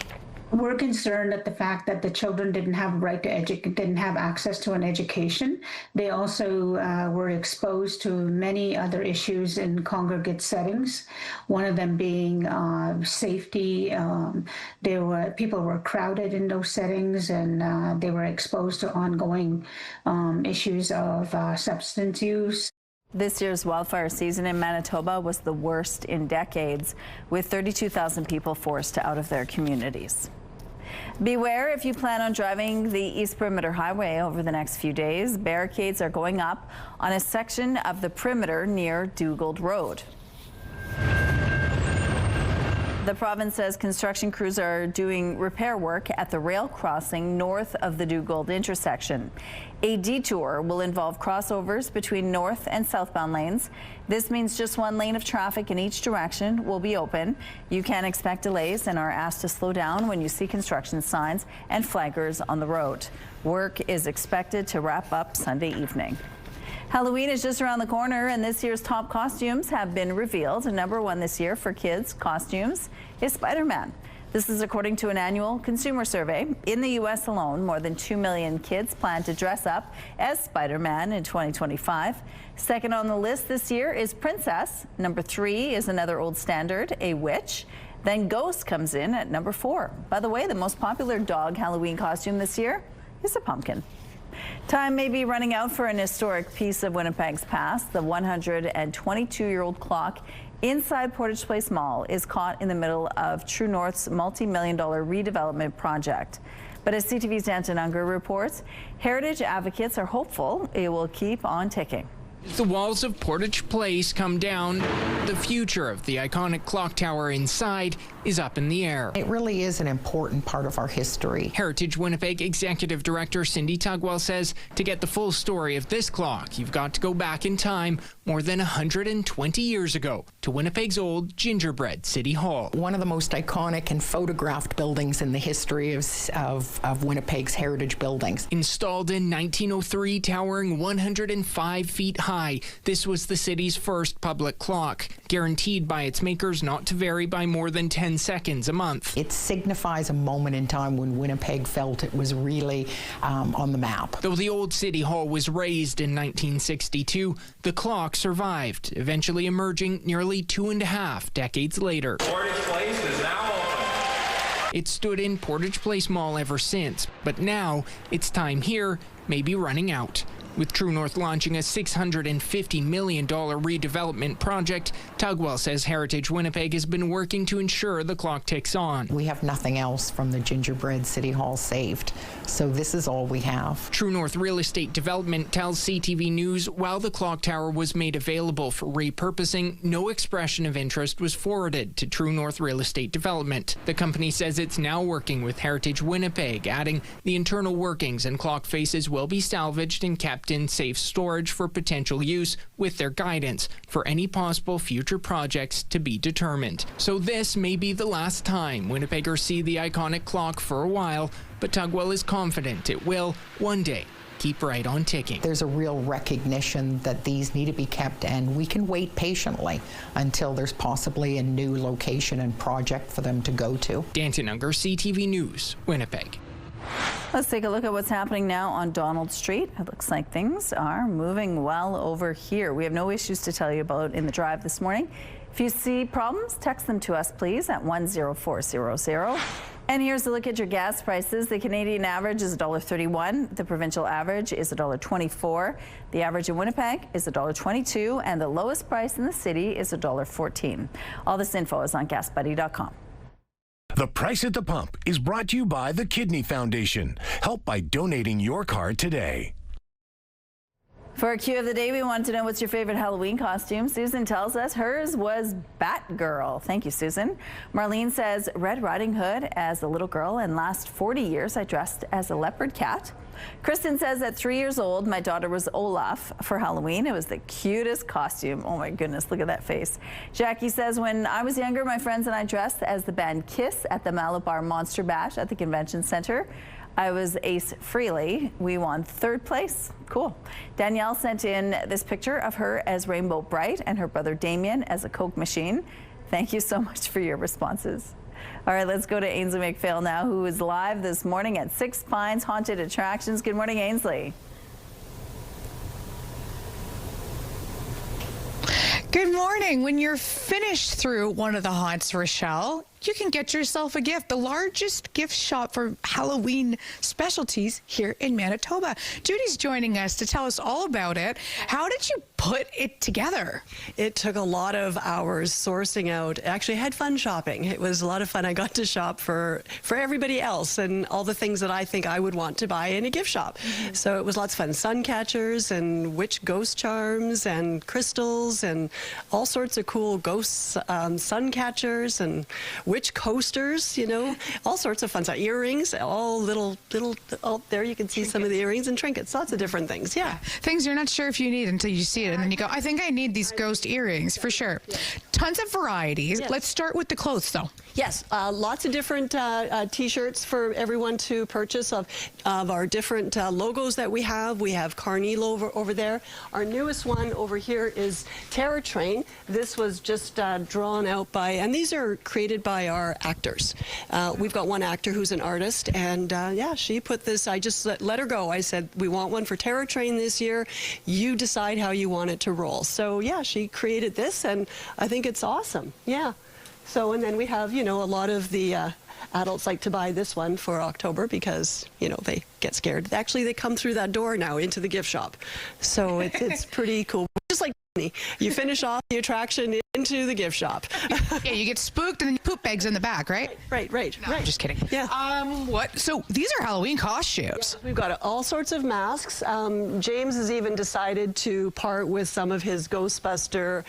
We're concerned at the fact that the children didn't have a right to didn't have access to an education. They also were exposed to many other issues in congregate settings. One of them being safety. People were crowded in those settings, and they were exposed to ongoing issues of substance use. This year's wildfire season in Manitoba was the worst in decades, with 32,000 people forced out of their communities. Beware if you plan on driving the East Perimeter Highway over the next few days. Barricades are going up on a section of the perimeter near Dugald Road. The province says construction crews are doing repair work at the rail crossing north of the Dugald intersection. A detour will involve crossovers between north and southbound lanes. This means just one lane of traffic in each direction will be open. You can expect delays and are asked to slow down when you see construction signs and flaggers on the road. Work is expected to wrap up Sunday evening. Halloween is just around the corner, and this year's top costumes have been revealed. Number one this year for kids' costumes is Spider-Man. This is according to an annual consumer survey. In the U.S. alone, more than 2 million kids plan to dress up as Spider-Man in 2025. Second on the list this year is Princess. Number 3 is another old standard, a witch. Then Ghost comes in at number 4. By the way, the most popular dog Halloween costume this year is a pumpkin. Time may be running out for an historic piece of Winnipeg's past. The 122-year-old clock inside Portage Place Mall is caught in the middle of True North's multi-million-dollar redevelopment project. But as CTV's Danton Unger reports, heritage advocates are hopeful it will keep on ticking. As the walls of Portage Place come down, the future of the iconic clock tower inside is up in the air. It really is an important part of our history. Heritage Winnipeg Executive Director Cindy Tugwell says to get the full story of this clock, you've got to go back in time more than 120 years ago to Winnipeg's old gingerbread City Hall. One of the most iconic and photographed buildings in the history of Winnipeg's heritage buildings. Installed in 1903, towering 105 feet high, this was the city's first public clock, guaranteed by its makers not to vary by more than 10 seconds a month. It signifies a moment in time when Winnipeg felt it was really on the map. Though the old City Hall was razed in 1962, the clock survived, eventually emerging nearly 2.5 decades later. Portage Place is now open. It stood in Portage Place Mall ever since, but now its time here may be running out. With True North launching a $650 million redevelopment project, Tugwell says Heritage Winnipeg has been working to ensure the clock ticks on. We have nothing else from the gingerbread City Hall saved, so this is all we have. True North Real Estate Development tells CTV News while the clock tower was made available for repurposing, no expression of interest was forwarded to True North Real Estate Development. The company says it's now working with Heritage Winnipeg, adding the internal workings and clock faces will be salvaged and kept in safe storage for potential use with their guidance for any possible future projects to be determined. So this may be the last time Winnipeggers see the iconic clock for a while, but Tugwell is confident it will, one day, keep right on ticking. There's a real recognition that these need to be kept, and we can wait patiently until there's possibly a new location and project for them to go to. Danton Unger, CTV News, Winnipeg. Let's take a look at what's happening now on Donald Street. It looks like things are moving well over here. We have no issues to tell you about in the drive this morning. If you see problems, text them to us, please, at 10400. And here's a look at your gas prices. The Canadian average is $1.31. The provincial average is $1.24. The average in Winnipeg is $1.22. And the lowest price in the city is $1.14. All this info is on GasBuddy.com. The Price at the Pump is brought to you by the Kidney Foundation. Help by donating your card today. For our cue of the day, we wanted to know what's your favorite Halloween costume. Susan tells us hers was Batgirl. Thank you, Susan. Marlene says Red Riding Hood as a little girl, and last 40 years I dressed as a leopard cat. Kristen says at 3 years old, my daughter was Olaf for Halloween. It was the cutest costume. Oh my goodness, look at that face. Jackie says when I was younger, my friends and I dressed as the band Kiss at the Malabar Monster Bash at the Convention Center. I was Ace Frehley. We won 3rd place. Cool. Danielle sent in this picture of her as Rainbow Bright and her brother Damien as a Coke machine. Thank you so much for your responses. All right, let's go to Ainsley McPhail now, who is live this morning at Six Pines Haunted Attractions. Good morning, Ainsley. Good morning. When you're finished through one of the haunts, Rochelle, you can get yourself a gift. The largest gift shop for Halloween specialties here in Manitoba. Judy's joining us to tell us all about it. How did you put it together? It took a lot of hours sourcing out. Actually, I had fun shopping. It was a lot of fun. I got to shop for everybody else and all the things that I think I would want to buy in a gift shop. So it was lots of fun. Sun catchers and witch ghost charms and crystals and all sorts of cool ghost sun catchers and witch coasters, you know, all sorts of fun stuff. Earrings, all little, there you can see some of the earrings and trinkets, lots of different things, yeah. Things you're not sure if you need until you see it, and then you go, I think I need these ghost earrings for sure. Tons of varieties. Yes. Let's start with the clothes, though. Yes, lots of different T-shirts for everyone to purchase of our different logos that we have. We have Carneal over there. Our newest one over here is Terror Train. This was just drawn out by, and these are created by our actors. We've got one actor who's an artist, and yeah, she put this, I just let her go. I said, we want one for Terror Train this year. You decide how you want it to roll. So yeah, she created this, and I think it's awesome. Yeah. So, and then we have, you know, a lot of the adults like to buy this one for October because, you know, they get scared. Actually, they come through that door now into the gift shop. So it's pretty cool. Just like you finish off the attraction into the gift shop. Yeah, you get spooked and then poop bags in the back, right? Right. No, I'm just kidding. Yeah. What? So these are Halloween costumes. Yeah, we've got all sorts of masks. James has even decided to part with some of his Ghostbuster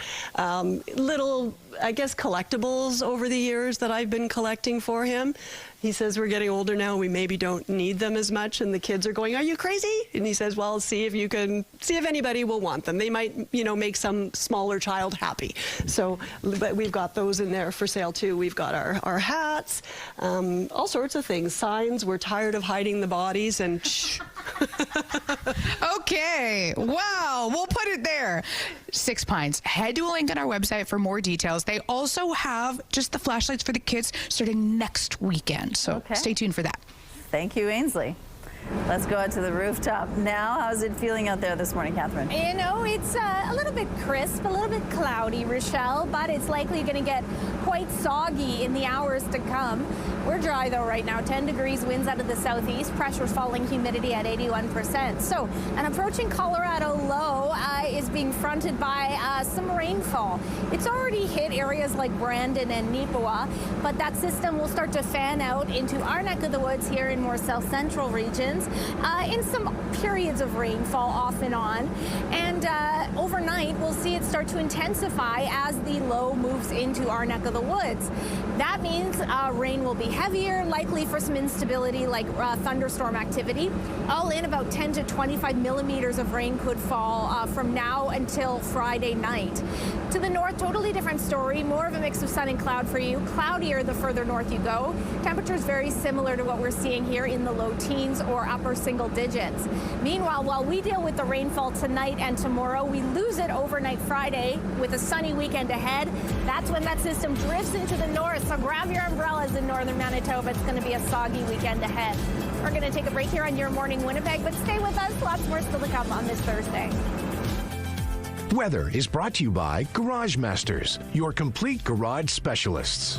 little, I guess, collectibles over the years that I've been collecting for him. He says we're getting older now, we maybe don't need them as much, and the kids are going, are you crazy? And he says, well, see if anybody will want them. They might, you know, make some smaller child happy. So, but we've got those in there for sale too. We've got our hats, all sorts of things. Signs, we're tired of hiding the bodies, and Okay, wow, we'll put it there. Six Pines. Head to a link on our website for more details. They also have just the flashlights for the kids starting next weekend, so stay tuned for that. Thank you, Ainsley. Let's go out to the rooftop now. How's it feeling out there this morning, Catherine? You know, it's a little bit crisp, a little bit cloudy, Rochelle, but it's likely going to get quite soggy in the hours to come. We're dry, though, right now. 10 degrees, winds out of the southeast, pressure's falling, humidity at 81%. So an approaching Colorado low is being fronted by some rainfall. It's already hit areas like Brandon and Neepawa, but that system will start to fan out into our neck of the woods here in more south-central regions. In some periods of rainfall off and on, and overnight we'll see it start to intensify as the low moves into our neck of the woods. That means rain will be heavier, likely for some instability like thunderstorm activity. All in, about 10 to 25 millimeters of rain could fall from now until Friday night. To the north, totally different story, more of a mix of sun and cloud for you. Cloudier the further north you go. Temperatures very similar to what we're seeing here in the low teens or upper single digits. Meanwhile, while we deal with the rainfall tonight and tomorrow, we lose it overnight Friday with a sunny weekend ahead. That's when that system drifts into the north, so grab your umbrellas in northern Manitoba. It's going to be a soggy weekend ahead. We're going to take a break here on Your Morning Winnipeg, but stay with us. Lots more still to come on this Thursday. Weather is brought to you by Garage Masters, your complete garage specialists.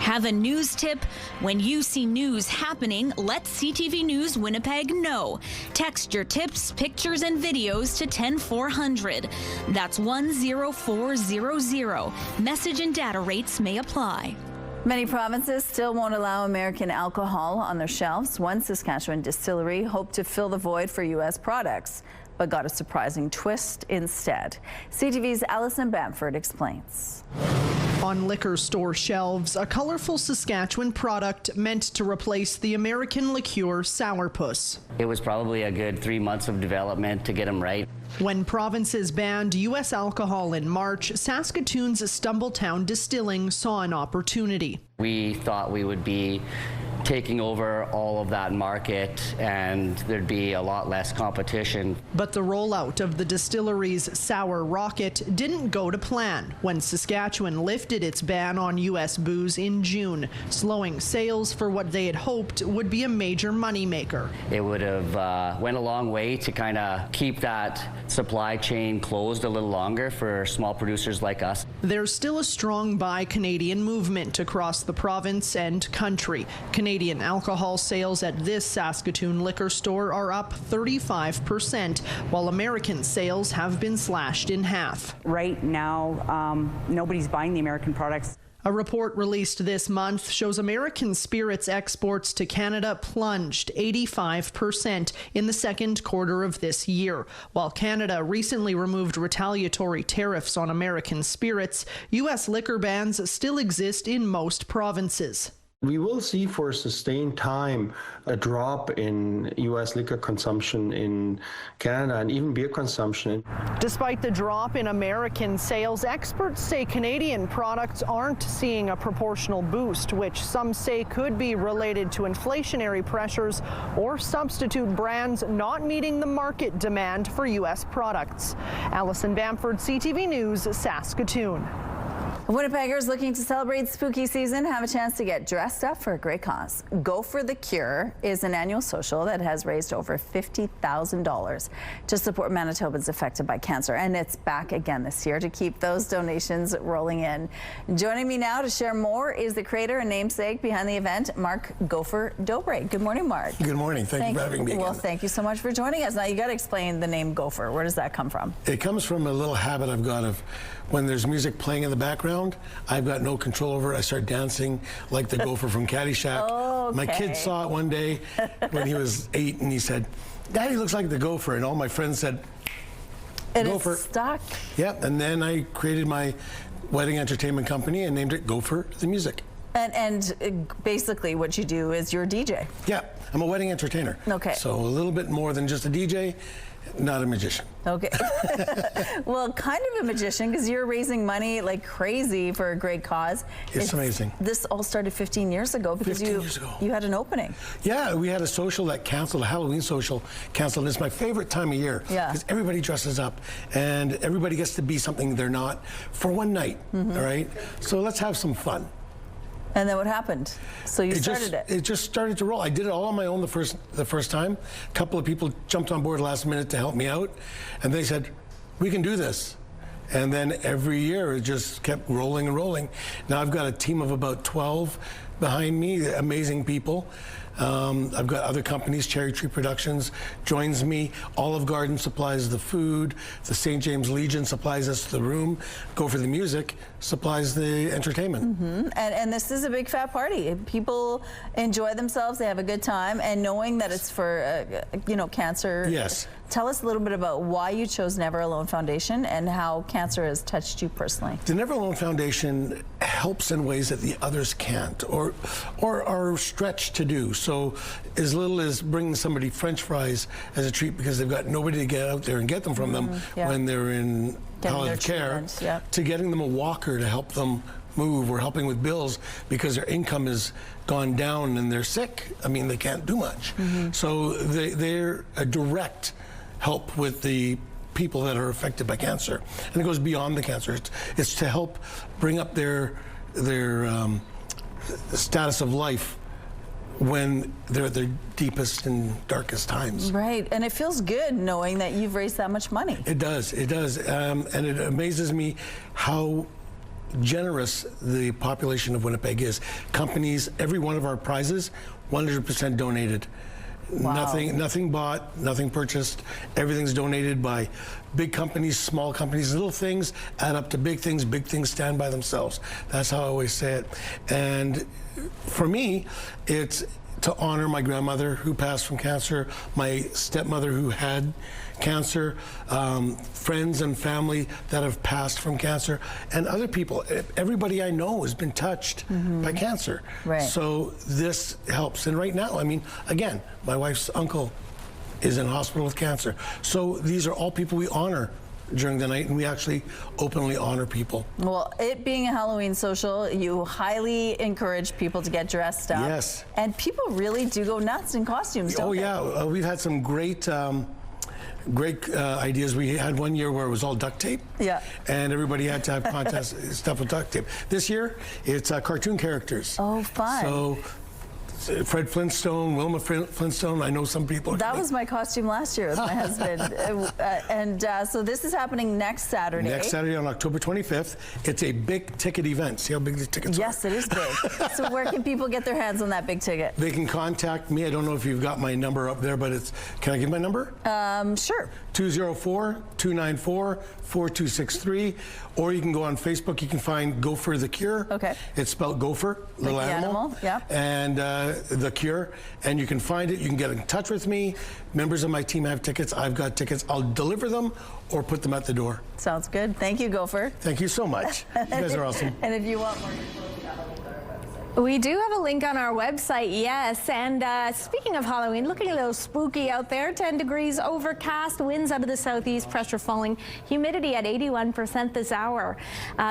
Have a news tip? When you see news happening, let CTV News Winnipeg know. Text your tips, pictures, and videos to 10400. That's 10400. Message and data rates may apply. Many provinces still won't allow American alcohol on their shelves. One Saskatchewan distillery hoped to fill the void for U.S. products, but got a surprising twist instead. CTV's Alison Bamford explains. On liquor store shelves, a colorful Saskatchewan product meant to replace the American liqueur Sourpuss. It was probably a good 3 months of development to get them right. When provinces banned U.S. alcohol in March, Saskatoon's Stumbletown Distilling saw an opportunity. We thought we would be taking over all of that market and there'd be a lot less competition. But the rollout of the distillery's Sour Rocket didn't go to plan when Saskatchewan lifted its ban on U.S. booze in June, slowing sales for what they had hoped would be a major moneymaker. It would have went a long way to kind of keep that supply chain closed a little longer for small producers like us. There's still a strong Buy Canadian movement across the province and country. Canadian alcohol sales at this Saskatoon liquor store are up 35%, while American sales have been slashed in half. Right now, nobody's buying the American products. A report released this month shows American spirits exports to Canada plunged 85% in the second quarter of this year. While Canada recently removed retaliatory tariffs on American spirits, U.S. liquor bans still exist in most provinces. We will see for a sustained time a drop in U.S. liquor consumption in Canada and even beer consumption. Despite the drop in American sales, experts say Canadian products aren't seeing a proportional boost, which some say could be related to inflationary pressures or substitute brands not meeting the market demand for U.S. products. Alison Bamford, CTV News, Saskatoon. Winnipeggers looking to celebrate spooky season have a chance to get dressed up for a great cause. Gopher the Cure is an annual social that has raised over $50,000 to support Manitobans affected by cancer, and it's back again this year to keep those donations rolling in. Joining me now to share more is the creator and namesake behind the event, Mark Gopher Dobre. Good morning, Mark. Good morning. Thank you for having me again. Well, thank you so much for joining us. Now, you got to explain the name Gopher. Where does that come from? It comes from a little habit I've got of when there's music playing in the background, I've got no control over it. I start dancing like the gopher from Caddyshack. Okay. My kid saw it one day when he was 8 and he said, "Daddy looks like the gopher," and all my friends said, "Gopher." It's stuck. Yeah, and then I created my wedding entertainment company and named it Gopher the Music. And basically what you do is you're a DJ. Yeah, I'm a wedding entertainer. Okay. So a little bit more than just a DJ, not a magician. Okay. Well, kind of a magician, because you're raising money like crazy for a great cause. It's amazing. This all started 15 years ago because 15 years ago. You had an opening. Yeah, we had a social that canceled, a Halloween social canceled. It's my favorite time of year. Yeah. Because everybody dresses up and everybody gets to be something they're not for one night. All right? So let's have some fun. And then what happened? So you started it. It just started to roll. I did it all on my own the first time. A couple of people jumped on board last minute to help me out, and they said, "We can do this." And then every year it just kept rolling and rolling. Now I've got a team of about 12 behind me, amazing people. I've got other companies, Cherry Tree Productions joins me, Olive Garden supplies the food, the St. James Legion supplies us the room, Gopher the Music supplies the entertainment. And this is a big fat party. People enjoy themselves, they have a good time, and knowing that it's for cancer. Yes. Tell us a little bit about why you chose Never Alone Foundation and how cancer has touched you personally. The Never Alone Foundation helps in ways that the others can't or are stretched to do. So as little as bringing somebody French fries as a treat because they've got nobody to get out there and get them from them when they're in palliative care, to getting them a walker to help them move, or helping with bills because their income has gone down and they're sick. I mean, they can't do much. So they're a direct help with the people that are affected by cancer, and it goes beyond the cancer. It's to help bring up their status of life when they're at their deepest and darkest times. Right, and it feels good knowing that you've raised that much money. It does, and it amazes me how generous the population of Winnipeg is. Companies, every one of our prizes, 100% donated. Wow. Nothing bought, nothing purchased. Everything's donated by big companies, small companies, little things add up to big things stand by themselves. That's how I always say it. And for me, it's to honor my grandmother who passed from cancer, my stepmother who had cancer, friends and family that have passed from cancer, and other people. Everybody I know has been touched by cancer. Right. So this helps. And right now, I mean, again, my wife's uncle is in hospital with cancer. So these are all people we honor during the night, and we actually openly honor people. Well, it being a Halloween social, you highly encourage people to get dressed up. Yes. And people really do go nuts in costumes, don't they? Yeah, we've had some great ideas. We had one year where it was all duct tape. Yeah. And everybody had to have contest stuff with duct tape. This year, it's cartoon characters. Oh, fun. So Fred Flintstone, Wilma Flintstone, I know some people. That was my costume last year with my husband. So this is happening next Saturday. Next Saturday on October 25th. It's a big ticket event. See how big the tickets are? Yes, it is big. So where can people get their hands on that big ticket? They can contact me. I don't know if you've got my number up there, but it's, can I give my number? Sure. 204-294-4263. Or you can go on Facebook. You can find Gopher the Cure. Okay. It's spelled Gopher, little like animal. Yeah. And the Cure. And you can find it. You can get in touch with me. Members of my team have tickets. I've got tickets. I'll deliver them or put them at the door. Sounds good. Thank you, Gopher. Thank you so much. You guys are awesome. And if you want more, we do have a link on our website, yes. And speaking of Halloween, looking a little spooky out there. 10 degrees overcast, winds out of the southeast, pressure falling, humidity at 81% this hour.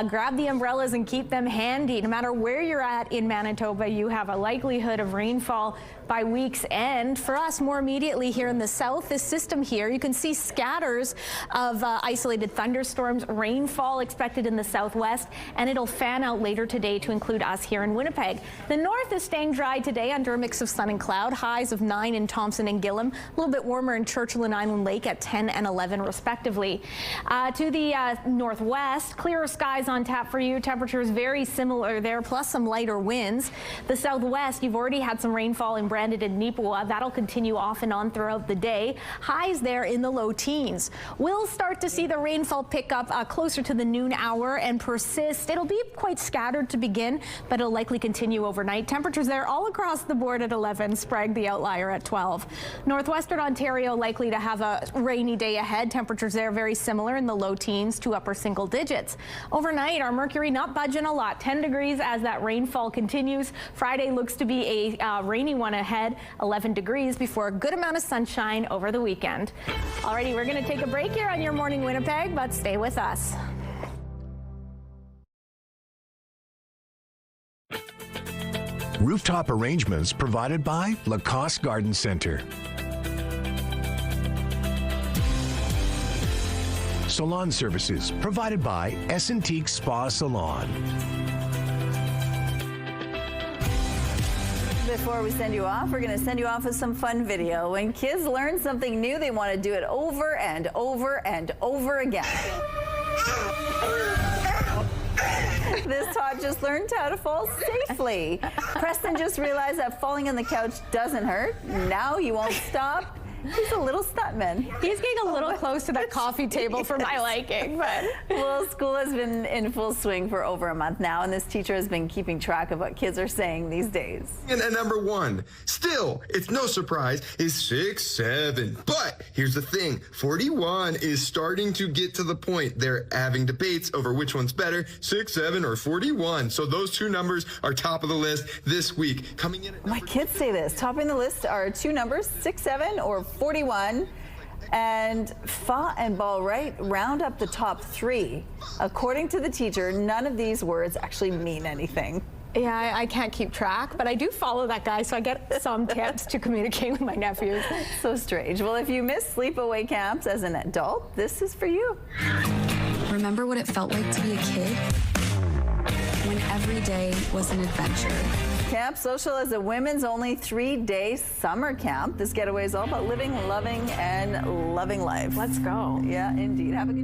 Grab the umbrellas and keep them handy. No matter where you're at in Manitoba, you have a likelihood of rainfall by week's end. For us, more immediately here in the south, this system here, you can see scatters of isolated thunderstorms, rainfall expected in the southwest, and it'll fan out later today to include us here in Winnipeg. The north is staying dry today under a mix of sun and cloud, highs of 9 in Thompson and Gillam, a little bit warmer in Churchill and Island Lake at 10 and 11 respectively. To the northwest, clearer skies on tap for you. Temperatures very similar there, plus some lighter winds. The southwest, you've already had some rainfall in Brandon and Neepawa. That'll continue off and on throughout the day. Highs there in the low teens. We'll start to see the rainfall pick up closer to the noon hour and persist. It'll be quite scattered to begin, but it'll likely continue overnight. Temperatures there all across the board at 11, Sprague the outlier at 12. Northwestern Ontario likely to have a rainy day ahead. Temperatures there very similar in the low teens to upper single digits. Overnight, our mercury not budging a lot, 10 degrees as that rainfall continues. Friday looks to be a rainy one ahead, 11 degrees before a good amount of sunshine over the weekend. Alrighty, we're going to take a break here on Your Morning Winnipeg, but stay with us. Rooftop arrangements provided by Lacoste Garden Center. Salon services provided by Essentique Spa Salon. Before we send you off, we're going to send you off with some fun video. When kids learn something new, they want to do it over and over and over again. This tot just learned how to fall safely. Preston just realized that falling on the couch doesn't hurt. Now he won't stop. He's a little stuntman. He's getting a little close to that coffee table for my liking, but. Well, school has been in full swing for over a month now, and this teacher has been keeping track of what kids are saying these days. And at number 1, still, it's no surprise, is 6-7. But here's the thing, 41 is starting to get to the point. They're having debates over which one's better, 6-7 or 41. So those two numbers are top of the list this week. Coming in at my kids say this. Topping the list are two numbers, 6-7 or 41, and Fa and Ball Right round up the top 3. According to the teacher, none of these words actually mean anything. Yeah, I can't keep track, but I do follow that guy, so I get some tips to communicate with my nephews. So strange. Well, if you miss sleepaway camps as an adult, this is for you. Remember what it felt like to be a kid? When every day was an adventure. Camp Social is a women's only 3-day summer camp. This getaway is all about living, loving, and loving life. Let's go. Yeah, indeed. Have a good